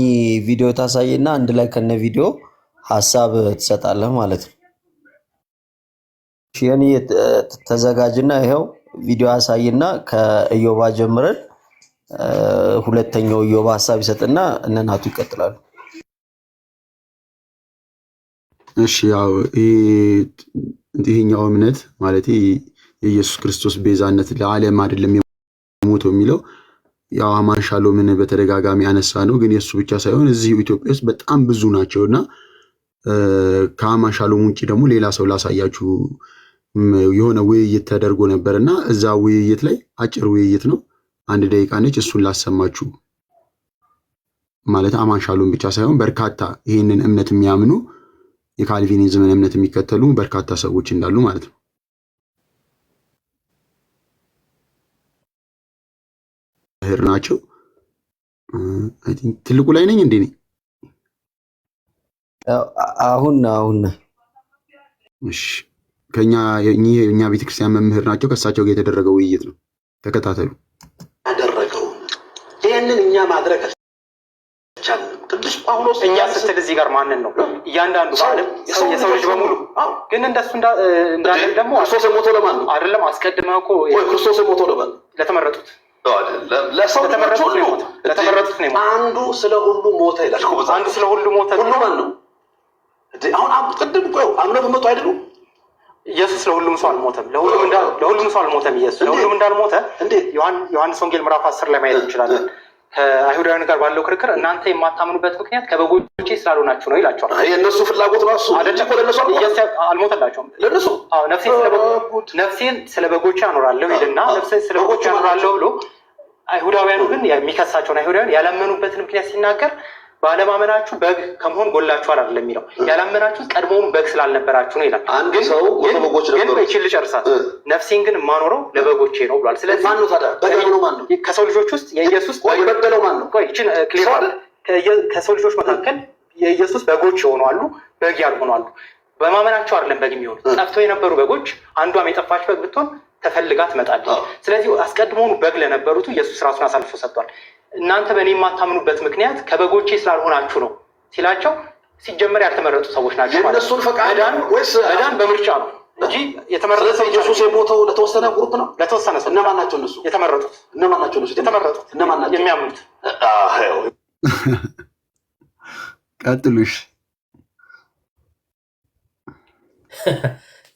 ቪዲዮ ታሳይና አንድ ላይ ከነ ቪዲዮ ሀሳብ ትሰጣለህ ማለት ነው። ዮኒ ተዘጋጅና ይሄው ቪዲዮ አሳይና ከኢዮባ ጀምረን ሁለተኛው ኢዮባ ሀሳብ ይሰጥና እነናቱ ይቀጥላሉ። እሺ ያው ይሄኛው እምነት ማለት የኢየሱስ ክርስቶስ ቤዛነት ለዓለም አይደለም የሞተው የሚለው ያው አማን ሻሎምን በተደጋጋሚ ያነሳ ነው። ግን የሱ ብቻ ሳይሆን እዚህ ኢትዮጵያ ውስጥ በጣም ብዙ ናቸውና ከአማን ሻሎም ውጪ ደግሞ ሌላ ሰው ላሳያችሁ የሆነ ውይይት ተደርጎ ነበርና እዛ ውይይት ላይ አጭር ውይይት ነው፣ 1 ደቂቃ ነች። እሱን ላሰማችሁ። ማለት አማን ሻሎም ብቻ ሳይሆን በርካታ ይሄንን እምነት የሚያምኑ የካልቪኒዝምን እምነት የሚከተሉ በርካታ ሰዎች እንዳሉ ማለት ነው። ህር ናቸው። አይ ቲንክ ትልቁ ላይ ነኝ እንዴ? አሁን እሺ፣ ከኛ የኛ ቤተክርስቲያን መምህር ናቸው። ከእሳቸው ጋር የተደረገው ውይይት ነው። ተከታተሉ። ያደረገው ይሄንን እኛ ማድረግ ቅዱስ ጳውሎስ እኛ ስትል እዚህ ጋር ማንን ነው? እያንዳንዱ ዓለም የሰው ልጅ በሙሉ ግን እንደሱ እንዳለ ደግሞ ክርስቶስ የሞተው ለማን ነው? አይደለም አስቀድመህ እኮ ክርስቶስ የሞተው ለማን ነው? ለተመረጡት ለሰው ለተመረጡት ነው። አንዱ ስለ ሁሉ ሞተ ይላል። አንዱ ስለ ሁሉ ሞተ። ሁሉ ማን ነው? አሁን ቅድም እኮ አምነው በመጡ አይደሉ? ኢየሱስ ለሁሉም ሰው አልሞተም። ለሁሉም ሰው አልሞተም። ኢየሱስ ለሁሉም እንዳልሞተ ዮሐንስ ወንጌል ምዕራፍ 10 ላይ ማየት እንችላለን። ከአይሁዳውያን ጋር ባለው ክርክር እናንተ የማታምኑበት ምክንያት ከበጎቼ ስላልሆናችሁ ነው ይላቸዋል። የእነሱ ፍላጎት ነው። እሱ አይደለም ለነሱ አልሞተላቸውም። ለነሱ ነፍሴን ስለ በጎቼ አኖራለሁ ይልና ነፍሴን ስለ በጎቼ አኖራለሁ ብሎ አይሁዳውያኑ ግን የሚከሳቸውን አይሁዳውያን ያላመኑበትን ምክንያት ሲናገር ባለማመናችሁ በግ ከመሆን ጎላችኋል አይደለም የሚለው፣ ያላመናችሁ ቀድሞውኑ በግ ስላልነበራችሁ ነው ይላል። አንድ ሰው በጎች ነበሩ። ግን እቺን ልጨርሳት፣ ነፍሴን ግን የማኖረው ለበጎቼ ነው ብሏል። ስለዚህ ማን ነው ታዲያ በግ ነው? ማን ነው? ከሰው ልጆች ውስጥ የኢየሱስ የበደለው ማን ነው? ቆይ እቺን ክሊር ከሰው ልጆች መካከል የኢየሱስ በጎች የሆኑ አሉ፣ በግ ያልሆኑ አሉ። በማመናቸው አይደለም በግ የሚሆኑት። ጠፍተው የነበሩ በጎች አንዷም የጠፋች በግ ብትሆን ተፈልጋ ትመጣለች። ስለዚህ አስቀድሞውኑ በግ ለነበሩት ኢየሱስ ራሱን አሳልፎ ሰጥቷል። እናንተ በእኔ የማታምኑበት ምክንያት ከበጎቼ ስላልሆናችሁ ነው ሲላቸው ሲጀመር ያልተመረጡ ሰዎች ናቸው። የእነሱን ፈቃድ ወይስ መዳን በምርጫ ነው እንጂ የተመረጠ ኢየሱስ የሞተው ለተወሰነ ግሩፕ ነው፣ ለተወሰነ ሰው። እነማን ናቸው እነሱ? የተመረጡት። እነማን ናቸው እነሱ? የተመረጡት እነማን ናቸው? የሚያምኑት። ቀጥሉሽ።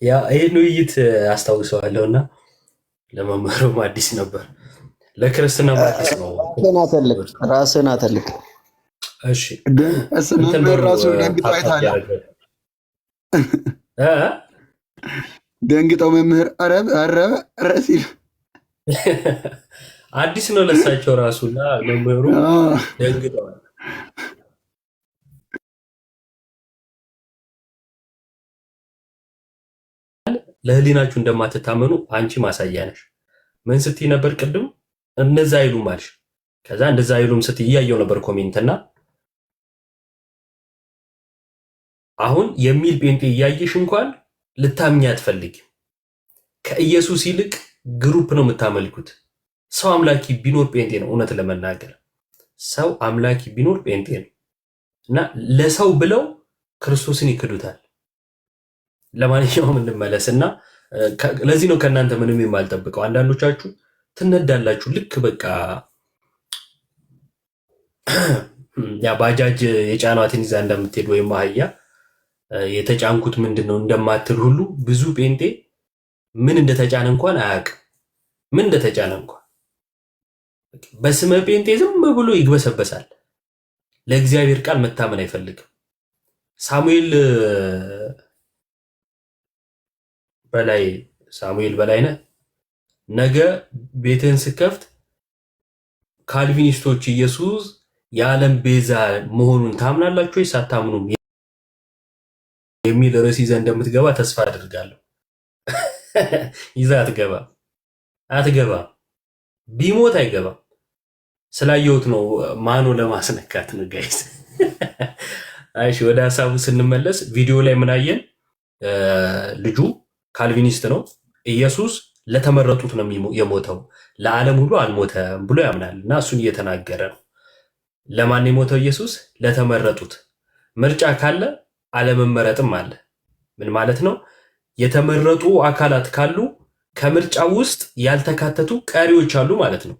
ያ ይሄን ውይይት አስታውሰዋለሁና ለመምህሩም አዲስ ነበር፣ ለክርስትና አዲስ ነው። ራስህን አተልቅ። እሺ መምህር ራሱ ደንግጠው አይታለ ደንግጠው መምህር ኧረ ሲል አዲስ ነው ለሳቸው ራሱና መምህሩ ደንግጠዋል። ለህሊናችሁ እንደማትታመኑ አንቺ ማሳያ ነሽ። ምን ስትይ ነበር ቅድም? እንደዛ አይሉም አልሽ። ከዛ እንደዛ አይሉም ስትይ እያየው ነበር ኮሜንትና አሁን የሚል ጴንጤ እያየሽ እንኳን ልታምኚ አትፈልጊም። ከኢየሱስ ይልቅ ግሩፕ ነው የምታመልኩት። ሰው አምላኪ ቢኖር ጴንጤ ነው። እውነት ለመናገር ሰው አምላኪ ቢኖር ጴንጤ ነው እና ለሰው ብለው ክርስቶስን ይክዱታል። ለማንኛውም እንመለስና ለዚህ ነው ከእናንተ ምንም የማልጠብቀው። አንዳንዶቻችሁ ትነዳላችሁ። ልክ በቃ ያ ባጃጅ የጫኗትን ይዛ እንደምትሄድ ወይም አህያ የተጫንኩት ምንድን ነው እንደማትል ሁሉ ብዙ ጴንጤ ምን እንደተጫነ እንኳን አያውቅም። ምን እንደተጫነ እንኳን በስመ ጴንጤ ዝም ብሎ ይግበሰበሳል። ለእግዚአብሔር ቃል መታመን አይፈልግም። ሳሙኤል በላይነህ ነገ ቤትህን ስከፍት ካልቪኒስቶች ኢየሱስ የዓለም ቤዛ መሆኑን ታምናላችሁ ወይስ አታምኑም የሚል ርዕስ ይዘህ እንደምትገባ ተስፋ አድርጋለሁ። ይዘህ አትገባም። ቢሞት አይገባም። ስላየሁት ነው። ማኖ ለማስነካት ነው ጋይስ። እሺ ወደ ሀሳቡ ስንመለስ ቪዲዮ ላይ ምን አየን? ልጁ ካልቪኒስት ነው። ኢየሱስ ለተመረጡት ነው የሞተው ለዓለም ሁሉ አልሞተም ብሎ ያምናል እና እሱን እየተናገረ ነው። ለማን የሞተው ኢየሱስ? ለተመረጡት። ምርጫ ካለ አለመመረጥም አለ። ምን ማለት ነው? የተመረጡ አካላት ካሉ ከምርጫ ውስጥ ያልተካተቱ ቀሪዎች አሉ ማለት ነው።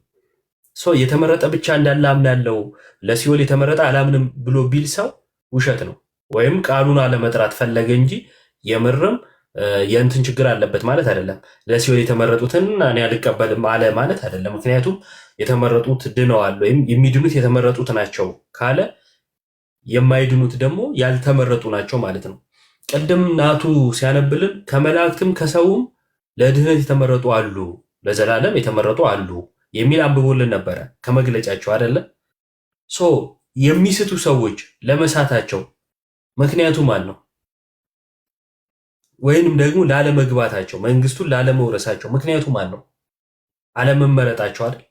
የተመረጠ ብቻ እንዳለ አምናለው ለሲኦል የተመረጠ አላምንም ብሎ ቢል ሰው ውሸት ነው። ወይም ቃሉን አለመጥራት ፈለገ እንጂ የምርም የእንትን ችግር አለበት ማለት አይደለም። ለሲኦል የተመረጡትን እኔ አልቀበልም አለ ማለት አይደለም። ምክንያቱም የተመረጡት ድነዋል ወይም የሚድኑት የተመረጡት ናቸው ካለ የማይድኑት ደግሞ ያልተመረጡ ናቸው ማለት ነው። ቅድም ናቱ ሲያነብልን ከመላእክትም ከሰውም ለድህነት የተመረጡ አሉ፣ ለዘላለም የተመረጡ አሉ የሚል አንብቦልን ነበረ ከመግለጫቸው አይደለ? የሚስቱ ሰዎች ለመሳታቸው ምክንያቱ ማን ነው? ወይንም ደግሞ ላለመግባታቸው መንግስቱን ላለመውረሳቸው ምክንያቱ ማን ነው? አለመመረጣቸው አይደል?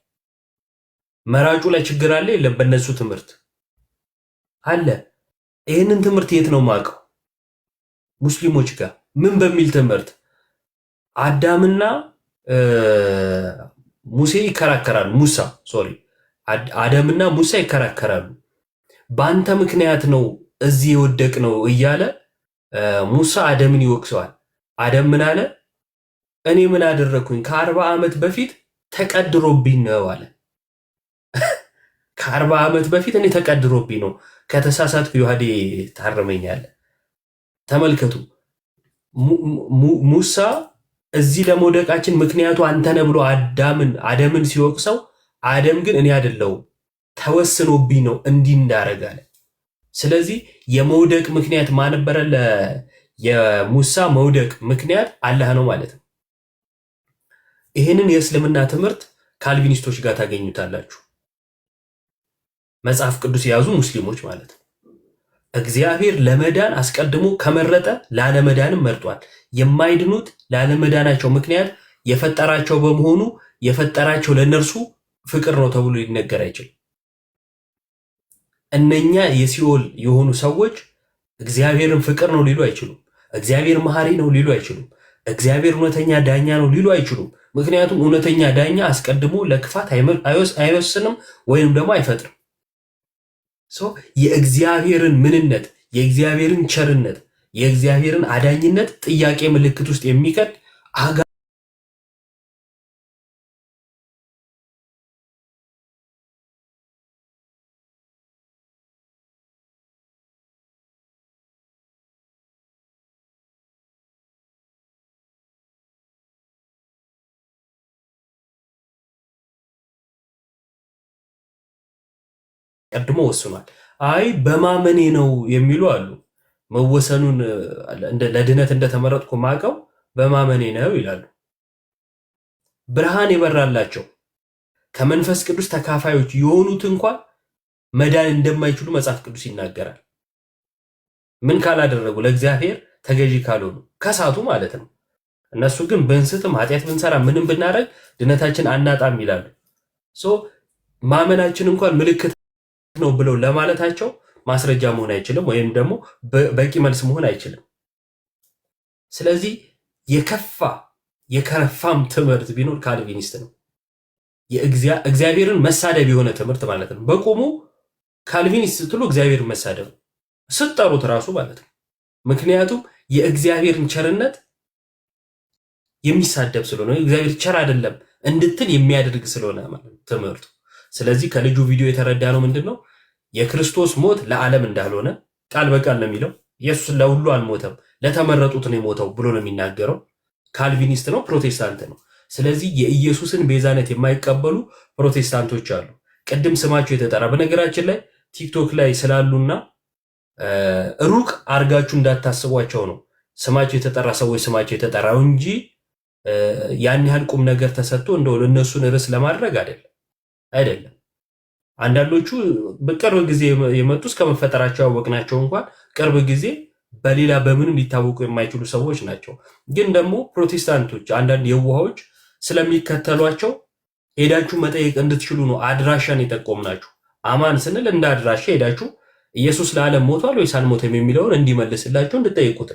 መራጩ ላይ ችግር አለ የለም? በእነሱ ትምህርት አለ። ይህንን ትምህርት የት ነው የማውቀው? ሙስሊሞች ጋር ምን በሚል ትምህርት አዳምና ሙሴ ይከራከራሉ። አዳምና ሙሳ ይከራከራሉ። በአንተ ምክንያት ነው እዚህ የወደቅ ነው እያለ ሙሳ አደምን ይወቅሰዋል። አደም ምን አለ? እኔ ምን አደረግኩኝ? ከ40 ዓመት በፊት ተቀድሮብኝ ነው አለ። ከ40 ዓመት በፊት እኔ ተቀድሮብኝ ነው። ከተሳሳትኩ ዮሐዴ ታረመኛለህ። ተመልከቱ፣ ሙሳ እዚህ ለመውደቃችን ምክንያቱ አንተ ነህ ብሎ አደምን ሲወቅሰው፣ አደም ግን እኔ አይደለሁም ተወስኖብኝ ነው እንዲህ እንዳረጋለ። ስለዚህ የመውደቅ ምክንያት ማን ነበረ? የሙሳ መውደቅ ምክንያት አላህ ነው ማለት ነው። ይህንን የእስልምና ትምህርት ካልቪኒስቶች ጋር ታገኙታላችሁ። መጽሐፍ ቅዱስ የያዙ ሙስሊሞች ማለት ነው። እግዚአብሔር ለመዳን አስቀድሞ ከመረጠ ላለመዳንም መርጧል። የማይድኑት ላለመዳናቸው ምክንያት የፈጠራቸው በመሆኑ የፈጠራቸው ለነርሱ ፍቅር ነው ተብሎ ሊነገር አይችልም። እነኛ የሲኦል የሆኑ ሰዎች እግዚአብሔርን ፍቅር ነው ሊሉ አይችሉም። እግዚአብሔር መሐሪ ነው ሊሉ አይችሉም። እግዚአብሔር እውነተኛ ዳኛ ነው ሊሉ አይችሉም። ምክንያቱም እውነተኛ ዳኛ አስቀድሞ ለክፋት አይወስንም ወይም ደግሞ አይፈጥርም። የእግዚአብሔርን ምንነት፣ የእግዚአብሔርን ቸርነት፣ የእግዚአብሔርን አዳኝነት ጥያቄ ምልክት ውስጥ የሚከት ቀድሞ ወስኗል። አይ በማመኔ ነው የሚሉ አሉ። መወሰኑን ለድነት እንደተመረጥኩ ማቀው በማመኔ ነው ይላሉ። ብርሃን የበራላቸው ከመንፈስ ቅዱስ ተካፋዮች የሆኑት እንኳን መዳን እንደማይችሉ መጽሐፍ ቅዱስ ይናገራል። ምን ካላደረጉ? ለእግዚአብሔር ተገዢ ካልሆኑ፣ ከሳቱ ማለት ነው። እነሱ ግን ብንስትም ኃጢአት ብንሰራ ምንም ብናደርግ ድነታችን አናጣም ይላሉ። ማመናችን እንኳን ምልክት ነው ብለው ለማለታቸው ማስረጃ መሆን አይችልም፣ ወይም ደግሞ በቂ መልስ መሆን አይችልም። ስለዚህ የከረፋም ትምህርት ቢኖር ካልቪኒስት ነው። እግዚአብሔርን መሳደብ የሆነ ትምህርት ማለት ነው። በቁሙ ካልቪኒስት ስትሉ እግዚአብሔርን መሳደብ ስትጠሩት ራሱ ማለት ነው። ምክንያቱም የእግዚአብሔርን ቸርነት የሚሳደብ ስለሆነ እግዚአብሔር ቸር አይደለም እንድትል የሚያደርግ ስለሆነ ማለት ትምህርቱ። ስለዚህ ከልጁ ቪዲዮ የተረዳ ነው ምንድነው? የክርስቶስ ሞት ለዓለም እንዳልሆነ ቃል በቃል ነው የሚለው። ኢየሱስ ለሁሉ አልሞተም ለተመረጡት ነው የሞተው ብሎ ነው የሚናገረው። ካልቪኒስት ነው፣ ፕሮቴስታንት ነው። ስለዚህ የኢየሱስን ቤዛነት የማይቀበሉ ፕሮቴስታንቶች አሉ። ቅድም ስማቸው የተጠራ በነገራችን ላይ ቲክቶክ ላይ ስላሉና ሩቅ አርጋችሁ እንዳታስቧቸው ነው ስማቸው የተጠራ ሰዎች ስማቸው የተጠራው እንጂ ያን ያህል ቁም ነገር ተሰጥቶ እንደው ለነሱን ርዕስ ለማድረግ አይደለም። አንዳንዶቹ በቅርብ ጊዜ የመጡ እስከ መፈጠራቸው ያወቅናቸው እንኳን ቅርብ ጊዜ በሌላ በምንም ሊታወቁ የማይችሉ ሰዎች ናቸው። ግን ደግሞ ፕሮቴስታንቶች አንዳንድ የዋሆች ስለሚከተሏቸው ሄዳችሁ መጠየቅ እንድትችሉ ነው አድራሻን የጠቆምናችሁ። አማን ስንል እንደ አድራሻ ሄዳችሁ ኢየሱስ ለዓለም ሞቷል ወይስ አልሞተም የሚለውን እንዲመልስላችሁ እንድጠይቁት።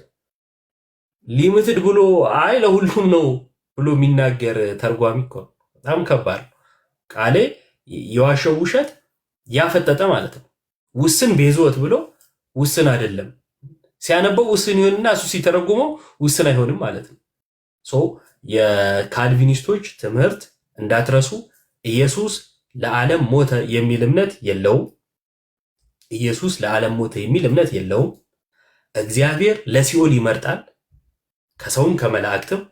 ሊሚትድ ብሎ አይ ለሁሉም ነው ብሎ የሚናገር ተርጓሚ እኮ በጣም ከባድ ነው። ቃሌ የዋሸው ውሸት ያፈጠጠ ማለት ነው። ውስን ቤዞት ብሎ ውስን አይደለም ሲያነበው ውስን ይሆንና እሱ ሲተረጉመው ውስን አይሆንም ማለት ነው። የካልቪኒስቶች ትምህርት እንዳትረሱ። ኢየሱስ ለዓለም ሞተ የሚል እምነት የለውም። ኢየሱስ ለዓለም ሞተ የሚል እምነት የለውም። እግዚአብሔር ለሲኦል ይመርጣል ከሰውም ከመላእክትም።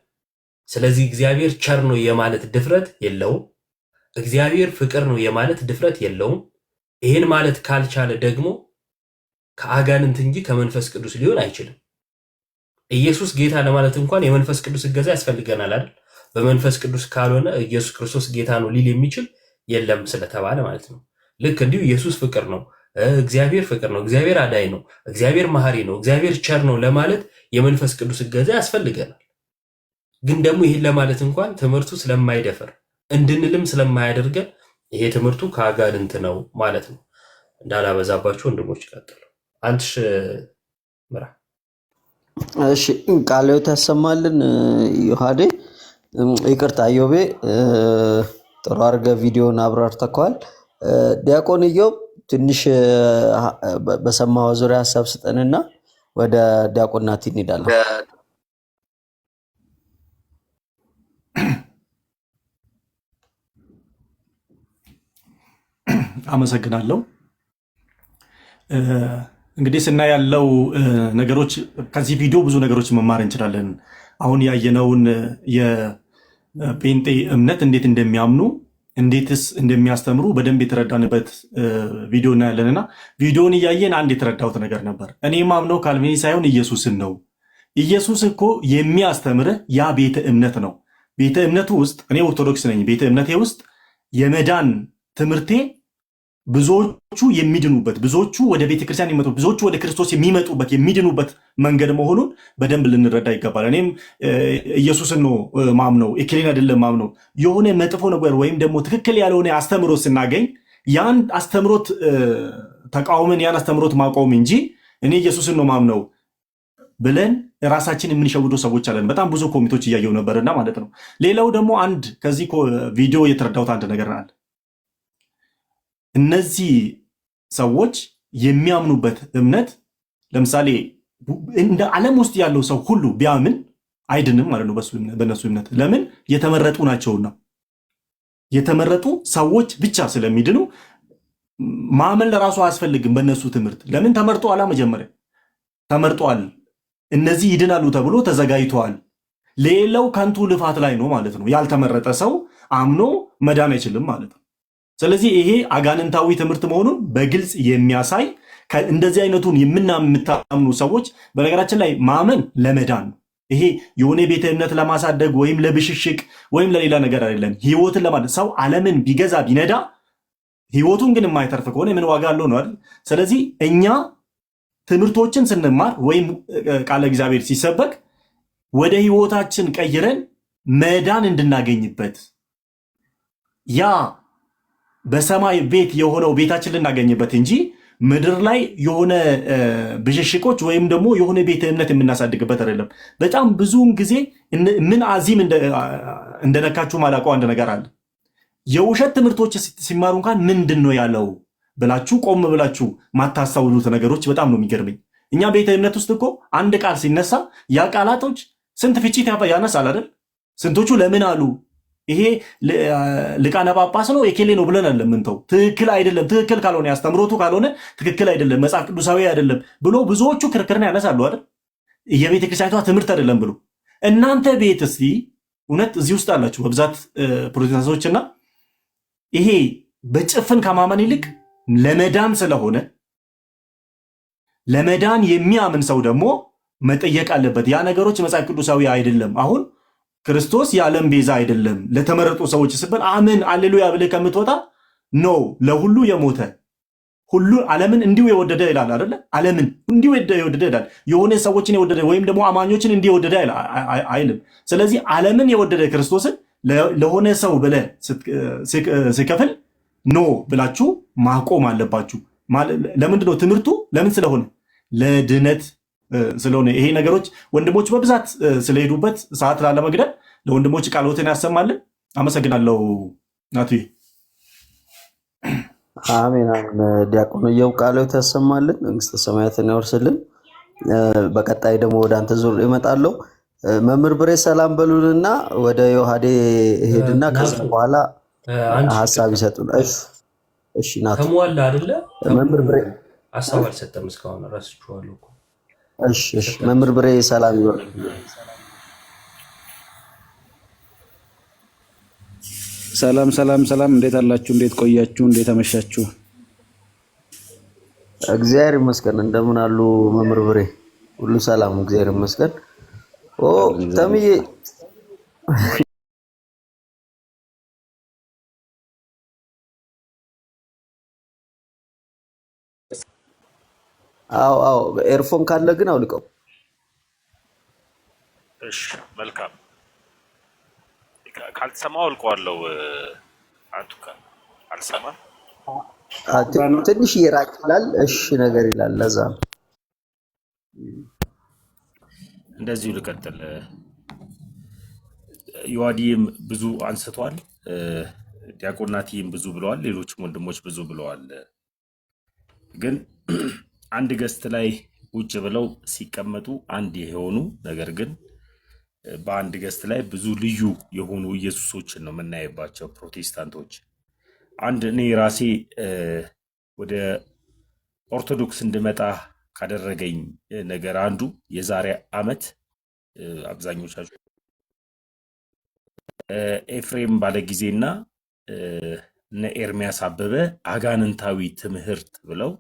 ስለዚህ እግዚአብሔር ቸር ነው የማለት ድፍረት የለውም። እግዚአብሔር ፍቅር ነው የማለት ድፍረት የለውም። ይህን ማለት ካልቻለ ደግሞ ከአጋንንት እንጂ ከመንፈስ ቅዱስ ሊሆን አይችልም። ኢየሱስ ጌታ ለማለት እንኳን የመንፈስ ቅዱስ እገዛ ያስፈልገናል አይደል? በመንፈስ ቅዱስ ካልሆነ ኢየሱስ ክርስቶስ ጌታ ነው ሊል የሚችል የለም ስለተባለ ማለት ነው። ልክ እንዲሁ ኢየሱስ ፍቅር ነው፣ እግዚአብሔር ፍቅር ነው፣ እግዚአብሔር አዳኝ ነው፣ እግዚአብሔር መሐሪ ነው፣ እግዚአብሔር ቸር ነው ለማለት የመንፈስ ቅዱስ እገዛ ያስፈልገናል። ግን ደግሞ ይህን ለማለት እንኳን ትምህርቱ ስለማይደፈር እንድንልም ስለማያደርገን ይሄ ትምህርቱ ከአጋንንት ነው ማለት ነው። እንዳላበዛባችሁ ወንድሞች ቀጥሉ። አንተሽ ምራ። እሺ ቃልዮት ያሰማልን ዮሐዴ። ይቅርታ ዮቤ፣ ጥሩ አድርገህ ቪዲዮን አብራርተከዋል። ዲያቆን ኢዮብ ትንሽ በሰማው ዙሪያ ሀሳብ ስጠንና ወደ ዲያቆን ናቲ እንሄዳለን። አመሰግናለሁ። እንግዲህ ስናይ ያለው ነገሮች ከዚህ ቪዲዮ ብዙ ነገሮች መማር እንችላለን። አሁን ያየነውን የጴንጤ እምነት እንዴት እንደሚያምኑ እንዴትስ እንደሚያስተምሩ በደንብ የተረዳንበት ቪዲዮ እናያለንና ቪዲዮን እያየን አንድ የተረዳሁት ነገር ነበር። እኔ ማምነው ካልቪኒ ሳይሆን ኢየሱስን ነው። ኢየሱስ እኮ የሚያስተምርህ ያ ቤተ እምነት ነው። ቤተ እምነቱ ውስጥ እኔ ኦርቶዶክስ ነኝ። ቤተ እምነቴ ውስጥ የመዳን ትምህርቴ ብዙዎቹ የሚድኑበት፣ ብዙዎቹ ወደ ቤተክርስቲያን የሚመጡ፣ ብዙዎቹ ወደ ክርስቶስ የሚመጡበት የሚድኑበት መንገድ መሆኑን በደንብ ልንረዳ ይገባል። እኔም ኢየሱስን ነው ማምነው፣ ኤክሌን አይደለም ማምነው። የሆነ መጥፎ ነገር ወይም ደግሞ ትክክል ያልሆነ አስተምሮት ስናገኝ ያን አስተምሮት ተቃውመን ያን አስተምሮት ማቆም እንጂ እኔ ኢየሱስን ነው ማምነው ብለን ራሳችን የምንሸውዱ ሰዎች አለን። በጣም ብዙ ኮሚቶች እያየው ነበርና ማለት ነው። ሌላው ደግሞ አንድ ከዚህ ቪዲዮ የተረዳሁት አንድ ነገር አለ። እነዚህ ሰዎች የሚያምኑበት እምነት ለምሳሌ እንደ ዓለም ውስጥ ያለው ሰው ሁሉ ቢያምን አይድንም ማለት ነው በእነሱ እምነት። ለምን? የተመረጡ ናቸውና። የተመረጡ ሰዎች ብቻ ስለሚድኑ ማመን ለራሱ አያስፈልግም በእነሱ ትምህርት። ለምን? ተመርጧል። መጀመሪያ ተመርጧል። እነዚህ ይድናሉ ተብሎ ተዘጋጅተዋል። ሌላው ከንቱ ልፋት ላይ ነው ማለት ነው። ያልተመረጠ ሰው አምኖ መዳን አይችልም ማለት ነው። ስለዚህ ይሄ አጋንንታዊ ትምህርት መሆኑን በግልጽ የሚያሳይ እንደዚህ አይነቱን የምታምኑ ሰዎች በነገራችን ላይ ማመን ለመዳን ነው። ይሄ የሆነ ቤተ እምነት ለማሳደግ ወይም ለብሽሽቅ ወይም ለሌላ ነገር አይደለም። ህይወትን ለማለት ሰው ዓለምን ቢገዛ ቢነዳ ህይወቱን ግን የማይተርፍ ከሆነ ምን ዋጋ አለው ነው አይደል? ስለዚህ እኛ ትምህርቶችን ስንማር ወይም ቃለ እግዚአብሔር ሲሰበክ ወደ ህይወታችን ቀይረን መዳን እንድናገኝበት ያ በሰማይ ቤት የሆነው ቤታችን ልናገኝበት እንጂ ምድር ላይ የሆነ ብሽሽቆች ወይም ደግሞ የሆነ ቤተ እምነት የምናሳድግበት አይደለም። በጣም ብዙውን ጊዜ ምን አዚም እንደነካችሁ ማላውቀው አንድ ነገር አለ። የውሸት ትምህርቶች ሲማሩ እንኳን ምንድን ነው ያለው ብላችሁ ቆም ብላችሁ ማታስተውሉት ነገሮች በጣም ነው የሚገርመኝ። እኛ ቤተ እምነት ውስጥ እኮ አንድ ቃል ሲነሳ ያ ቃላቶች ስንት ፍቺት ያነሳል አይደል? ስንቶቹ ለምን አሉ ይሄ ሊቃነ ጳጳስ ነው የኬሌ ነው ብለን አለምንተው ትክክል አይደለም፣ ትክክል ካልሆነ ያስተምሮቱ ካልሆነ ትክክል አይደለም፣ መጽሐፍ ቅዱሳዊ አይደለም ብሎ ብዙዎቹ ክርክርን ያነሳሉ አይደል? የቤተ ክርስቲያኗ ትምህርት አይደለም ብሎ እናንተ ቤት እስቲ እውነት እዚህ ውስጥ አላችሁ በብዛት ፕሮቴስታንቶችና ይሄ በጭፍን ከማመን ይልቅ ለመዳን ስለሆነ ለመዳን የሚያምን ሰው ደግሞ መጠየቅ አለበት። ያ ነገሮች መጽሐፍ ቅዱሳዊ አይደለም። አሁን ክርስቶስ የዓለም ቤዛ አይደለም ለተመረጡ ሰዎች ስበል አሜን አሌሉያ ብለህ ከምትወጣ ኖ ለሁሉ የሞተ ሁሉ ዓለምን እንዲሁ የወደደ ይላል አይደለ? ዓለምን እንዲሁ የወደደ ይላል። የሆነ ሰዎችን የወደደ ወይም ደግሞ አማኞችን እንዲሁ የወደደ አይልም። ስለዚህ ዓለምን የወደደ ክርስቶስን ለሆነ ሰው ብለህ ሲከፍል ኖ ብላችሁ ማቆም አለባችሁ። ለምንድን ነው ትምህርቱ? ለምን ስለሆነ ለድነት ስለሆነ ይሄ ነገሮች ወንድሞች በብዛት ስለሄዱበት ሰዓት ላለመግደል ለወንድሞች ቃልዎትን ያሰማልን። አመሰግናለሁ ናቱ። አሜን አሜን። ዲያቆን እየው ቃልዎት ያሰማልን፣ መንግስተ ሰማያትን ያወርስልን። በቀጣይ ደግሞ ወደ አንተ ዙር እመጣለሁ። መምህር ብሬ ሰላም በሉንና ወደ ዮሐዴ ሄድና ከዛ በኋላ ሐሳብ ይሰጡን። እሺ ናቱ ተሟላ አይደለ? መምህር ብሬ ሐሳብ አልሰጠም እስካሁን እረስቸዋለሁ እኮ። እሺ መምህር ብሬ ሰላም ይወር። ሰላም ሰላም ሰላም፣ እንዴት አላችሁ? እንዴት ቆያችሁ? እንዴት አመሻችሁ? እግዚአብሔር ይመስገን። እንደምን አሉ መምህር ብሬ? ሁሉ ሰላም እግዚአብሔር ይመስገን። ኦ ተምዬ አዎ ኤርፎን ካለ ግን አውልቀው። እሺ መልካም። ካልተሰማው አውልቀዋለሁ። አንቱ አልሰማም። ትንሽ ይራቅ ይላል። እሺ ነገር ይላል። ለዛ እንደዚሁ ልቀጥል። ዮሐዲም ብዙ አንስቷል፣ ዲያቆናቲም ብዙ ብለዋል፣ ሌሎችም ወንድሞች ብዙ ብለዋል። ግን አንድ ገስት ላይ ውጭ ብለው ሲቀመጡ አንድ የሆኑ ነገር ግን በአንድ ገስት ላይ ብዙ ልዩ የሆኑ ኢየሱሶችን ነው የምናይባቸው ፕሮቴስታንቶች። አንድ እኔ ራሴ ወደ ኦርቶዶክስ እንድመጣ ካደረገኝ ነገር አንዱ የዛሬ ዓመት አብዛኞቻችሁ ኤፍሬም ባለጊዜና እነ ኤርሚያስ አበበ አጋንንታዊ ትምህርት ብለው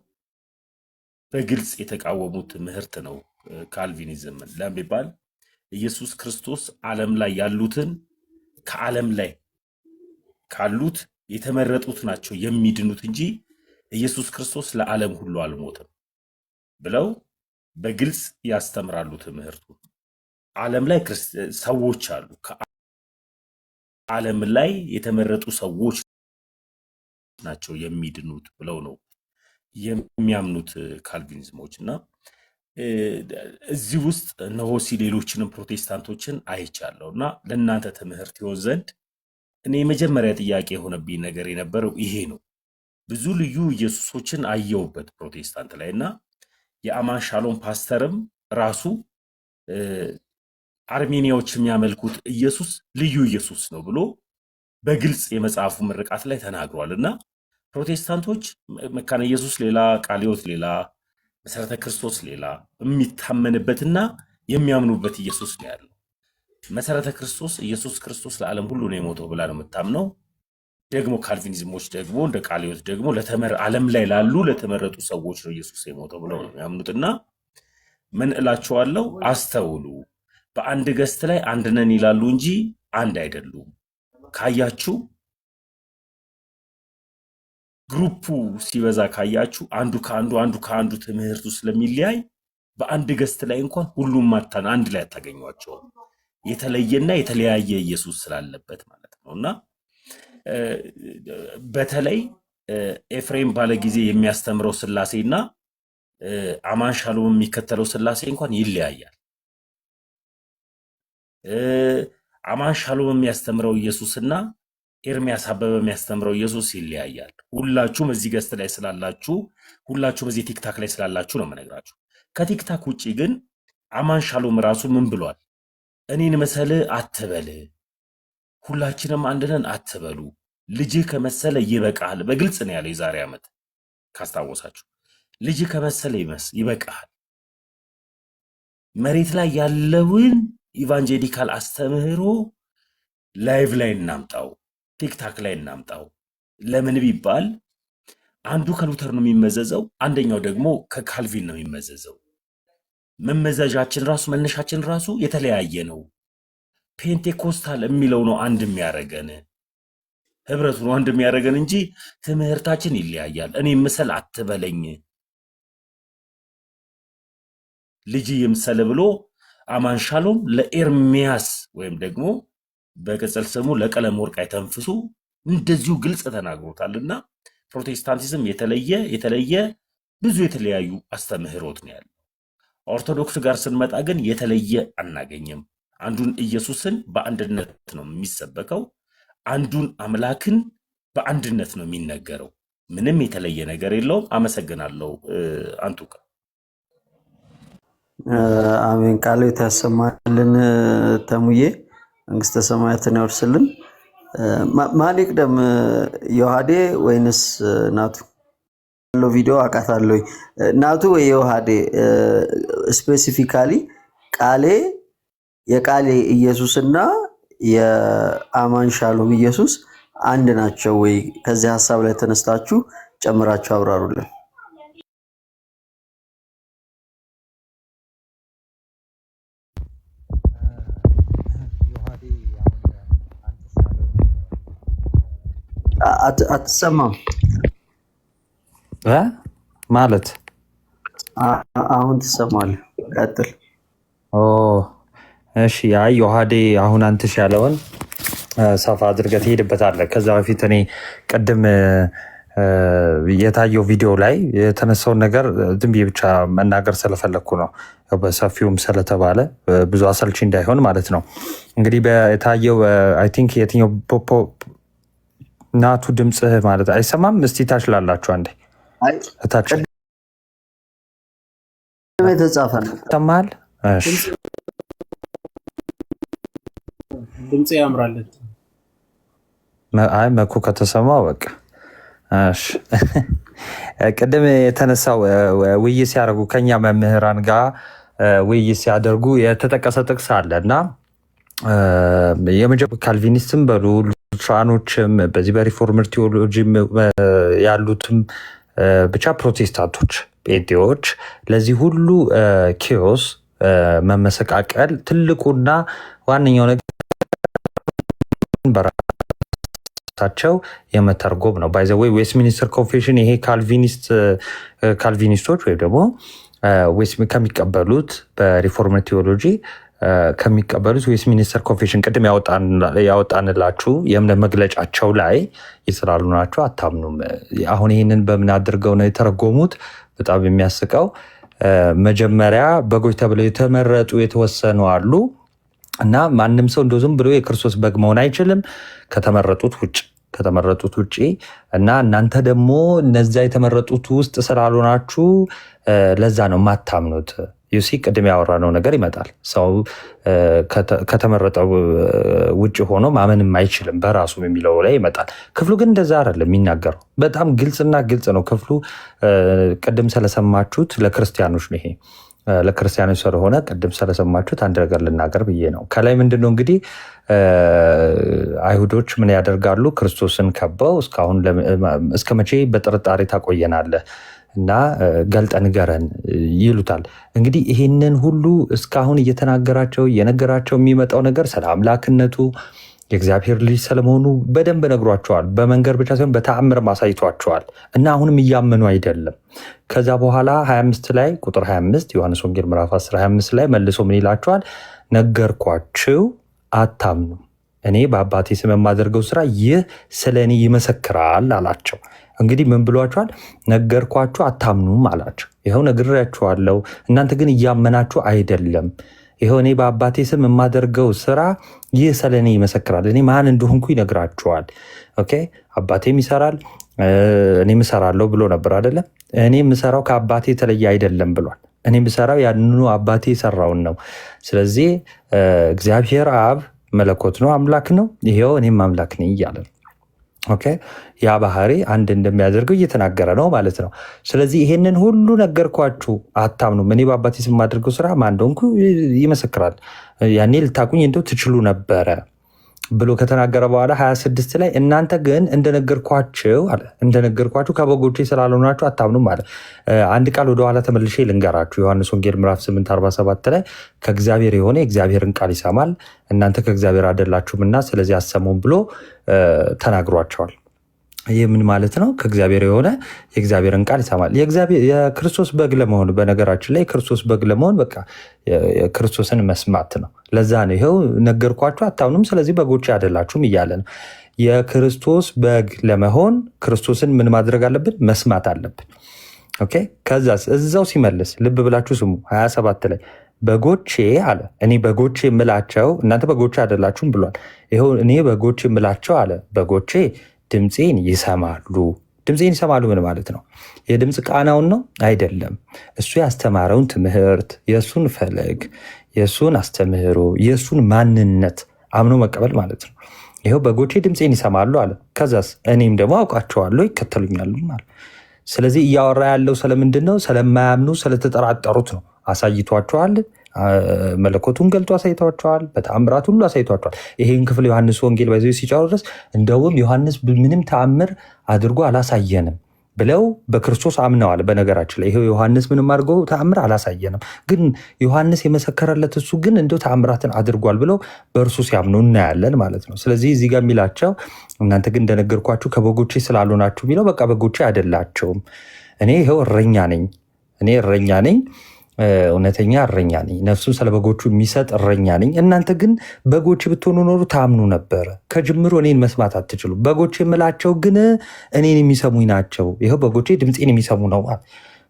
በግልጽ የተቃወሙት ትምህርት ነው። ካልቪኒዝምን ለሚባል ኢየሱስ ክርስቶስ ዓለም ላይ ያሉትን ከዓለም ላይ ካሉት የተመረጡት ናቸው የሚድኑት እንጂ ኢየሱስ ክርስቶስ ለዓለም ሁሉ አልሞተም ብለው በግልጽ ያስተምራሉ ትምህርቱ። ዓለም ላይ ሰዎች አሉ፣ ከዓለም ላይ የተመረጡ ሰዎች ናቸው የሚድኑት ብለው ነው የሚያምኑት ካልቪኒዝሞች። እና እዚህ ውስጥ ነሆሲ ሌሎችንም ፕሮቴስታንቶችን አይቻለሁ እና ለእናንተ ትምህርት ይሆን ዘንድ እኔ የመጀመሪያ ጥያቄ የሆነብኝ ነገር የነበረው ይሄ ነው። ብዙ ልዩ ኢየሱሶችን አየውበት ፕሮቴስታንት ላይ እና የአማን ሻሎም ፓስተርም ራሱ አርሜኒያዎች የሚያመልኩት ኢየሱስ ልዩ ኢየሱስ ነው ብሎ በግልጽ የመጽሐፉ ምርቃት ላይ ተናግሯል። እና ፕሮቴስታንቶች መካነ ኢየሱስ ሌላ፣ ቃለ ሕይወት ሌላ፣ መሰረተ ክርስቶስ ሌላ የሚታመንበትና የሚያምኑበት ኢየሱስ ነው ያለው። መሰረተ ክርስቶስ ኢየሱስ ክርስቶስ ለዓለም ሁሉ ነው የሞተው ብላ ነው የምታምነው። ደግሞ ካልቪኒዝሞች ደግሞ እንደ ቃለ ሕይወት ደግሞ ዓለም ላይ ላሉ ለተመረጡ ሰዎች ነው ኢየሱስ የሞተው ብለው ነው የሚያምኑትና ምን እላቸዋለሁ? አስተውሉ። በአንድ ገስት ላይ አንድ ነን ይላሉ እንጂ አንድ አይደሉም። ካያችሁ ግሩፑ ሲበዛ ካያችሁ አንዱ ከአንዱ ትምህርቱ ስለሚለያይ በአንድ ገስት ላይ እንኳን ሁሉም አንድ ላይ አታገኟቸውም። የተለየና የተለያየ ኢየሱስ ስላለበት ማለት ነውና በተለይ ኤፍሬም ባለጊዜ የሚያስተምረው ስላሴ እና አማን ሻሎም የሚከተለው ስላሴ እንኳን ይለያያል። አማን ሻሎም የሚያስተምረው ኢየሱስና ኤርሚያስ አበበ የሚያስተምረው ኢየሱስ ይለያያል። ሁላችሁም እዚህ ገስት ላይ ስላላችሁ፣ ሁላችሁም እዚህ ቲክታክ ላይ ስላላችሁ ነው የምነግራችሁ። ከቲክታክ ውጭ ግን አማን ሻሎም ራሱ ምን ብሏል? እኔን መሰል አትበል፣ ሁላችንም አንድነን አትበሉ፣ ልጅህ ከመሰለ ይበቃል። በግልጽ ነው ያለው። የዛሬ ዓመት ካስታወሳችሁ ልጅህ ከመሰለ ይበቃል። መሬት ላይ ያለውን ኢቫንጀሊካል አስተምህሮ ላይቭ ላይ እናምጣው፣ ቲክታክ ላይ እናምጣው። ለምን ቢባል አንዱ ከሉተር ነው የሚመዘዘው፣ አንደኛው ደግሞ ከካልቪን ነው የሚመዘዘው። መመዘዣችን ራሱ መነሻችን ራሱ የተለያየ ነው። ፔንቴኮስታል የሚለው ነው አንድ የሚያደርገን፣ ህብረቱ ነው አንድ የሚያደርገን እንጂ ትምህርታችን ይለያያል። እኔ ምሰል አትበለኝ ልጅ ይምሰል ብሎ አማን ሻሎም ለኤርሚያስ ወይም ደግሞ በቅጽል ስሙ ለቀለም ወርቅ አይተንፍሱ እንደዚሁ ግልጽ ተናግሮታልና ፕሮቴስታንቲዝም የተለየ ብዙ የተለያዩ አስተምህሮት ነው ያለው። ኦርቶዶክስ ጋር ስንመጣ ግን የተለየ አናገኝም። አንዱን ኢየሱስን በአንድነት ነው የሚሰበከው፣ አንዱን አምላክን በአንድነት ነው የሚነገረው። ምንም የተለየ ነገር የለውም። አመሰግናለሁ። አንቱካ አሜን። ቃሉ ያሰማልን። ተሙዬ መንግስተ ሰማያትን ያወርስልን። ማን ይቅደም ዮሐዴ ወይንስ ናቱ? ያለው ቪዲዮ አውቃታለሁ። ናቱ ወይ ዮሐዴ? ስፔሲፊካሊ ቃሌ የቃሌ ኢየሱስና የአማን ሻሎም ኢየሱስ አንድ ናቸው ወይ? ከዚህ ሐሳብ ላይ ተነስታችሁ ጨምራችሁ አብራሩልን። አትሰማም ማለት አሁን ትሰማለህ? ቀጥል። እሺ አይ ዮሐዴ አሁን አንተሽ ያለውን ሰፋ አድርገህ ትሄድበታለህ። ከዛ በፊት እኔ ቅድም የታየው ቪዲዮ ላይ የተነሳውን ነገር ዝም ብዬ ብቻ መናገር ስለፈለግኩ ነው፣ በሰፊውም ስለተባለ ብዙ አሰልቺ እንዳይሆን ማለት ነው። እንግዲህ የታየው አይ ቲንክ የትኛው ናቱ ድምፅህ ማለት አይሰማም። እስቲ ታች ላላችሁ አንዴ ታች የተጻፈ ነው ይሰማል። እሺ ድምጽ ያምራል። አይ መኩ ከተሰማው በቃ እሺ። ቅድም የተነሳው ውይይት ሲያደርጉ ከኛ መምህራን ጋር ውይይት ሲያደርጉ የተጠቀሰ ጥቅስ አለ እና የመጀመሪያው ካልቪኒስትም በሉ ሉትራኖችም በዚህ በሪፎርመር ቴዎሎጂም ያሉትም ብቻ ፕሮቴስታንቶች፣ ጴንጤዎች ለዚህ ሁሉ ኬዎስ መመሰቃቀል ትልቁና ዋነኛው ነገር በራሳቸው የመተርጎም ነው። ባይ ዘ ዌይ ዌስትሚኒስተር ኮንፌሽን ይሄ ካልቪኒስቶች ወይም ደግሞ ከሚቀበሉት በሪፎርመር ቴዎሎጂ ከሚቀበሉት ዌስትሚኒስተር ኮንፌሽን ቅድም ያወጣንላችሁ የእምነት መግለጫቸው ላይ ይስራሉ ናቸው። አታምኑም። አሁን ይህንን በምን አድርገው ነው የተረጎሙት? በጣም የሚያስቀው መጀመሪያ በጎች ተብለው የተመረጡ የተወሰኑ አሉ እና ማንም ሰው እንደው ዝም ብሎ የክርስቶስ በግ መሆን አይችልም ከተመረጡት ውጭ እና እናንተ ደግሞ እነዚያ የተመረጡት ውስጥ ስላልሆናችሁ ለዛ ነው ማታምኑት። ዩሲ ቅድም ያወራነው ነገር ይመጣል። ሰው ከተመረጠው ውጭ ሆኖ ማመንም አይችልም በራሱ የሚለው ላይ ይመጣል። ክፍሉ ግን እንደዛ አይደለም የሚናገረው። በጣም ግልጽና ግልጽ ነው ክፍሉ። ቅድም ስለሰማችሁት ለክርስቲያኖች ነው ይሄ ለክርስቲያኖች ስለሆነ ቅድም ስለሰማችሁት አንድ ነገር ልናገር ብዬ ነው። ከላይ ምንድነው እንግዲህ አይሁዶች ምን ያደርጋሉ? ክርስቶስን ከበው እስከ መቼ በጥርጣሬ ታቆየናለህ እና ገልጠ ንገረን ይሉታል። እንግዲህ ይሄንን ሁሉ እስካሁን እየነገራቸው የሚመጣው ነገር ስለ አምላክነቱ የእግዚአብሔር ልጅ ስለመሆኑ በደንብ ነግሯቸዋል። በመንገር ብቻ ሳይሆን በተአምር ማሳይቷቸዋል እና አሁንም እያመኑ አይደለም። ከዛ በኋላ 25 ላይ ቁጥር 25 ዮሐንስ ወንጌል ምዕራፍ 10 25 ላይ መልሶ ምን ይላቸዋል? ነገርኳችሁ አታምኑም። እኔ በአባቴ ስም የማደርገው ስራ ይህ ስለ እኔ ይመሰክራል አላቸው። እንግዲህ ምን ብሏቸዋል? ነገርኳችሁ አታምኑም አላቸው። ይኸው ነግሬያችኋለሁ፣ እናንተ ግን እያመናችሁ አይደለም። ይኸው እኔ በአባቴ ስም የማደርገው ስራ ይህ ስለ እኔ ይመሰክራል። እኔ ማን እንደሆንኩ ይነግራችኋል። ኦኬ አባቴም ይሰራል እኔም እሰራለሁ ብሎ ነበር አይደለም? እኔ የምሰራው ከአባቴ የተለየ አይደለም ብሏል። እኔ የምሰራው ያንኑ አባቴ የሰራውን ነው። ስለዚህ እግዚአብሔር አብ መለኮት ነው፣ አምላክ ነው። ይሄው እኔም አምላክ ነኝ እያለ ነው። ኦኬ ያ ባህሪ አንድ እንደሚያደርገው እየተናገረ ነው ማለት ነው። ስለዚህ ይሄንን ሁሉ ነገርኳችሁ አታምኑም፣ እኔ በአባቴ ስም የማደርገው ስራ ማን እንደሆንኩ ይመሰክራል። ያኔ ልታቁኝ እንደው ትችሉ ነበረ ብሎ ከተናገረ በኋላ 26 ላይ እናንተ ግን እንደነገርኳችሁ ከበጎቼ ስላልሆናችሁ አታምኑም አለ። አንድ ቃል ወደኋላ ተመልሼ ልንገራችሁ። ዮሐንስ ወንጌል ምዕራፍ 8:47 ላይ ከእግዚአብሔር የሆነ የእግዚአብሔርን ቃል ይሰማል፣ እናንተ ከእግዚአብሔር አይደላችሁምና ስለዚህ አሰሙም ብሎ ተናግሯቸዋል። ይህ ምን ማለት ነው? ከእግዚአብሔር የሆነ የእግዚአብሔርን ቃል ይሰማል። የክርስቶስ በግ ለመሆን በነገራችን ላይ የክርስቶስ በግ ለመሆን በቃ ክርስቶስን መስማት ነው። ለዛ ነው ይኸው ነገርኳችሁ አታምኑም፣ ስለዚህ በጎቼ አይደላችሁም እያለ ነው። የክርስቶስ በግ ለመሆን ክርስቶስን ምን ማድረግ አለብን? መስማት አለብን። ኦኬ ከዛስ እዛው ሲመልስ ልብ ብላችሁ ስሙ። 27 ላይ በጎቼ አለ። እኔ በጎቼ የምላቸው እናንተ በጎቼ አይደላችሁም ብሏል። ይኸው እኔ በጎቼ የምላቸው አለ በጎቼ ድምፄን ይሰማሉ። ድምፄን ይሰማሉ ምን ማለት ነው? የድምፅ ቃናውን ነው አይደለም። እሱ ያስተማረውን ትምህርት፣ የእሱን ፈለግ፣ የእሱን አስተምህሮ፣ የእሱን ማንነት አምኖ መቀበል ማለት ነው። ይኸው በጎቼ ድምፄን ይሰማሉ አለ። ከዛስ እኔም ደግሞ አውቃቸዋለሁ ይከተሉኛሉ ማለት። ስለዚህ እያወራ ያለው ስለምንድን ነው? ስለማያምኑ ስለተጠራጠሩት ነው። አሳይቷቸዋል። መለኮቱን ገልጦ አሳይቷቸዋል። በተአምራት ሁሉ አሳይቷቸዋል። ይሄን ክፍል ዮሐንስ ወንጌል ባይዘ ሲጨርስ እንደውም ዮሐንስ ምንም ተአምር አድርጎ አላሳየንም ብለው በክርስቶስ አምነዋል። በነገራችን ላይ ይሄው ዮሐንስ ምንም አድርጎ ተአምር አላሳየንም፣ ግን ዮሐንስ የመሰከረለት እሱ ግን እንደው ተአምራትን አድርጓል ብለው በእርሱ ሲያምኑ እናያለን ማለት ነው። ስለዚህ እዚህ ጋር የሚላቸው እናንተ ግን እንደነገርኳችሁ ከበጎቼ ስላልሆናችሁ የሚለው በቃ በጎቼ አይደላቸውም። እኔ ይኸው እረኛ ነኝ፣ እኔ እረኛ ነኝ፣ እውነተኛ እረኛ ነኝ፣ ነፍሱን ስለ በጎቹ የሚሰጥ እረኛ ነኝ። እናንተ ግን በጎቼ ብትሆኑ ኖሩ ታምኑ ነበረ። ከጅምሩ እኔን መስማት አትችሉ። በጎቼ የምላቸው ግን እኔን የሚሰሙኝ ናቸው። ይኸው በጎቼ ድምፄን የሚሰሙ ነው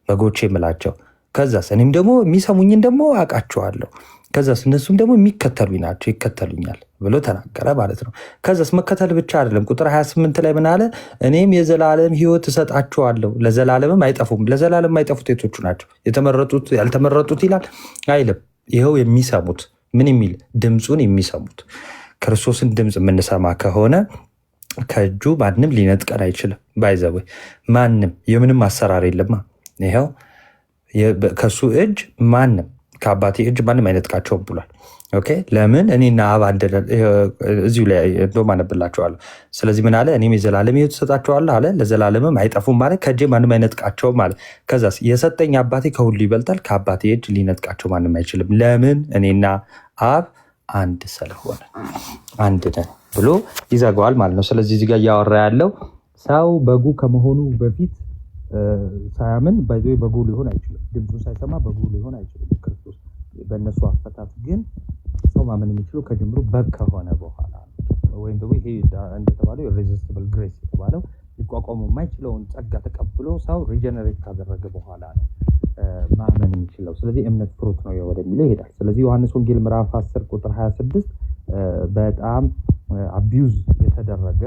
በጎቼ የምላቸው። ከዛስ እኔም ደግሞ የሚሰሙኝን ደግሞ አውቃቸዋለሁ። ከዛስ እነሱም ደግሞ የሚከተሉኝ ናቸው፣ ይከተሉኛል ብሎ ተናገረ ማለት ነው። ከዛስ መከተል ብቻ አይደለም። ቁጥር 28 ላይ ምን አለ? እኔም የዘላለም ሕይወት እሰጣቸዋለሁ፣ ለዘላለምም አይጠፉም። ለዘላለም አይጠፉት የቶቹ ናቸው? የተመረጡት ያልተመረጡት ይላል አይልም። ይኸው የሚሰሙት ምን የሚል ድምፁን የሚሰሙት ክርስቶስን ድምፅ የምንሰማ ከሆነ ከእጁ ማንም ሊነጥቀን አይችልም። ባይዘወይ ማንም የምንም አሰራር የለማ። ይኸው ከሱ እጅ ማንም ከአባቴ እጅ ማንም አይነጥቃቸውም ብሏል። ኦኬ ለምን? እኔና አብ አንድ ነን። እዚሁ ላይ እንደውም አነብላቸዋለሁ። ስለዚህ ምን አለ? እኔም የዘላለም ሕይወት እሰጣቸዋለሁ አለ፣ ለዘላለምም አይጠፉም ማለት ከእጄ ማንም አይነጥቃቸውም አለ። ከዛስ የሰጠኝ አባቴ ከሁሉ ይበልጣል፣ ከአባቴ እጅ ሊነጥቃቸው ማንም አይችልም። ለምን? እኔና አብ አንድ ስለሆነ አንድ ነን ብሎ ይዘጋዋል ማለት ነው። ስለዚህ እዚህ ጋር እያወራ ያለው ሰው በጉ ከመሆኑ በፊት ሳያምን ባይዞ በጉ ሊሆን አይችልም። ድምፁን ሳይሰማ በጉ ሊሆን አይችልም። ክርስቶስ በእነሱ አፈታት ግን ሰው ማመን የሚችለው ከጅምሩ በግ ከሆነ በኋላ ወይም ደግሞ ይሄ እንደተባለው ኢሬዚስቲብል ግሬስ የተባለው ሊቋቋሙ የማይችለውን ጸጋ ተቀብሎ ሰው ሪጀነሬት ካደረገ በኋላ ነው ማመን የሚችለው። ስለዚህ እምነት ፍሩት ነው ወደሚለው ይሄዳል። ስለዚህ ዮሐንስ ወንጌል ምዕራፍ 10 ቁጥር 26 በጣም አቢዩዝ የተደረገ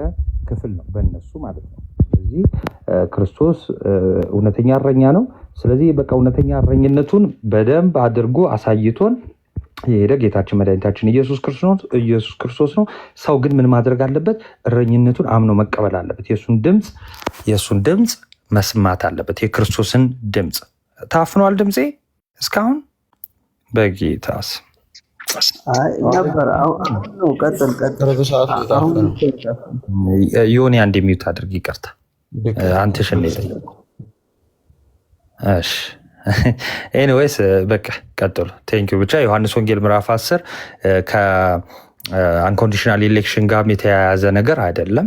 ክፍል ነው በእነሱ ማለት ነው። ስለዚህ ክርስቶስ እውነተኛ እረኛ ነው። ስለዚህ በቃ እውነተኛ እረኝነቱን በደንብ አድርጎ አሳይቶን የሄደ ጌታችን መድኃኒታችን ኢየሱስ ክርስቶስ ነው። ሰው ግን ምን ማድረግ አለበት? እረኝነቱን አምኖ መቀበል አለበት። የእሱን ድምፅ መስማት አለበት። የክርስቶስን ድምፅ። ታፍኗል ድምፄ እስካሁን በጌታስ ዮኒ አንድ የሚዩት አድርግ። ይቅርታ አንተ ሸኔ እሺ ኤኒዌይስ በቃ ቀጥሉ። ቴንኪዩ። ብቻ ዮሐንስ ወንጌል ምዕራፍ 10 ከአንኮንዲሽናል ኢሌክሽን ጋር የተያያዘ ነገር አይደለም።